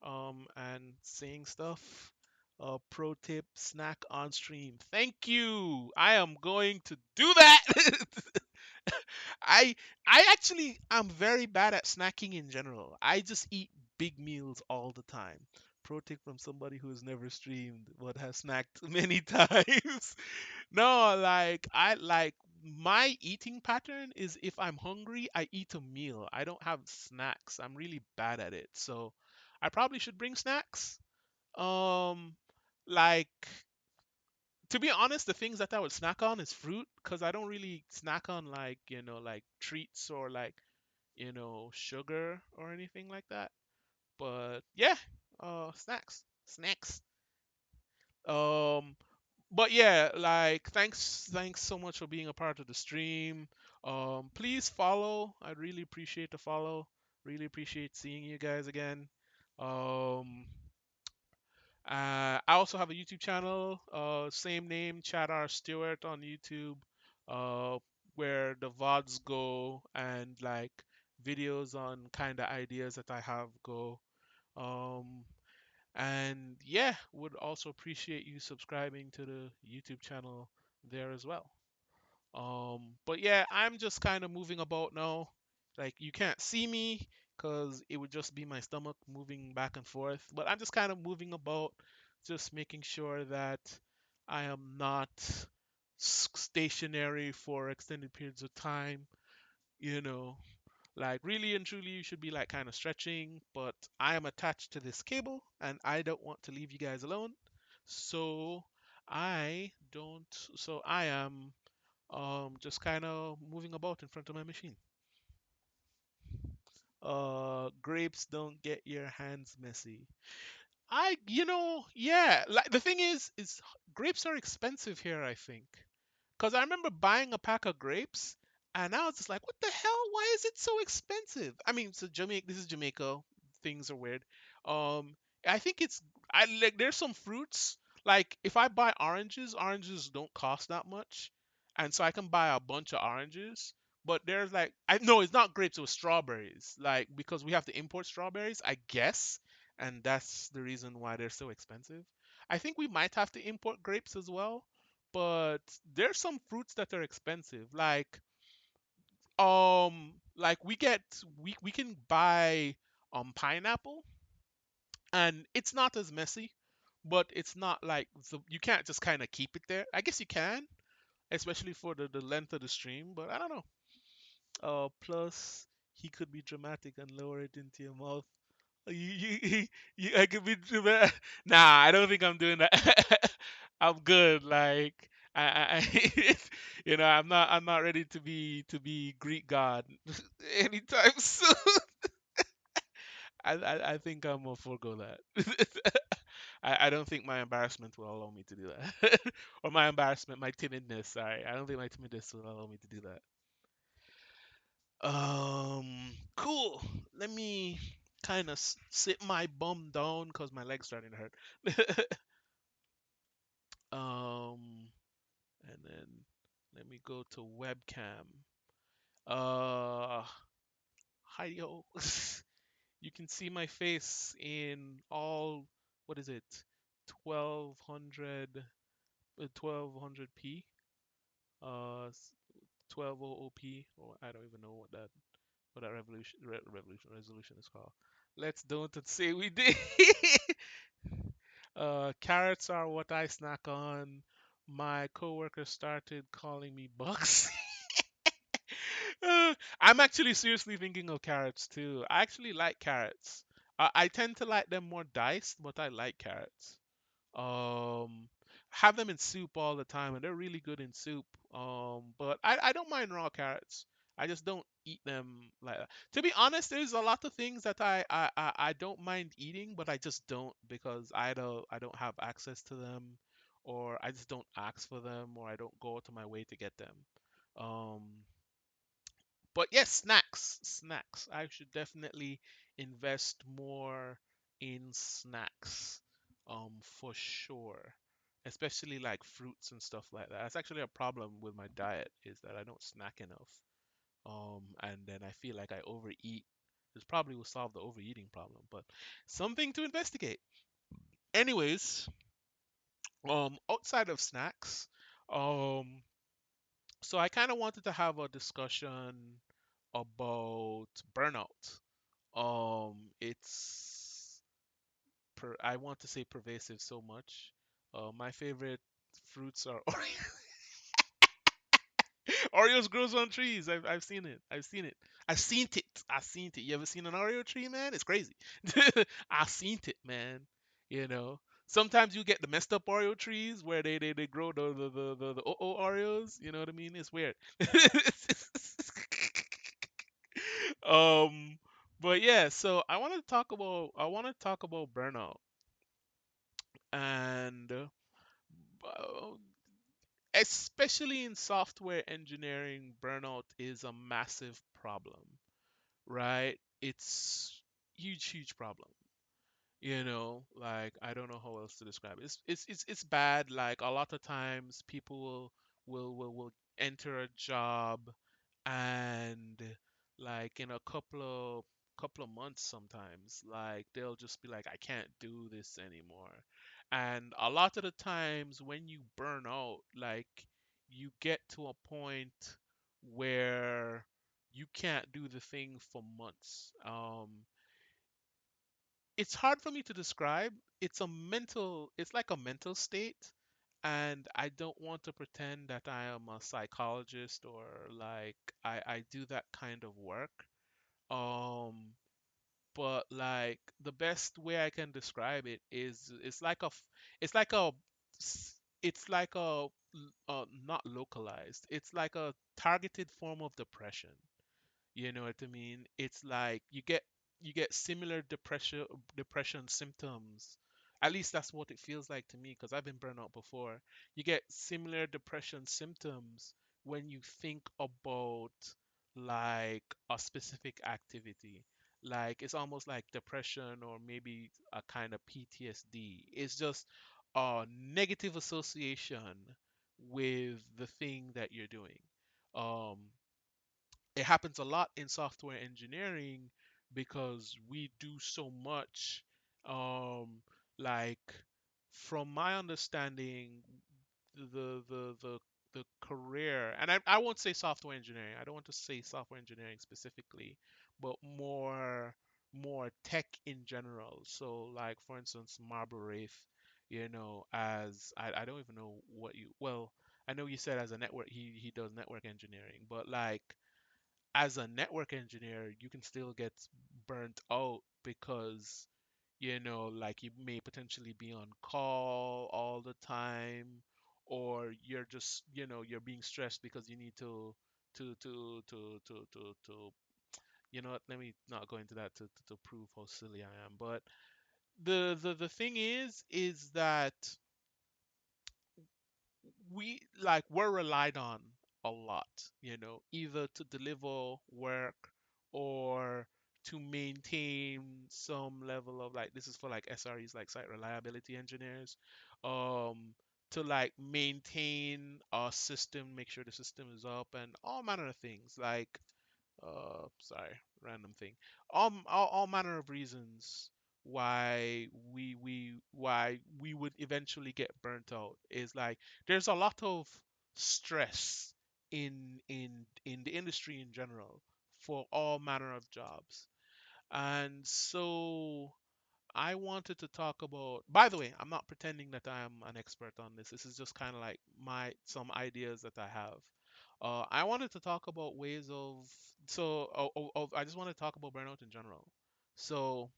and saying stuff. Pro tip, snack on stream. Thank you. I am going to do that. I I actually am very bad at snacking in general. I just eat big meals all the time. Pro tip from somebody who has never streamed but has snacked many times. No, like I like my eating pattern is if I'm hungry, I eat a meal. I don't have snacks. I'm really bad at it. So I probably should bring snacks. Um like to be honest, the things that I would snack on is fruit because I don't really snack on like treats or sugar or anything like that. But yeah, snacks. Snacks. Um but yeah, like thanks so much for being a part of the stream. Please follow. I'd really appreciate the follow. Really appreciate seeing you guys again. Um, I also have a YouTube channel, same name, ChadRStewart on YouTube, uh, where the VODs go and like videos on kind of ideas that I have go. Um, and yeah, would also appreciate you subscribing to the YouTube channel there as well. But yeah, I'm just kind of moving about now. Like you can't see me because it would just be my stomach moving back and forth. But I'm just kind of moving about, just making sure that I am not stationary for extended periods of time. You know, like really and truly, you should be like kind of stretching, but I am attached to this cable and I don't want to leave you guys alone. So I am just kind of moving about in front of my machine. Grapes don't get your hands messy. Yeah, like the thing is grapes are expensive here, I think. Because I remember buying a pack of grapes, and I was just like, what the hell? Why is it so expensive? I mean, so Jamaica, this is Jamaica. Things are weird. Um, I think I like, there's some fruits. Like, if I buy oranges, oranges don't cost that much. And so I can buy a bunch of oranges. But there's like, no, it's not grapes, it was strawberries. Like, because we have to import strawberries, I guess. and that's the reason why they're so expensive. I think we might have to import grapes as well, but there's some fruits that are expensive. Like we can buy pineapple, and it's not as messy, but it's not like you can't just kind of keep it there. I guess you can, especially for the length of the stream, but I don't know. Plus he could be dramatic and lower it into your mouth. I could be dramatic. Nah, I don't think I'm doing that. I'm good. Like I'm not ready to be Greek god anytime soon. I think I'm gonna forego that. I don't think my embarrassment will allow me to do that. Or my embarrassment, my timidness. Sorry, I don't think my timidness will allow me to do that. Cool. Let me kind of sit my bum down because my leg's starting to hurt. um, and then let me go to webcam. Uh, Hi yo. You can see my face in all, what is it, 1200, 1200p, 1200p, or I don't even know what that revolution resolution is called. Let's don't say we did. Carrots are what I snack on. My coworker started calling me Bucks. I'm actually seriously thinking of carrots too. I actually like carrots. I tend to like them more diced, but I like carrots. Um, have them in soup all the time, and they're really good in soup. But I don't mind raw carrots. I just don't eat them like that. To be honest, there's a lot of things that I don't mind eating, but I just don't because I don't have access to them, or I just don't ask for them, or I don't go to my way to get them. Um, but yes, snacks. I should definitely invest more in snacks, for sure. Especially like fruits and stuff like that. That's actually a problem with my diet is that I don't snack enough. And then I feel like I overeat. This probably will solve the overeating problem, but something to investigate. Anyways, outside of snacks, um, so I kind of wanted to have a discussion about burnout. It's I want to say pervasive so much. My favorite fruits are Oreos grows on trees. I've seen it. I've seen it. I've seen it. I've seen it. You ever seen an Oreo tree, man? It's crazy. I've seen it, man. You know. Sometimes you get the messed up Oreo trees where they grow the Oreos. You know what I mean? It's weird. um, but yeah. So I want to talk about burnout and uh, especially in software engineering, burnout is a massive problem, right? It's huge problem. Like I don't know how else to describe it. It's bad. Like a lot of times people will enter a job and like in a couple of months sometimes like they'll just be like I can't do this anymore. And a lot of the times when you burn out, like you get to a point where you can't do the thing for months. It's hard for me to describe. It's like a mental state, and I don't want to pretend that I am a psychologist or like I do that kind of work. Um, but like the best way I can describe it is it's like a it's like not localized. It's like a targeted form of depression. You know what I mean? It's like you get similar depression symptoms. At least that's what it feels like to me because I've been burned out before. You get similar depression symptoms when you think about like a specific activity. Like it's almost like depression or maybe a kind of PTSD. It's just a negative association with the thing that you're doing. Um, it happens a lot in software engineering because we do so much. Um, like from my understanding, the career, and I won't say software engineering. I don't want to say software engineering specifically, but more tech in general. So like for instance, Marble Wraith, as I don't even know what you well, I know you said as a network he does network engineering, but like as a network engineer, you can still get burnt out because like you may potentially be on call all the time, or you're just, you're being stressed because you need to what, let me not go into that to prove how silly I am. But the thing is that we're relied on a lot, either to deliver work or to maintain some level of, like, this is for like SREs, like site reliability engineers, um to like maintain our system, make sure the system is up, and all manner of things, like sorry, random thing. All manner of reasons why we would eventually get burnt out is like there's a lot of stress in the industry in general for all manner of jobs. And so I wanted to talk about, by the way, I'm not pretending that I'm an expert on this. This is just kind of like my some ideas that I have. I wanted to talk about ways of, I just want to talk about burnout in general. So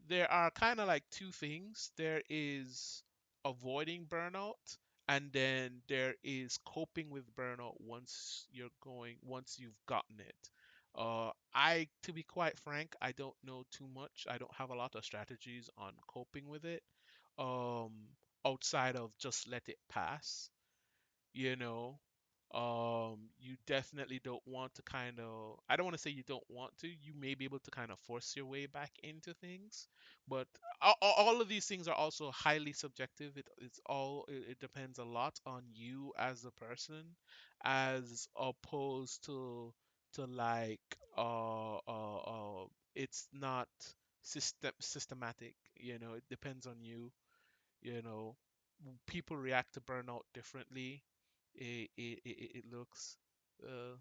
there are kind of like two things. There is avoiding burnout, and then there is coping with burnout once you've gotten it. To be quite frank, I don't know too much. I don't have a lot of strategies on coping with it, um, outside of just let it pass you know you definitely don't want to kind of, I don't want to say you don't want to, you may be able to kind of force your way back into things, but all of these things are also highly subjective. It depends a lot on you as a person, as opposed to like it's not systematic. It depends on you. you know People react to burnout differently. It looks uh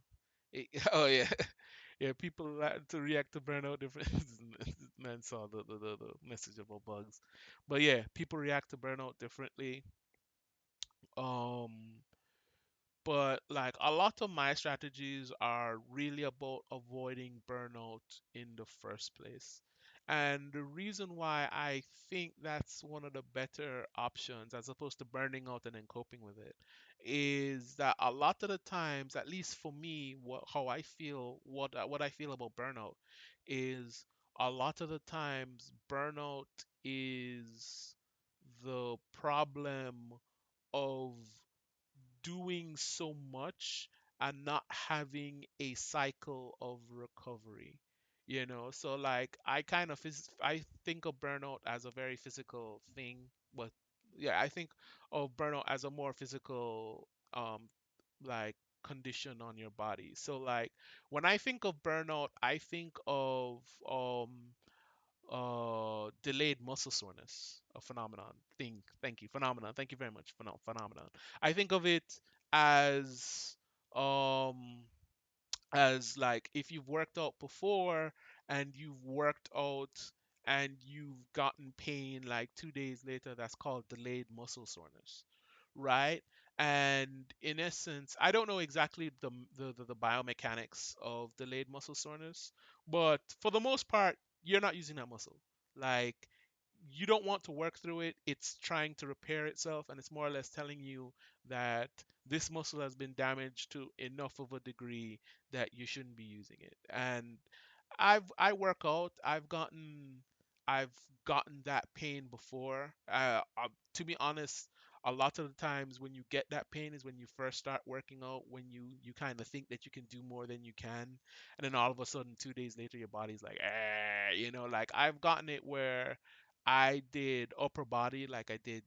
oh yeah. Yeah, people like to react to burnout different. Man saw the message about bugs, but yeah, people react to burnout differently. um but like a lot of my strategies are really about avoiding burnout in the first place. And the reason why I think that's one of the better options as opposed to burning out and then coping with it is that a lot of the times, at least for me, how I feel, what I feel about burnout is a lot of the times burnout is the problem of doing so much and not having a cycle of recovery. So like I think of burnout as a very physical thing, but yeah, I think of burnout as a more physical like condition on your body. So like when I think of burnout, I think of delayed muscle soreness, a phenomenon thing. Thank you, phenomenon. Thank you very much, phenomenon. I think of it as um like if you've worked out before and you've worked out and you've gotten pain like 2 days later, that's called delayed muscle soreness, right? And in essence, I don't know exactly the biomechanics of delayed muscle soreness, but for the most part, you're not using that muscle. Like, you don't want to work through it. It's trying to repair itself, and it's more or less telling you that this muscle has been damaged to enough of a degree that you shouldn't be using it. And I work out. I've gotten that pain before. To be honest, a lot of the times when you get that pain is when you first start working out, when you kind of think that you can do more than you can, and then all of a sudden 2 days later your body's like, like I've gotten it where I did upper body, like I did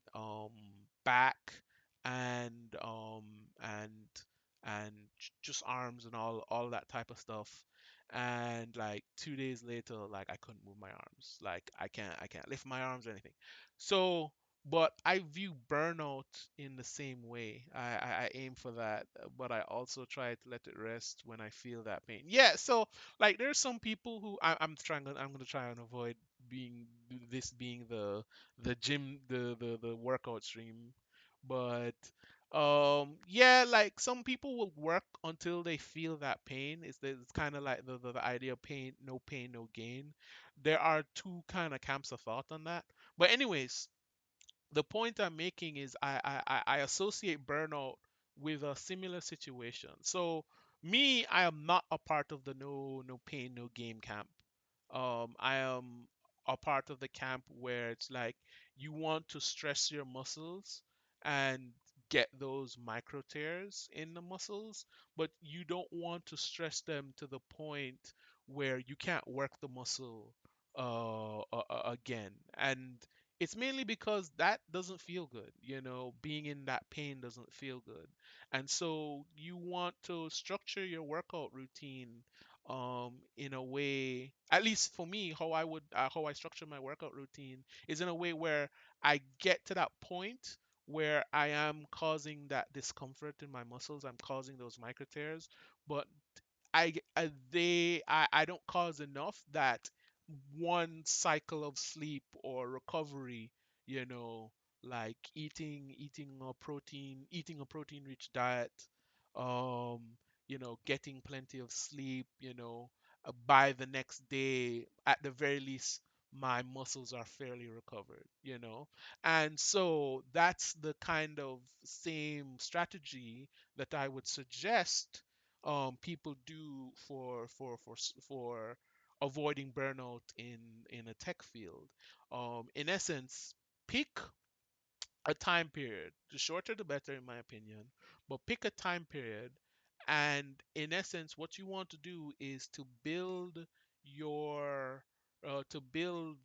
back and just arms and all that type of stuff. and like 2 days later, like I couldn't move my arms. Like I can't lift my arms or anything. So, but I view burnout in the same way. I aim for that, but I also try to let it rest when I feel that pain. Yeah, so like there's some people who I'm gonna try and avoid being this being the gym the workout stream, but yeah, like some people will work until they feel that pain. It's kind of like the idea of pain, no gain. There are two kind of camps of thought on that. But anyways, the point I'm making is I associate burnout with a similar situation. So me, I am not a part of the no pain, no gain camp. I am a part of the camp where it's like you want to stress your muscles and get those micro tears in the muscles, but you don't want to stress them to the point where you can't work the muscle again. And it's mainly because that doesn't feel good. Being in that pain doesn't feel good. And so you want to structure your workout routine in a way, at least for me, how I structure my workout routine is in a way where I get to that point where I am causing that discomfort in my muscles. I'm causing those micro tears, but I don't cause enough that one cycle of sleep or recovery, you know, like eating a protein rich diet, um, getting plenty of sleep, by the next day, at the very least, my muscles are fairly recovered. And so that's the kind of same strategy that I would suggest people do for avoiding burnout in a tech field. In essence, pick a time period. The shorter the better, in my opinion. But pick a time period, and in essence, what you want to do is to build your to build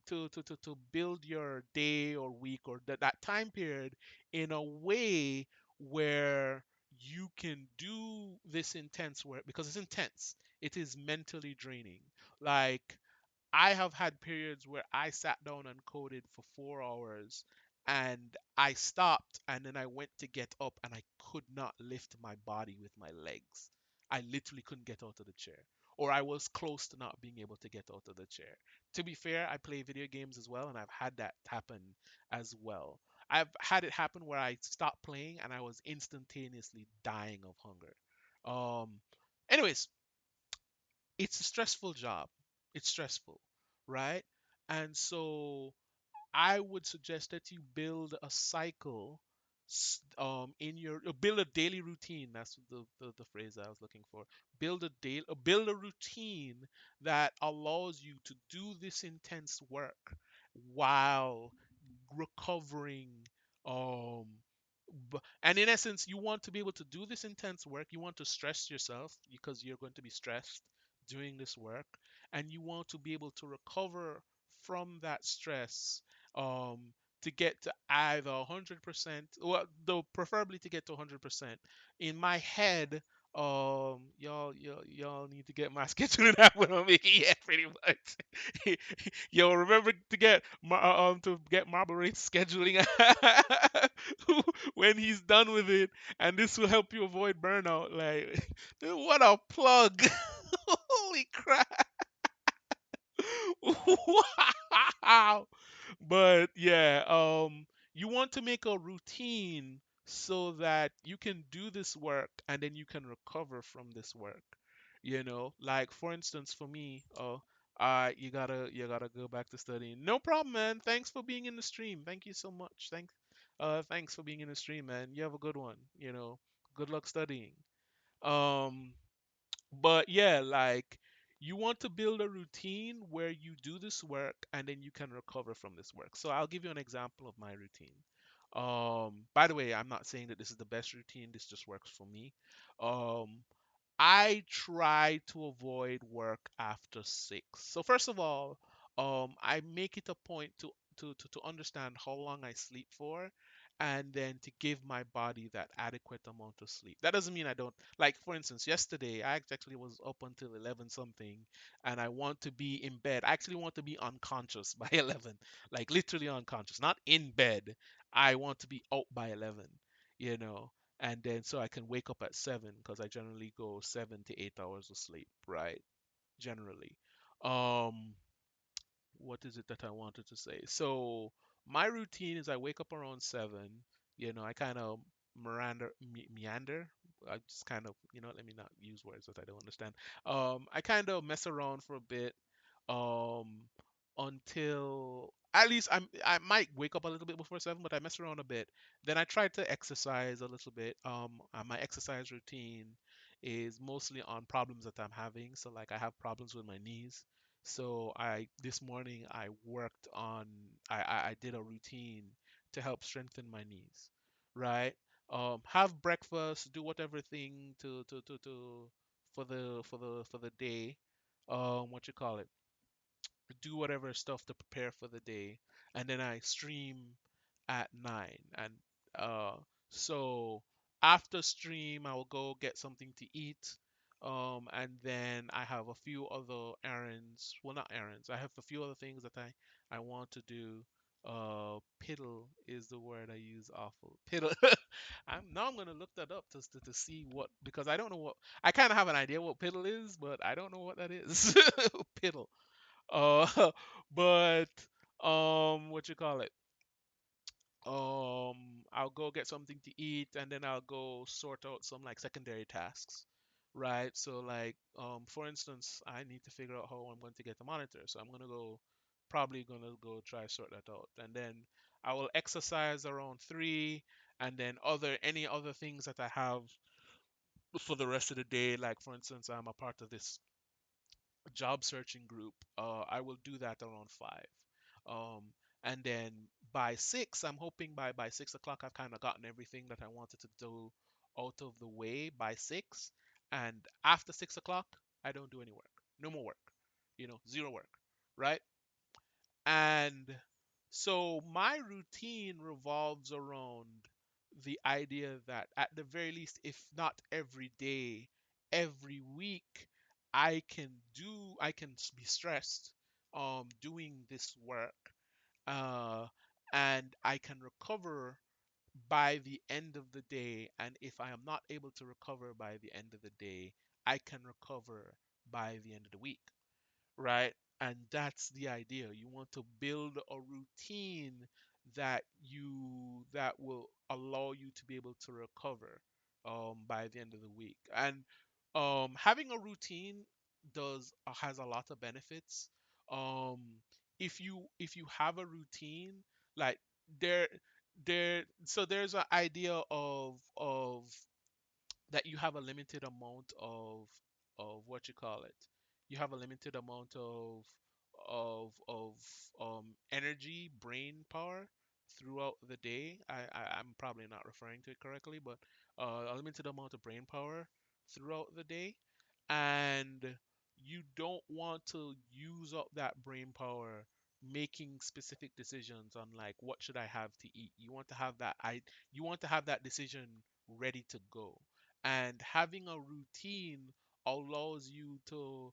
to build your day or week or that time period in a way where you can do this intense work because it's intense. It is mentally draining. Like I have had periods where I sat down and coded for 4 hours and I stopped and then I went to get up and I could not lift my body with my legs. I literally couldn't get out of the chair. Or I was close to not being able to get out of the chair. To be fair, I play video games as well and I've had that happen as well. I've had it happen where I stopped playing and I was instantaneously dying of hunger. Um, anyways, it's a stressful job. It's stressful, right? And so I would suggest that you build a cycle in your build a daily routine. That's the phrase I was looking for. Build a routine that allows you to do this intense work while recovering. And in essence, you want to be able to do this intense work. You want to stress yourself because you're going to be stressed doing this work, and you want to be able to recover from that stress to get to either 100%, well, though preferably to get to 100%. In my head, y'all need to get my scheduling happen on me. Yeah, pretty much. Yo, remember to get Marble Race scheduling when he's done with it, and this will help you avoid burnout. Like, what a plug! Holy crap! Wow. But yeah, you want to make a routine so that you can do this work and then you can recover from this work. Like for instance, for me, you gotta go back to studying. No problem, man. Thanks for being in the stream. Thank you so much. Thanks for being in the stream, man. You have a good one. Good luck studying. Um, but yeah, like you want to build a routine where you do this work and then you can recover from this work. So I'll give you an example of my routine. By the way, I'm not saying that this is the best routine, this just works for me. Um, I try to avoid work after 6. So first of all, I make it a point to understand how long I sleep for, and then to give my body that adequate amount of sleep. That doesn't mean I don't, like, for instance, yesterday I actually was up until 11 something, and I want to be in bed. I actually want to be unconscious by 11, like literally unconscious, not in bed. I want to be out by 11, you know, and then so I can wake up at 7 because I generally go 7 to 8 hours of sleep, right? Generally. Um, what is it that I wanted to say? So my routine is I wake up around 7. I kind of meander. I just kind of, let me not use words that I don't understand. I kind of mess around for a bit, um, until at least I might wake up a little bit before 7, but I mess around a bit. Then I try to exercise a little bit. My exercise routine is mostly on problems that I'm having. So like I have problems with my knees. So I this morning I worked on I did a routine to help strengthen my knees, right? Have breakfast, do whatever thing to for the day. What you call it? Do whatever stuff to prepare for the day, and then I stream at 9. And uh, so after stream, I will go get something to eat. And then I have a few other errands. Well, not errands. I have a few other things that I want to do. Piddle is the word I use. Awful piddle. I'm gonna look that up to see what, because I don't know what, I kind of have an idea what piddle is, but I don't know what that is. Piddle. Uh, but what you call it? I'll go get something to eat, and then I'll go sort out some like secondary tasks, right? So like, for instance, I need to figure out how I'm going to get the monitor, so I'm gonna go, probably gonna go try sort that out, and then I will exercise around 3, and then any other things that I have for the rest of the day, like for instance, I'm a part of this job searching group. I will do that around 5. Um, and then by 6, I'm hoping by 6 o'clock I've kind of gotten everything that I wanted to do out of the way by 6. And after 6 o'clock, I don't do any work. No more work. Zero work. Right? And so my routine revolves around the idea that at the very least, if not every day, every week, I can be stressed doing this work, uh and I can recover by the end of the day. And if I am not able to recover by the end of the day, I can recover by the end of the week, right? And that's the idea. You want to build a routine that will allow you to be able to recover by the end of the week. And having a routine does has a lot of benefits. Um, if you have a routine, like there there's an idea of that you have a limited amount of what you call it. You have a limited amount of energy, brain power throughout the day. I'm probably not referring to it correctly, but a limited amount of brain power throughout the day, and you don't want to use up that brain power making specific decisions on like what should I have to eat. You want to have that decision ready to go, and having a routine allows you to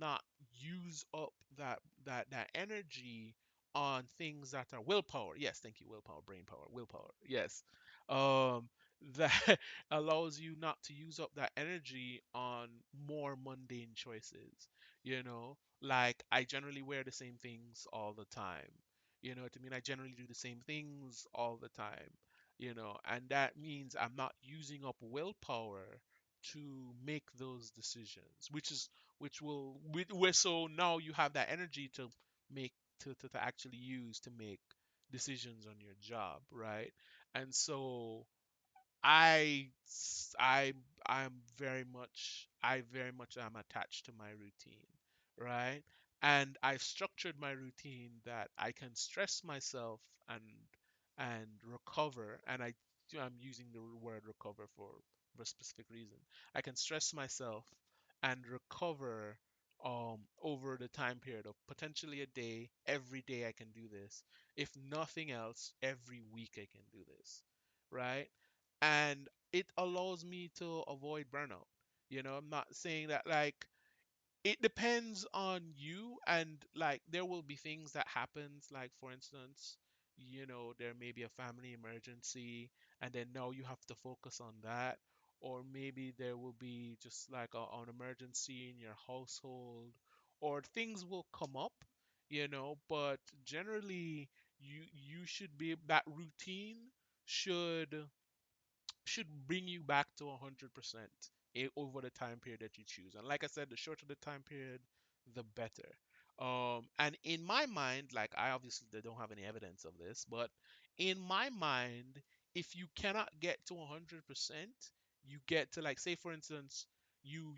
not use up that energy on things that are willpower. Yes, thank you. Willpower, brain power, willpower. Yes. um that allows you not to use up that energy on more mundane choices. Like I generally wear the same things all the time. You know what I mean? I generally do the same things all the time. And that means I'm not using up willpower to make those decisions, where so now you have that energy to make to actually use to make decisions on your job, right? And so I I I very much am attached to my routine, right? And I've structured my routine that I can stress myself and recover, and I'm using the word recover for a specific reason. I can stress myself and recover over the time period of potentially a day. Every day I can do this. If nothing else, every week I can do this, right? And it allows me to avoid burnout. I'm not saying that like it depends on you, and like there will be things that happens, like for instance, there may be a family emergency, and then now you have to focus on that. Or maybe there will be just like an emergency in your household, or things will come up, but generally you should be that routine should should bring you back to 100% over the time period that you choose. And like I said, the shorter the time period, the better. And in my mind, like I obviously don't have any evidence of this, but in my mind, if you cannot get to 100%, you get to like say for instance, you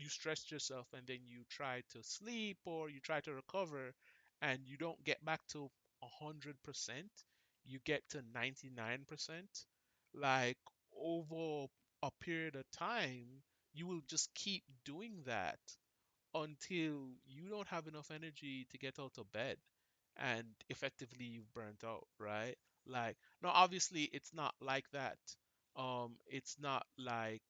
stressed yourself and then you try to sleep or you try to recover and you don't get back to 100%, you get to 99%, like over a period of time, you will just keep doing that until you don't have enough energy to get out of bed and effectively you've burnt out, right? Like, no, obviously it's not like that. It's not like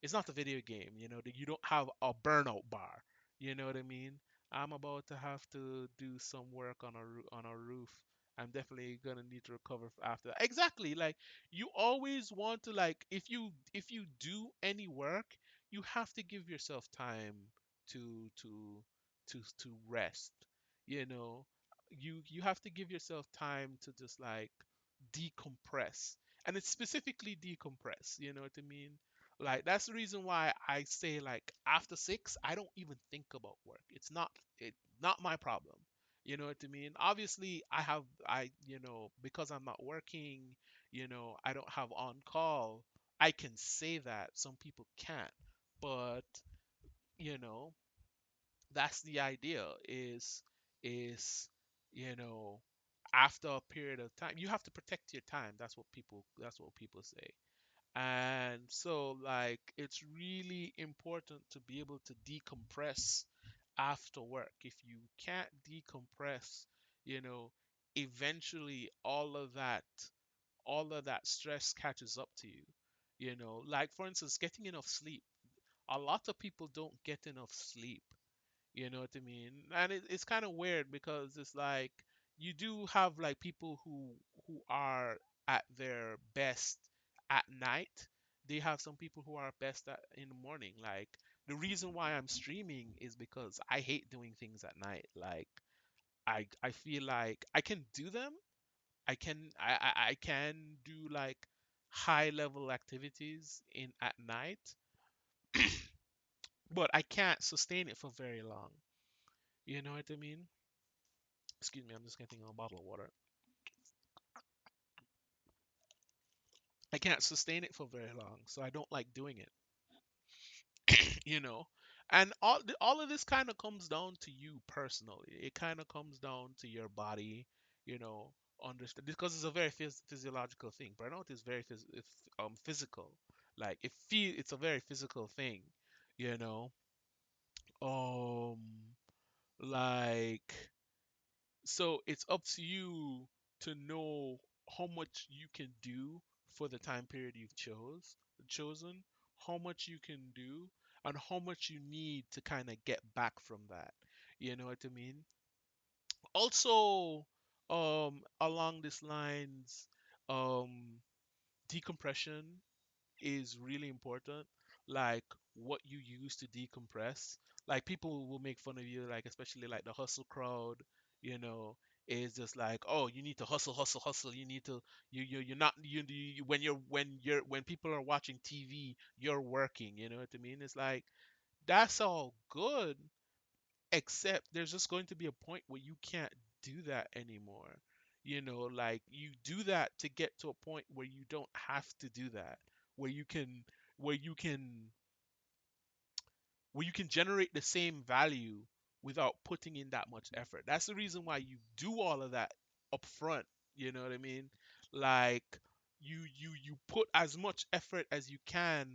it's not a video game, that you don't have a burnout bar. You know what I mean? I'm about to have to do some work on on a roof. I'm definitely gonna need to recover after that. Exactly. Like you always want to like if you do any work, you have to give yourself time to to to rest. You know, you have to give yourself time to just like decompress, and it's specifically decompress, you know what I mean? Like that's the reason why I say like after 6 I don't even think about work. It's not my problem, you know what I mean? Obviously because I'm not working, I don't have on call. I can say that some people can't, but you know that's the idea is you know after a period of time you have to protect your time. That's what people say. And so like it's really important to be able to decompress after work. If you can't decompress, you know eventually all of that stress catches up to you. Like for instance, getting enough sleep. A lot of people don't get enough sleep, you know what I mean? And it's kind of weird because it's like you do have like people who are at their best at night. They have some people who are best in the morning. Like the reason why I'm streaming is because I hate doing things at night. Like I feel like I can do them. I can do like high level activities in at night, but I can't sustain it for very long. You know what I mean? Excuse me, I'm just getting a bottle of water. I can't sustain it for very long, so I don't like doing it, you know. And all of this kind of comes down to you personally. It kind of comes down to your body, you know, understand because it's a very physiological thing. Burnout is very physical. Like it's a very physical thing, you know. Um, like So it's up to you to know how much you can do for the time period you've chosen, how much you can do, and how much you need to kind of get back from that. You know what I mean? Also, along these lines, um, decompression is really important. Like what you use to decompress. Like people will make fun of you, like especially like the hustle crowd, you know, is just like, oh, you need to hustle, hustle, hustle. You need to you're not when people are watching TV, you're working. You know what I mean? It's like that's all good, except there's just going to be a point where you can't do that anymore. Like you do that to get to a point where you don't have to do that, where you can where you can where you can generate the same value without putting in that much effort. That's the reason why you do all of that up front. You know what I mean? Like you put as much effort as you can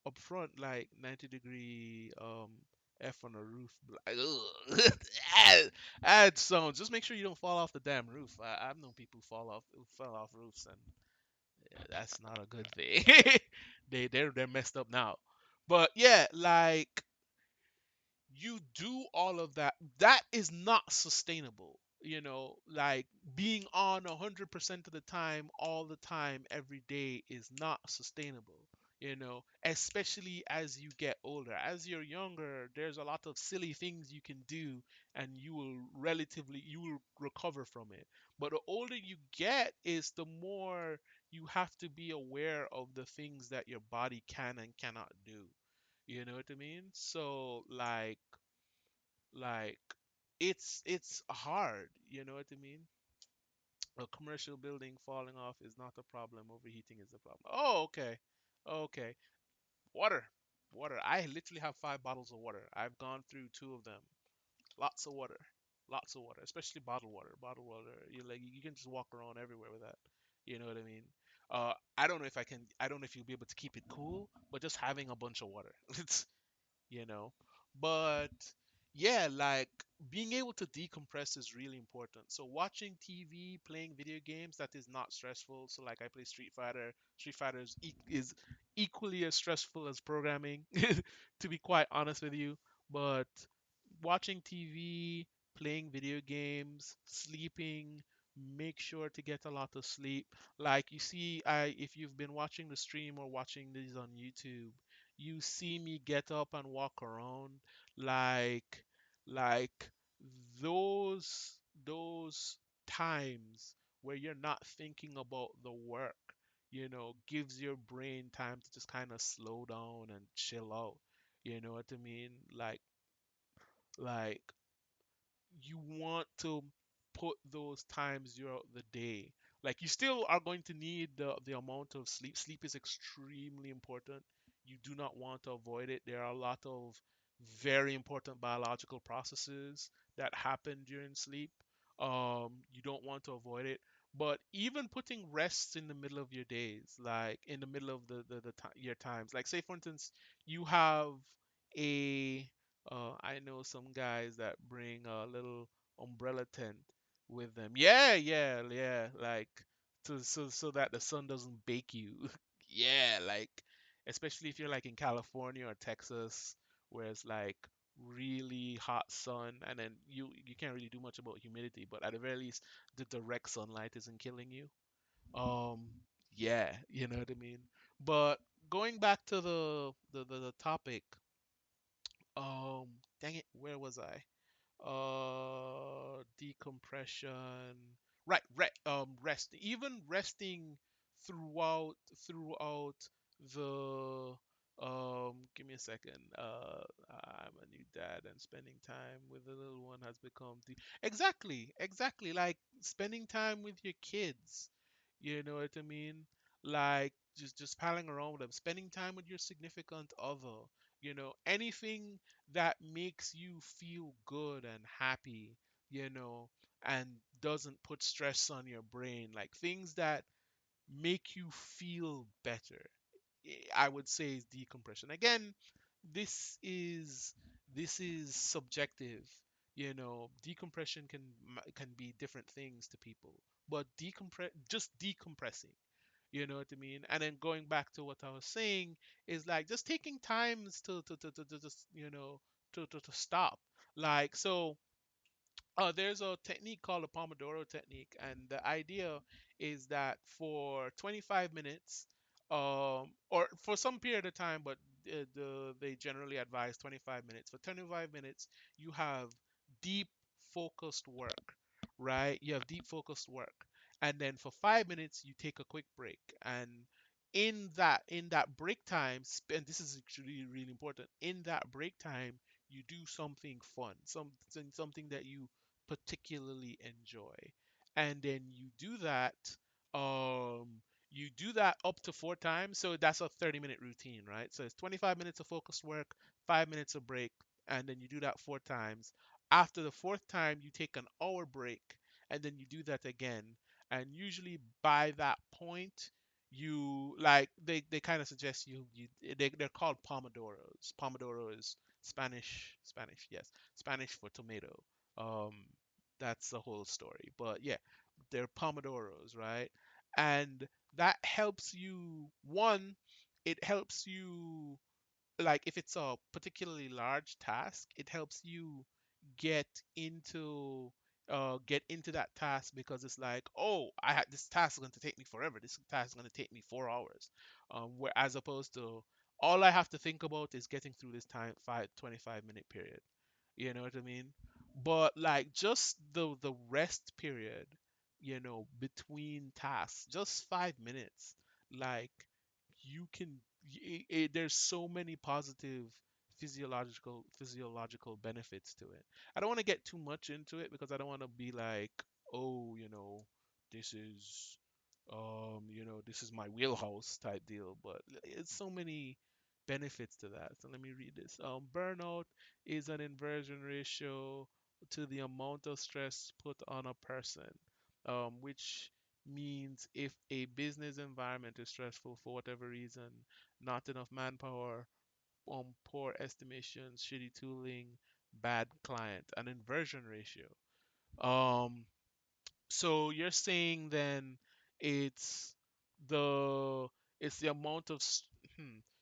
up front, like 90 degree F on the roof. Like, ugh. Add sounds. Just make sure you don't fall off the damn roof. I've known people who fell off roofs, and yeah, that's not a good thing. They're messed up now. But yeah, like you do all of that, that is not sustainable. Like being on 100% of the time, all the time, every day is not sustainable. Especially as you get older. As you're younger, there's a lot of silly things you can do, and you will recover from it. But the older you get, is the more you have to be aware of the things that your body can and cannot do. You know what I mean? So like it's hard, you know what I mean? A commercial building falling off is not a problem, overheating is the problem. Oh, okay. Okay. Water. Water. I literally have 5 bottles of water. I've gone through 2 of them. Lots of water. Lots of water, especially bottled water. Bottled water, you can just walk around everywhere with that. You know what I mean? I don't know if you'll be able to keep it cool, but just having a bunch of water. you know. But yeah, like being able to decompress is really important. So watching TV, playing video games, that is not stressful. So like I play Street Fighter. Street Fighter is equally as stressful as programming, to be quite honest with you. But watching TV, playing video games, sleeping, make sure to get a lot of sleep. Like you see, if you've been watching the stream or watching these on YouTube, you see me get up and walk around, like like those times where you're not thinking about the work, gives your brain time to just kind of slow down and chill out. You know what I mean? Like you want to put those times throughout the day. Like you still are going to need the amount of sleep. Sleep is extremely important. You do not want to avoid it. There are a lot of very important biological processes that happen during sleep. You don't want to avoid it. But even putting rests in the middle of your days, like in the middle of your times, like say for instance, you have a I know some guys that bring a little umbrella tent with them. Yeah, yeah, yeah. Like so that the sun doesn't bake you. Yeah, like especially if you're like in California or Texas, where it's like really hot sun, and then you can't really do much about humidity, but at the very least, the direct sunlight isn't killing you. Um, yeah, you know what I mean. But going back to the topic, um, dang it, where was I? Decompression. Right, rest. Even resting throughout throughout the give me a second. I'm a new dad, and spending time with the little one has become exactly like spending time with your kids. You know what I mean? Like just palling around with them, spending time with your significant other. Anything that makes you feel good and happy, you know, and doesn't put stress on your brain, like things that make you feel better. I would say is decompression. Again, this is this is subjective. Decompression can be different things to people, but just decompressing. You know what I mean? And then going back to what I was saying is like just taking times to just to stop. Like so there's a technique called the Pomodoro technique, and the idea is that for 25 minutes, or for some period of time, but they generally advise 25 minutes. For 25 minutes, you have deep focused work, right? You have deep focused work, and then for 5 minutes, you take a quick break, and in that break time, and this is actually really important. In that break time, you do something fun, something that you particularly enjoy. And then um you do that up to 4 times. So that's a 30-minute routine, right? So it's 25 minutes of focused work, 5 minutes of break, and then you do that 4 times. After the fourth time, you take an hour break, and then you do that again. And usually by that point, you like they kind of suggest they're called pomodoros. Pomodoro is Spanish, yes, Spanish for tomato. um that's the whole story, but yeah, they're pomodoros, right? And that helps you, one, it helps you, like if it's a particularly large task, it helps you get into get into that task, because it's like, oh, I had this task is going to take me forever. This task is going to take me 4 hours. Where as opposed to all I have to think about is getting through this time 25-minute period. You know what I mean? But like just the rest period, between tasks, just 5 minutes, like you can there's so many positive physiological benefits to it. I don't want to get too much into it because I don't want to be like, oh, this is this is my wheelhouse type deal, but it's so many benefits to that. So let me read this. Burnout is an inversion ratio to the amount of stress put on a person, which means if a business environment is stressful for whatever reason, not enough manpower, poor estimations, shitty tooling, bad client, an inversion ratio. Um, so you're saying then it's the it's the amount of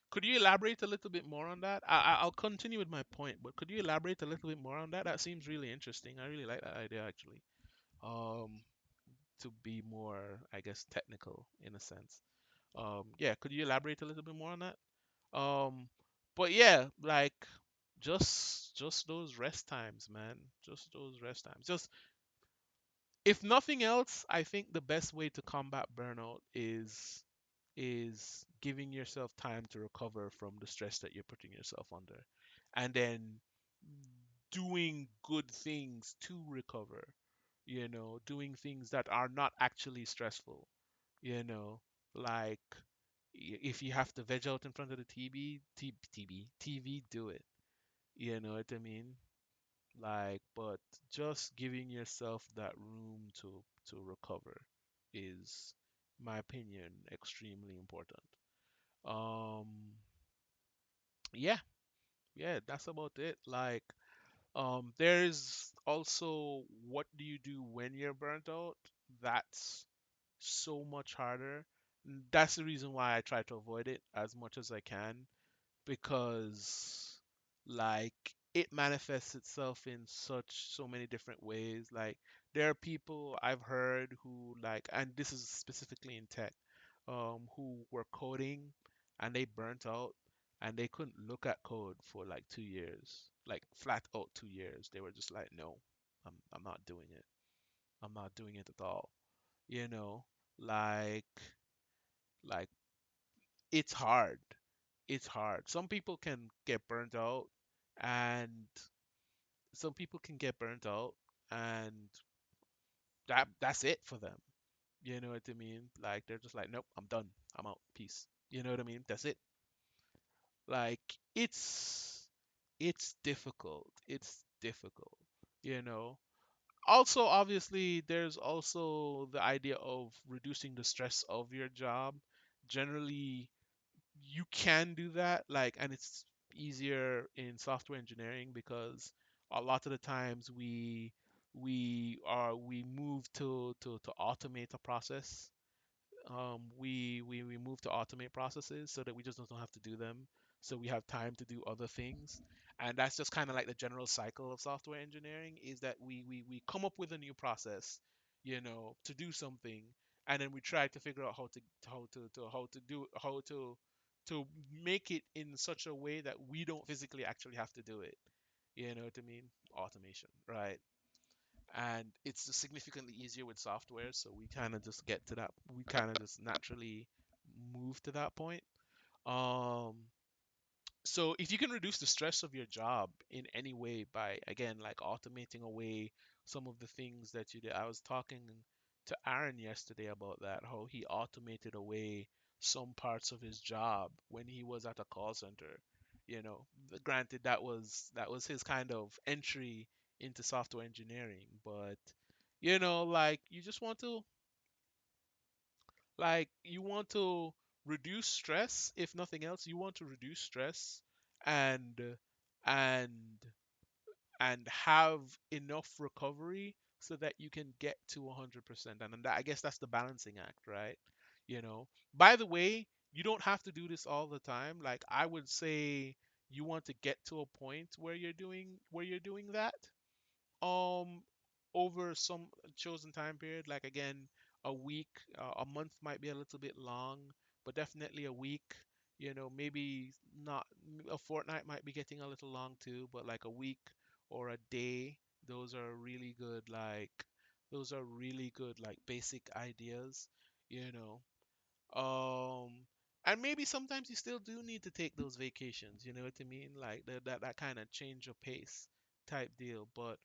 could you elaborate a little bit more on that? I'll continue with my point, but could you elaborate a little bit more on that? That seems really interesting. I really like that idea actually. Um, to be more, I guess, technical in a sense. Yeah, could you elaborate a little bit more on that? Um, but yeah, like just those rest times, man. Just those rest times. Just if nothing else, I think the best way to combat burnout is giving yourself time to recover from the stress that you're putting yourself under, and then doing good things to recover. Doing things that are not actually stressful. Like if you have to veg out in front of the TV, do it. You know what I mean? Like, but just giving yourself that room to recover is, my opinion, extremely important. Um, yeah, yeah, that's about it. Like, there's also what do you do when you're burnt out? That's so much harder. That's the reason why I try to avoid it as much as I can, because like it manifests itself in so many different ways. Like there are people I've heard who, like, and this is specifically in tech, who were coding and they burnt out and they couldn't look at code for like 2 years, like flat out 2 years. They were just like, no, I'm not doing it. I'm not doing it at all. You know, like like it's hard. It's hard. Some people can get burnt out, and some people can get burnt out, and that's it for them. You know what I mean? Like they're just like, nope, I'm done. I'm out. Peace. You know what I mean? That's it. Like it's difficult. It's difficult. You know. Also, obviously, there's also the idea of reducing the stress of your job. Generally, you can do that, like, and it's easier in software engineering because a lot of the times we move to automate a process. We move to automate processes so that we just don't have to do them, so we have time to do other things. And that's just kind of like the general cycle of software engineering, is that we come up with a new process, to do something, and then we try to figure out how to make it in such a way that we don't physically actually have to do it. You know what I mean? Automation, right? And it's just significantly easier with software, so we kind of just get to that. We kind of just naturally move to that point. Um, so if you can reduce the stress of your job in any way by, again, like automating away some of the things that you did. I was talking to Aaron yesterday about that, how he automated away some parts of his job when he was at a call center. Granted, that was his kind of entry into software engineering, but like you just want to Like you want to reduce stress, if nothing else, you want to reduce stress and and and have enough recovery so that you can get to 100%. And I guess that's the balancing act, right? By the way, you don't have to do this all the time. Like I would say you want to get to a point where you're doing that um over some chosen time period, like again, a week, a month might be a little bit long, but definitely a week. Maybe not. A fortnight might be getting a little long too, but like a week or a day, those are really good. Like basic ideas, you know. Um, and maybe sometimes you still do need to take those vacations, you know what I mean? Like that kind of change of pace type deal. But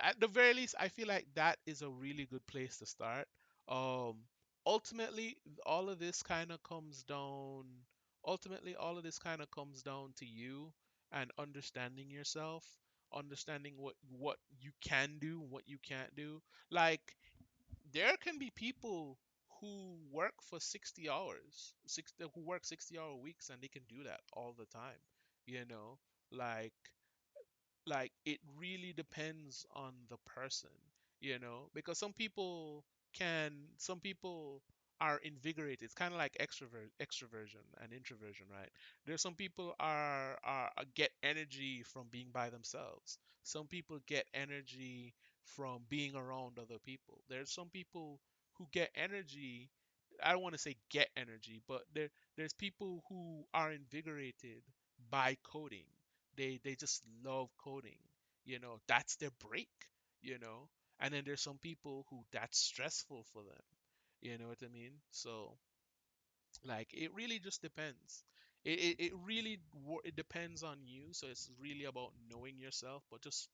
at the very least, I feel like that is a really good place to start. Um, ultimately, all of this kind of comes down. Ultimately, all of this kind of comes down to you and understanding yourself, understanding what you can do, what you can't do. Like there can be people who work for 60 hours, who work 60-hour weeks, and they can do that all the time. You know, like it really depends on the person, because some people are invigorated. It's kind of like extroversion and introversion, right? There's some people are get energy from being by themselves. Some people get energy from being around other people. There's some people who get energy. I don't want to say get energy, but there's people who are invigorated by coding. They just love coding. That's their break, you know. And then there's some people who that's stressful for them. You know what I mean? So like it really just depends. It depends on you. So it's really about knowing yourself, but just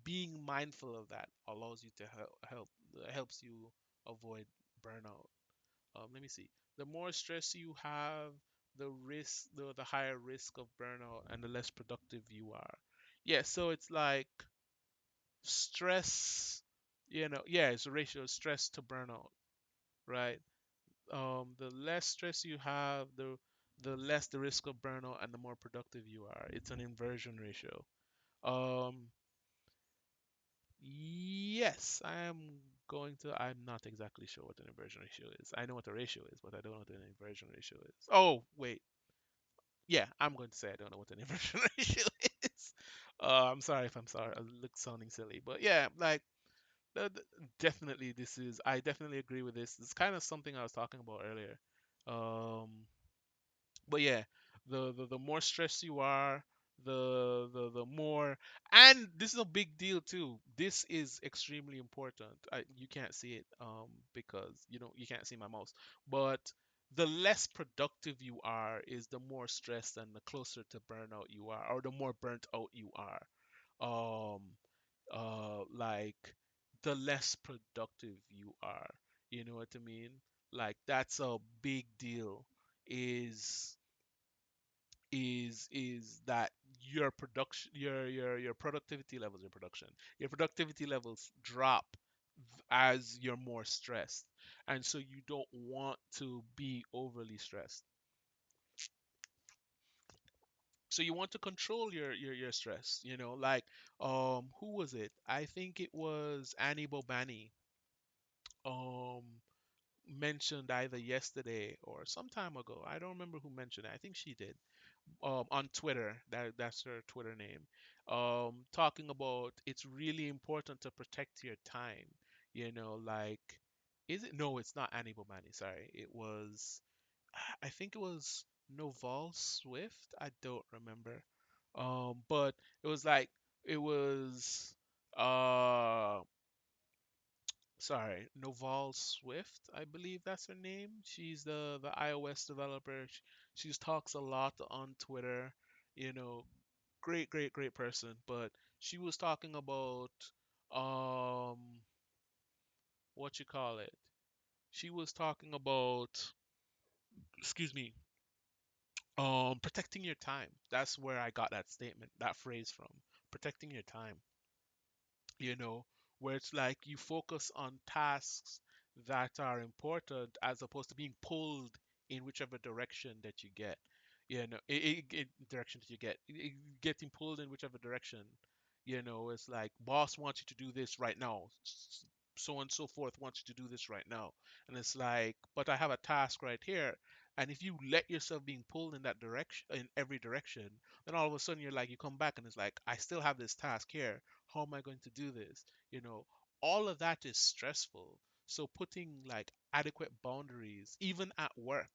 being mindful of that allows you to helps you avoid burnout. Let me see. The more stress you have, the higher risk of burnout, and the less productive you are. Yeah, so it's like stress, yeah, it's a ratio of stress to burnout, right? The less stress you have, the less the risk of burnout and the more productive you are. It's an inversion ratio. Um, yes, I'm not exactly sure what an inversion ratio is. I know what a ratio is, but I don't know what an inversion ratio is. Oh, wait. Yeah, I'm going to say I don't know what an inversion ratio is. I'm sorry if I'm sorry. I look sounding silly, but yeah, like definitely I definitely agree with this. It's kind of something I was talking about earlier. Um, but yeah, the more stressed you are, the more, and this is a big deal too. This is extremely important. You can't see it because you can't see my mouse, but the less productive you are is the more stressed and the closer to burnout you are, or the more burnt out you are. Um, like the less productive you are. You know what I mean? Like that's a big deal. Is is that your production your productivity levels drop as you're more stressed, and so you don't want to be overly stressed. So you want to control your stress, like who was it? I think it was Annie Bobani um mentioned either yesterday or some time ago. I don't remember who mentioned it. I think she did on Twitter. That's her Twitter name. Talking about it's really important to protect your time. Like, is it? No, it's not Annie Bomani. Sorry, it was. I think it was Noval Swift. I don't remember. But it was like it was. Sorry, Noval Swift, I believe that's her name. She's the iOS developer. She talks a lot on Twitter. You know, great, great, great person. But she was talking about um what you call it. She was talking about, excuse me, protecting your time. That's where I got that statement, that phrase from. Protecting your time. you know, where it's like you focus on tasks that are important as opposed to being pulled in whichever direction that you get. Direction that you get, getting pulled in whichever direction. It's like boss wants you to do this right now. So on and so forth wants you to do this right now. And it's like, but I have a task right here. And if you let yourself being pulled in that direction, in every direction, then all of a sudden you're like, you come back and it's like, I still have this task here. How am I going to do this? You know, all of that is stressful. So putting like adequate boundaries, even at work,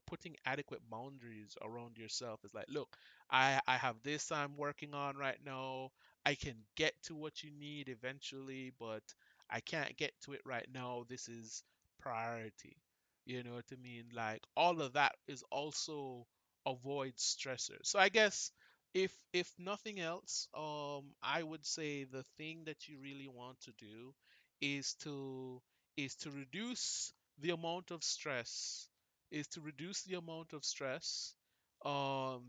putting adequate boundaries around yourself is like, look, I have this I'm working on right now. I can get to what you need eventually, but I can't get to it right now. This is priority. You know what I mean? Like all of that is also avoid stressors. So I guess if nothing else, I would say the thing that you really want to do is to is to reduce the amount of stress is to reduce the amount of stress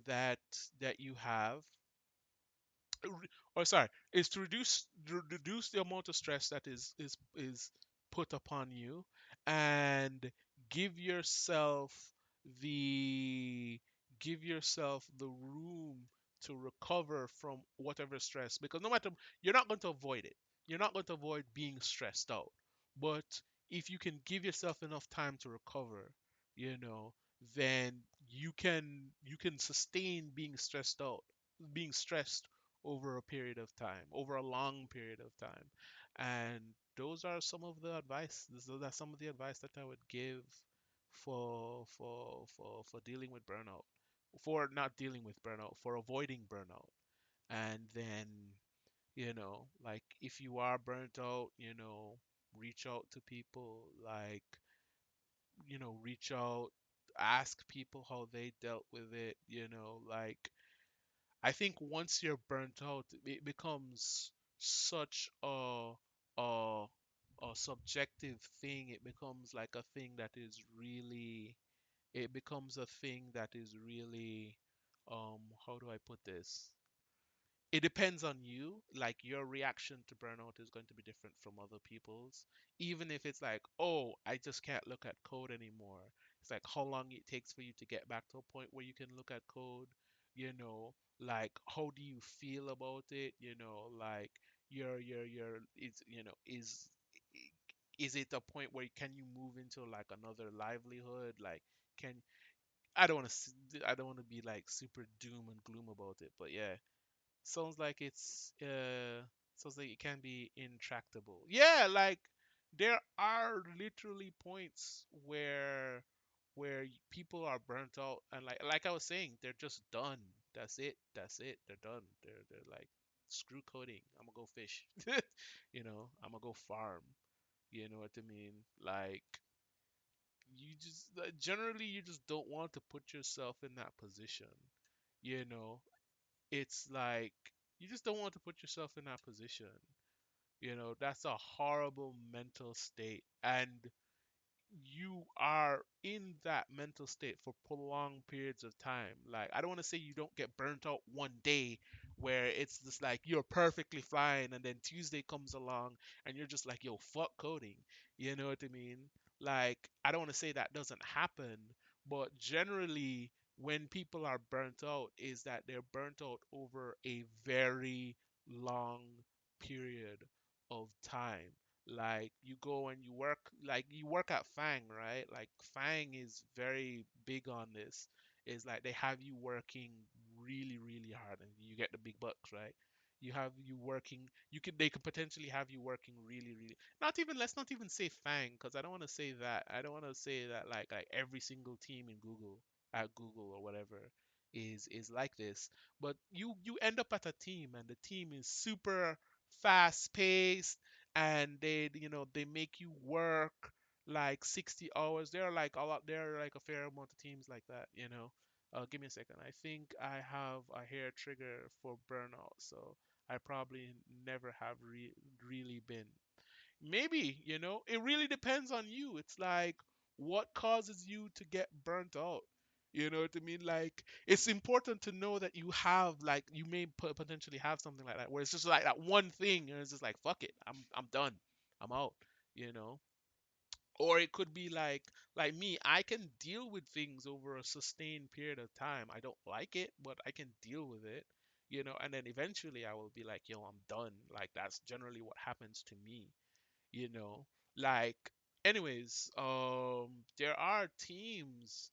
that you have, or sorry, is to reduce the amount of stress that is put upon you, and give yourself the give yourself the room to recover from whatever stress, because no matter, you're not going to avoid it, you're not going to avoid being stressed out, but if you can give yourself enough time to recover, you know then you can sustain being stressed over a period of time, over a long period of time. And those are some of the advice. Those are some of the advice that I would give for dealing with burnout, for not dealing with burnout, for avoiding burnout. And then, like if you are burnt out, reach out to people, like, reach out, ask people how they dealt with it, like I think once you're burnt out, it becomes such a a subjective thing. It becomes like a thing that is really, it becomes a thing that is really, how do I put this? It depends on you. Like your reaction to burnout is going to be different from other people's. Even if it's like, oh, I just can't look at code anymore. It's like how long it takes for you to get back to a point where you can look at code. Like how do you feel about it? Like your is it a point where can you move into like another livelihood? Like can I don't want to be like super doom and gloom about it, but yeah, sounds like sounds like it can be intractable. Yeah, like there are literally points where people are burnt out, and like I was saying, they're just done. That's it. That's it. They're done. They're like, screw coding. I'm gonna go fish. I'm gonna go farm. You know what I mean? Like you just generally you just don't want to put yourself in that position. You know, it's like you just don't want to put yourself in that position. That's a horrible mental state. And you are in that mental state for prolonged periods of time. Like, I don't want to say you don't get burnt out one day where it's just like you're perfectly fine, and then Tuesday comes along and you're just like, yo, fuck coding. You know what I mean? Like, I don't want to say that doesn't happen, but generally, when people are burnt out, is that they're burnt out over a very long period of time. Like you go and you work, like you work at Fang, right? Like Fang is very big on this. Is like they have you working really, really hard and you get the big bucks, right? You have you working, they could potentially have you working really, really, not even, let's not even say Fang, because I don't want to say that. I don't want to say that like every single team in Google, at Google or whatever, is like this. But you end up at a team and the team is super fast paced, and they make you work like 60 hours. There are like a fair amount of teams like that. Give me a second. I think I have a hair trigger for burnout, so I probably never have really been. Maybe, it really depends on you. It's like what causes you to get burnt out. You know what I mean? Like it's important to know that you have, like, you may potentially have something like that where it's just like that one thing and it's just like fuck it. I'm done. I'm out, you know. Or it could be like me, I can deal with things over a sustained period of time. I don't like it, but I can deal with it, and then eventually I will be like, yo, I'm done. Like that's generally what happens to me, you know like anyways, there are teams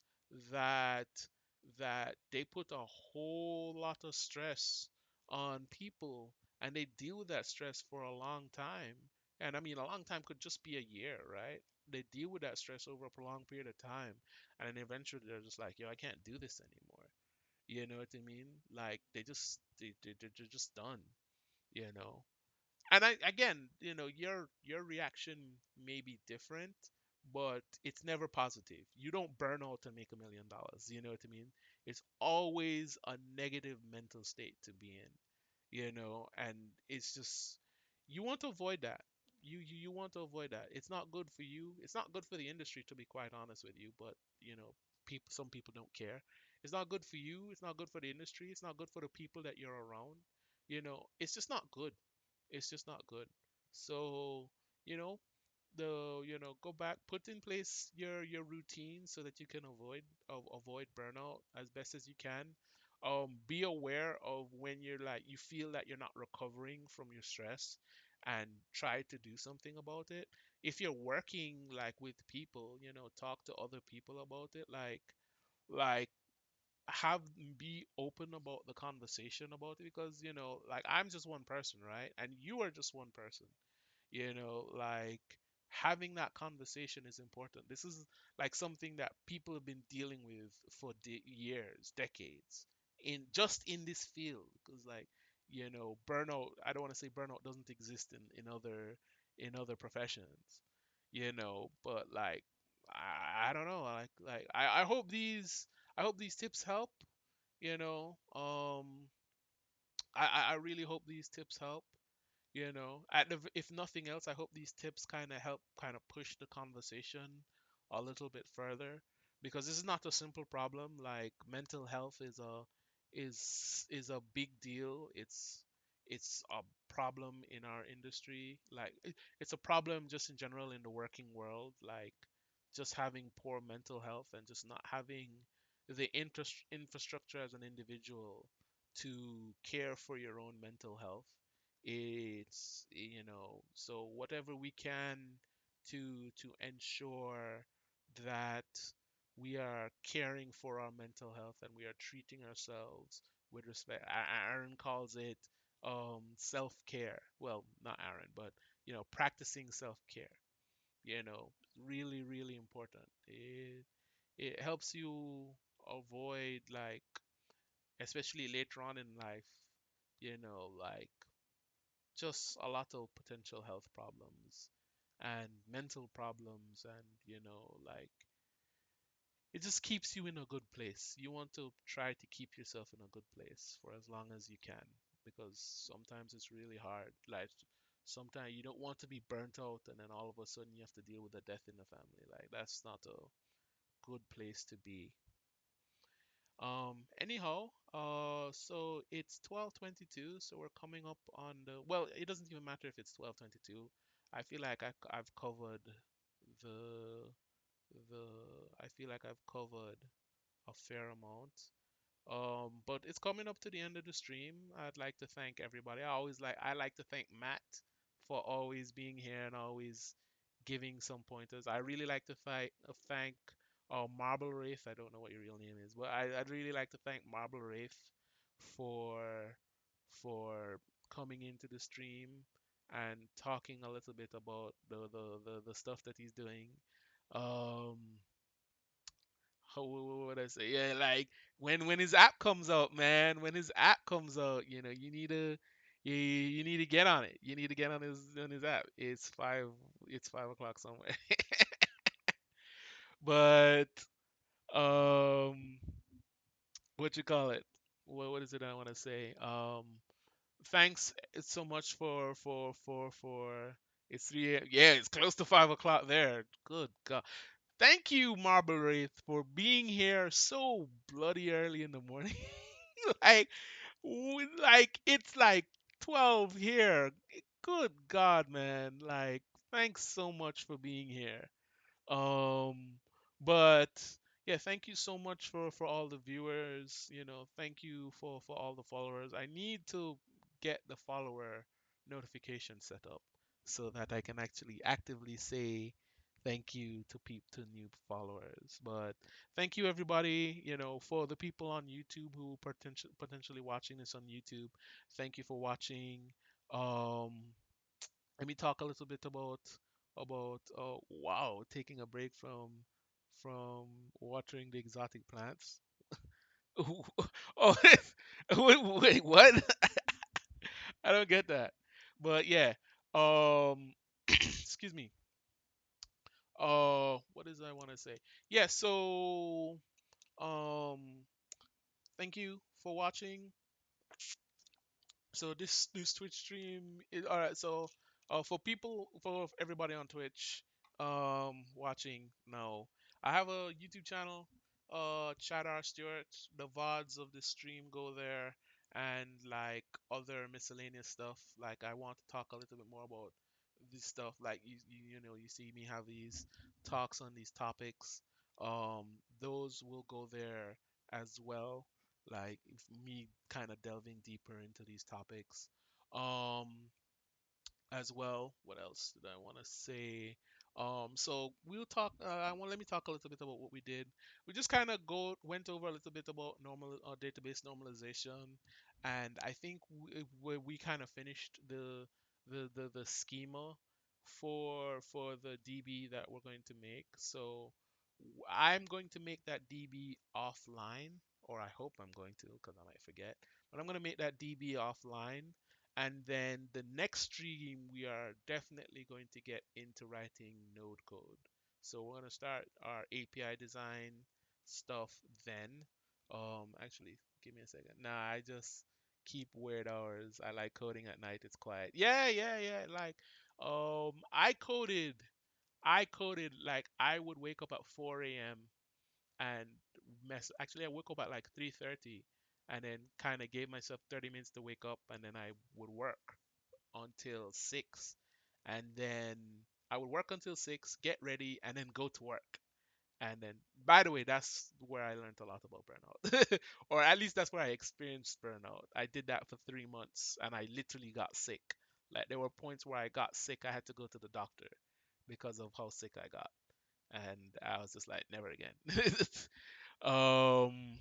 that they put a whole lot of stress on people, and they deal with that stress for a long time. And I mean, a long time could just be a year, right? They deal with that stress over a prolonged period of time, and then eventually they're just like, yo, I can't do this anymore. You know what I mean? Like they're just done, you know and I again, your reaction may be different, but it's never positive. You don't burn out and make $1 million. You know what I mean? It's always a negative mental state to be in, and it's just you want to avoid that. You want to avoid that. It's not good for you. It's not good for the industry, to be quite honest with you. But some people don't care. It's not good for you. It's not good for the industry. It's not good for the people that you're around. It's just not good. It's just not good. So, you know, go back, put in place your routine so that you can avoid burnout as best as you can. Be aware of when you feel that you're not recovering from your stress, and try to do something about it. If you're working like with people, talk to other people about it. Like have be open about the conversation about it, because like I'm just one person, right? And you are just one person. Like having that conversation is important. This is like something that people have been dealing with for years, decades, in this field. Because like burnout, I don't want to say burnout doesn't exist in other professions, but like I don't know. I hope these tips help. You know, I really hope these tips help. If nothing else, I hope these tips kind of help kind of push the conversation a little bit further, because this is not a simple problem. Like mental health is a big deal. It's a problem in our industry. Like it's a problem just in general in the working world. Like just having poor mental health and just not having the infrastructure as an individual to care for your own mental health. So whatever we can to ensure that we are caring for our mental health and we are treating ourselves with respect. Aaron calls it self-care. Well, not Aaron, but practicing self-care. Really, really important. It helps you avoid, like, especially later on in life, like just a lot of potential health problems and mental problems, and like it just keeps you in a good place. You want to try to keep yourself in a good place for as long as you can, because sometimes it's really hard. Like sometimes you don't want to be burnt out and then all of a sudden you have to deal with a death in the family. Like that's not a good place to be. Anyhow, so it's 12:22, so we're coming up on well, it doesn't even matter if it's 12:22. I feel like I've covered the the I feel like I've covered a fair amount. But it's coming up to the end of the stream. I'd like to thank everybody. I like to thank Matt for always being here and always giving some pointers. I really like to thank Marble Wraith. I don't know what your real name is, but I'd really like to thank Marble Wraith for coming into the stream and talking a little bit about the stuff that he's doing. Um, what would I say? Yeah, like when his app comes out, man. When his app comes out, you need to get on it. You need to get on his app. It's 5 o'clock somewhere. But um, what you call it? What is it I want to say? Thanks so much for. It's 3. Yeah, it's close to 5 o'clock there. Good God. Thank you, Marble Wraith, for being here so bloody early in the morning. like, like it's like 12 here. Good God, man. Like, thanks so much for being here. Um, but yeah, thank you so much for all the viewers. Thank you for all the followers. I need to get the follower notification set up so that I can actually actively say thank you to new followers. But thank you everybody, for the people on YouTube who potentially watching this on YouTube. Thank you for watching. Um, Let me talk a little bit about wow, taking a break from watering the exotic plants. Oh, wait, what? I don't get that. But yeah, excuse me. What is I want to say? Yeah, so um, thank you for watching. So this Twitch stream is all right. So for everybody on Twitch watching now, I have a YouTube channel, ChadRStewart. The VODs of the stream go there, and like other miscellaneous stuff. Like I want to talk a little bit more about this stuff. Like you see me have these talks on these topics. Those will go there as well, like me kind of delving deeper into these topics. Um, as well. What else did I want to say? So we'll talk. Let me talk a little bit about what we did. We just kind of go went over a little bit about normal database normalization, and I think we kind of finished the schema for the DB that we're going to make. So I'm going to make that DB offline, or I hope I'm going to, because I might forget. But I'm going to make that DB offline, and then the next stream, we are definitely going to get into writing node code. So we're going to start our API design stuff then. Actually, give me a second. Nah, I just keep weird hours. I like coding at night. It's quiet. Yeah, yeah, yeah. Like, I coded like I would wake up at 4 a.m. and mess. Actually, I woke up at like 3:30, and then kind of gave myself 30 minutes to wake up, and then I would work until 6, and then I would work until 6, get ready, and then go to work. And then, by the way, that's where I learned a lot about burnout, or at least that's where I experienced burnout. I did that for 3 months, and I literally got sick. Like there were points where I got sick, I had to go to the doctor because of how sick I got, and I was just like, never again. um,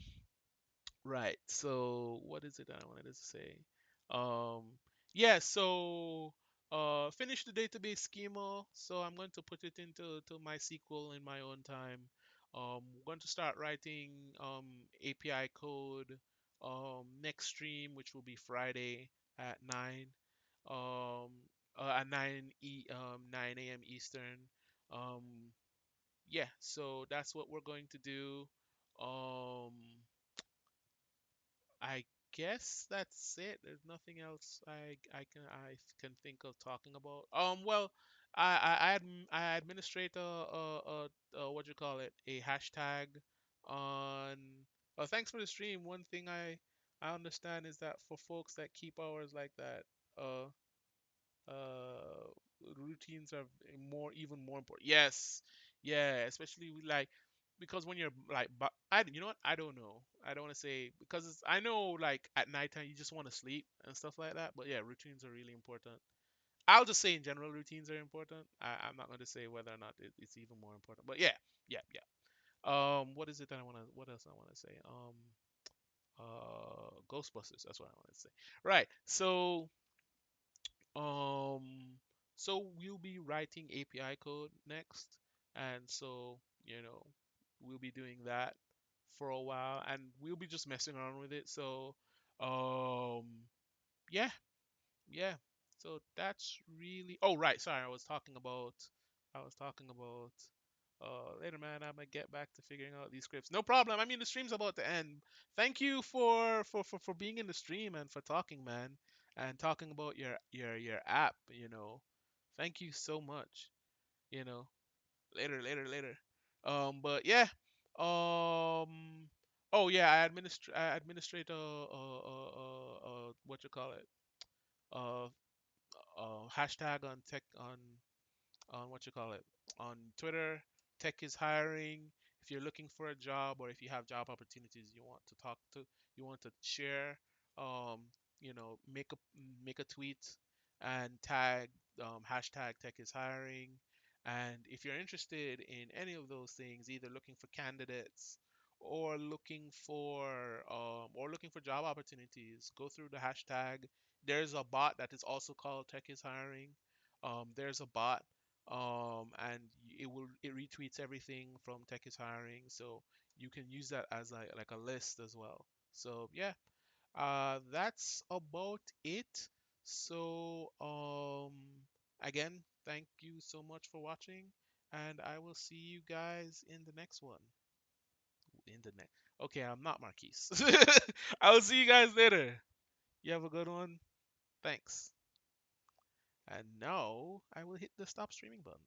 Right. So what is it that I wanted to say? Um, yeah, so finish the database schema. So I'm going to put it into MySQL in my own time. I'm going to start writing API code next stream, which will be Friday at 9 at 9 a.m. Eastern. Um, yeah, so that's what we're going to do. Um, I guess that's it. There's nothing else I can think of talking about. Well, I administrate a what you call it, a hashtag on. Thanks for the stream. One thing I understand is that for folks that keep hours like that, uh uh routines are even more important. Yes, yeah, especially with like, because when you're like, but you know what, I don't know, I don't want to say, because I know like at nighttime you just want to sleep and stuff like that, but yeah, routines are really important. I'll just say in general routines are important. I'm not going to say whether or not it's even more important, but yeah, yeah, yeah. What is it that I want to what else I want to say? Ghostbusters, that's what I want to say. Right, um, so we'll be writing API code next, and so we'll be doing that for a while, and we'll be just messing around with it. So, yeah, yeah. So that's really. Oh, right. Sorry, I was talking about. Later, man. I'm gonna get back to figuring out these scripts. No problem. I mean, the stream's about to end. Thank you for being in the stream and for talking, man, and talking about your app. Thank you so much. You know, later, later, later. But yeah. Oh yeah, I administrate what you call it, uh, hashtag on tech on what you call it, on Twitter. tech is hiring, if you're looking for a job, or if you have job opportunities you want to talk to, you want to share, um, make a tweet and tag hashtag tech is hiring. And if you're interested in any of those things, either looking for candidates or looking for job opportunities, go through the hashtag. There's a bot that is also called tech is hiring. There's a bot, and it retweets everything from tech is hiring, so you can use that as like a list as well. So yeah, that's about it. So again, thank you so much for watching, and I will see you guys in the next one. In the next. Okay, I'm not Marquise. I will see you guys later. You have a good one. Thanks. And now I will hit the stop streaming button.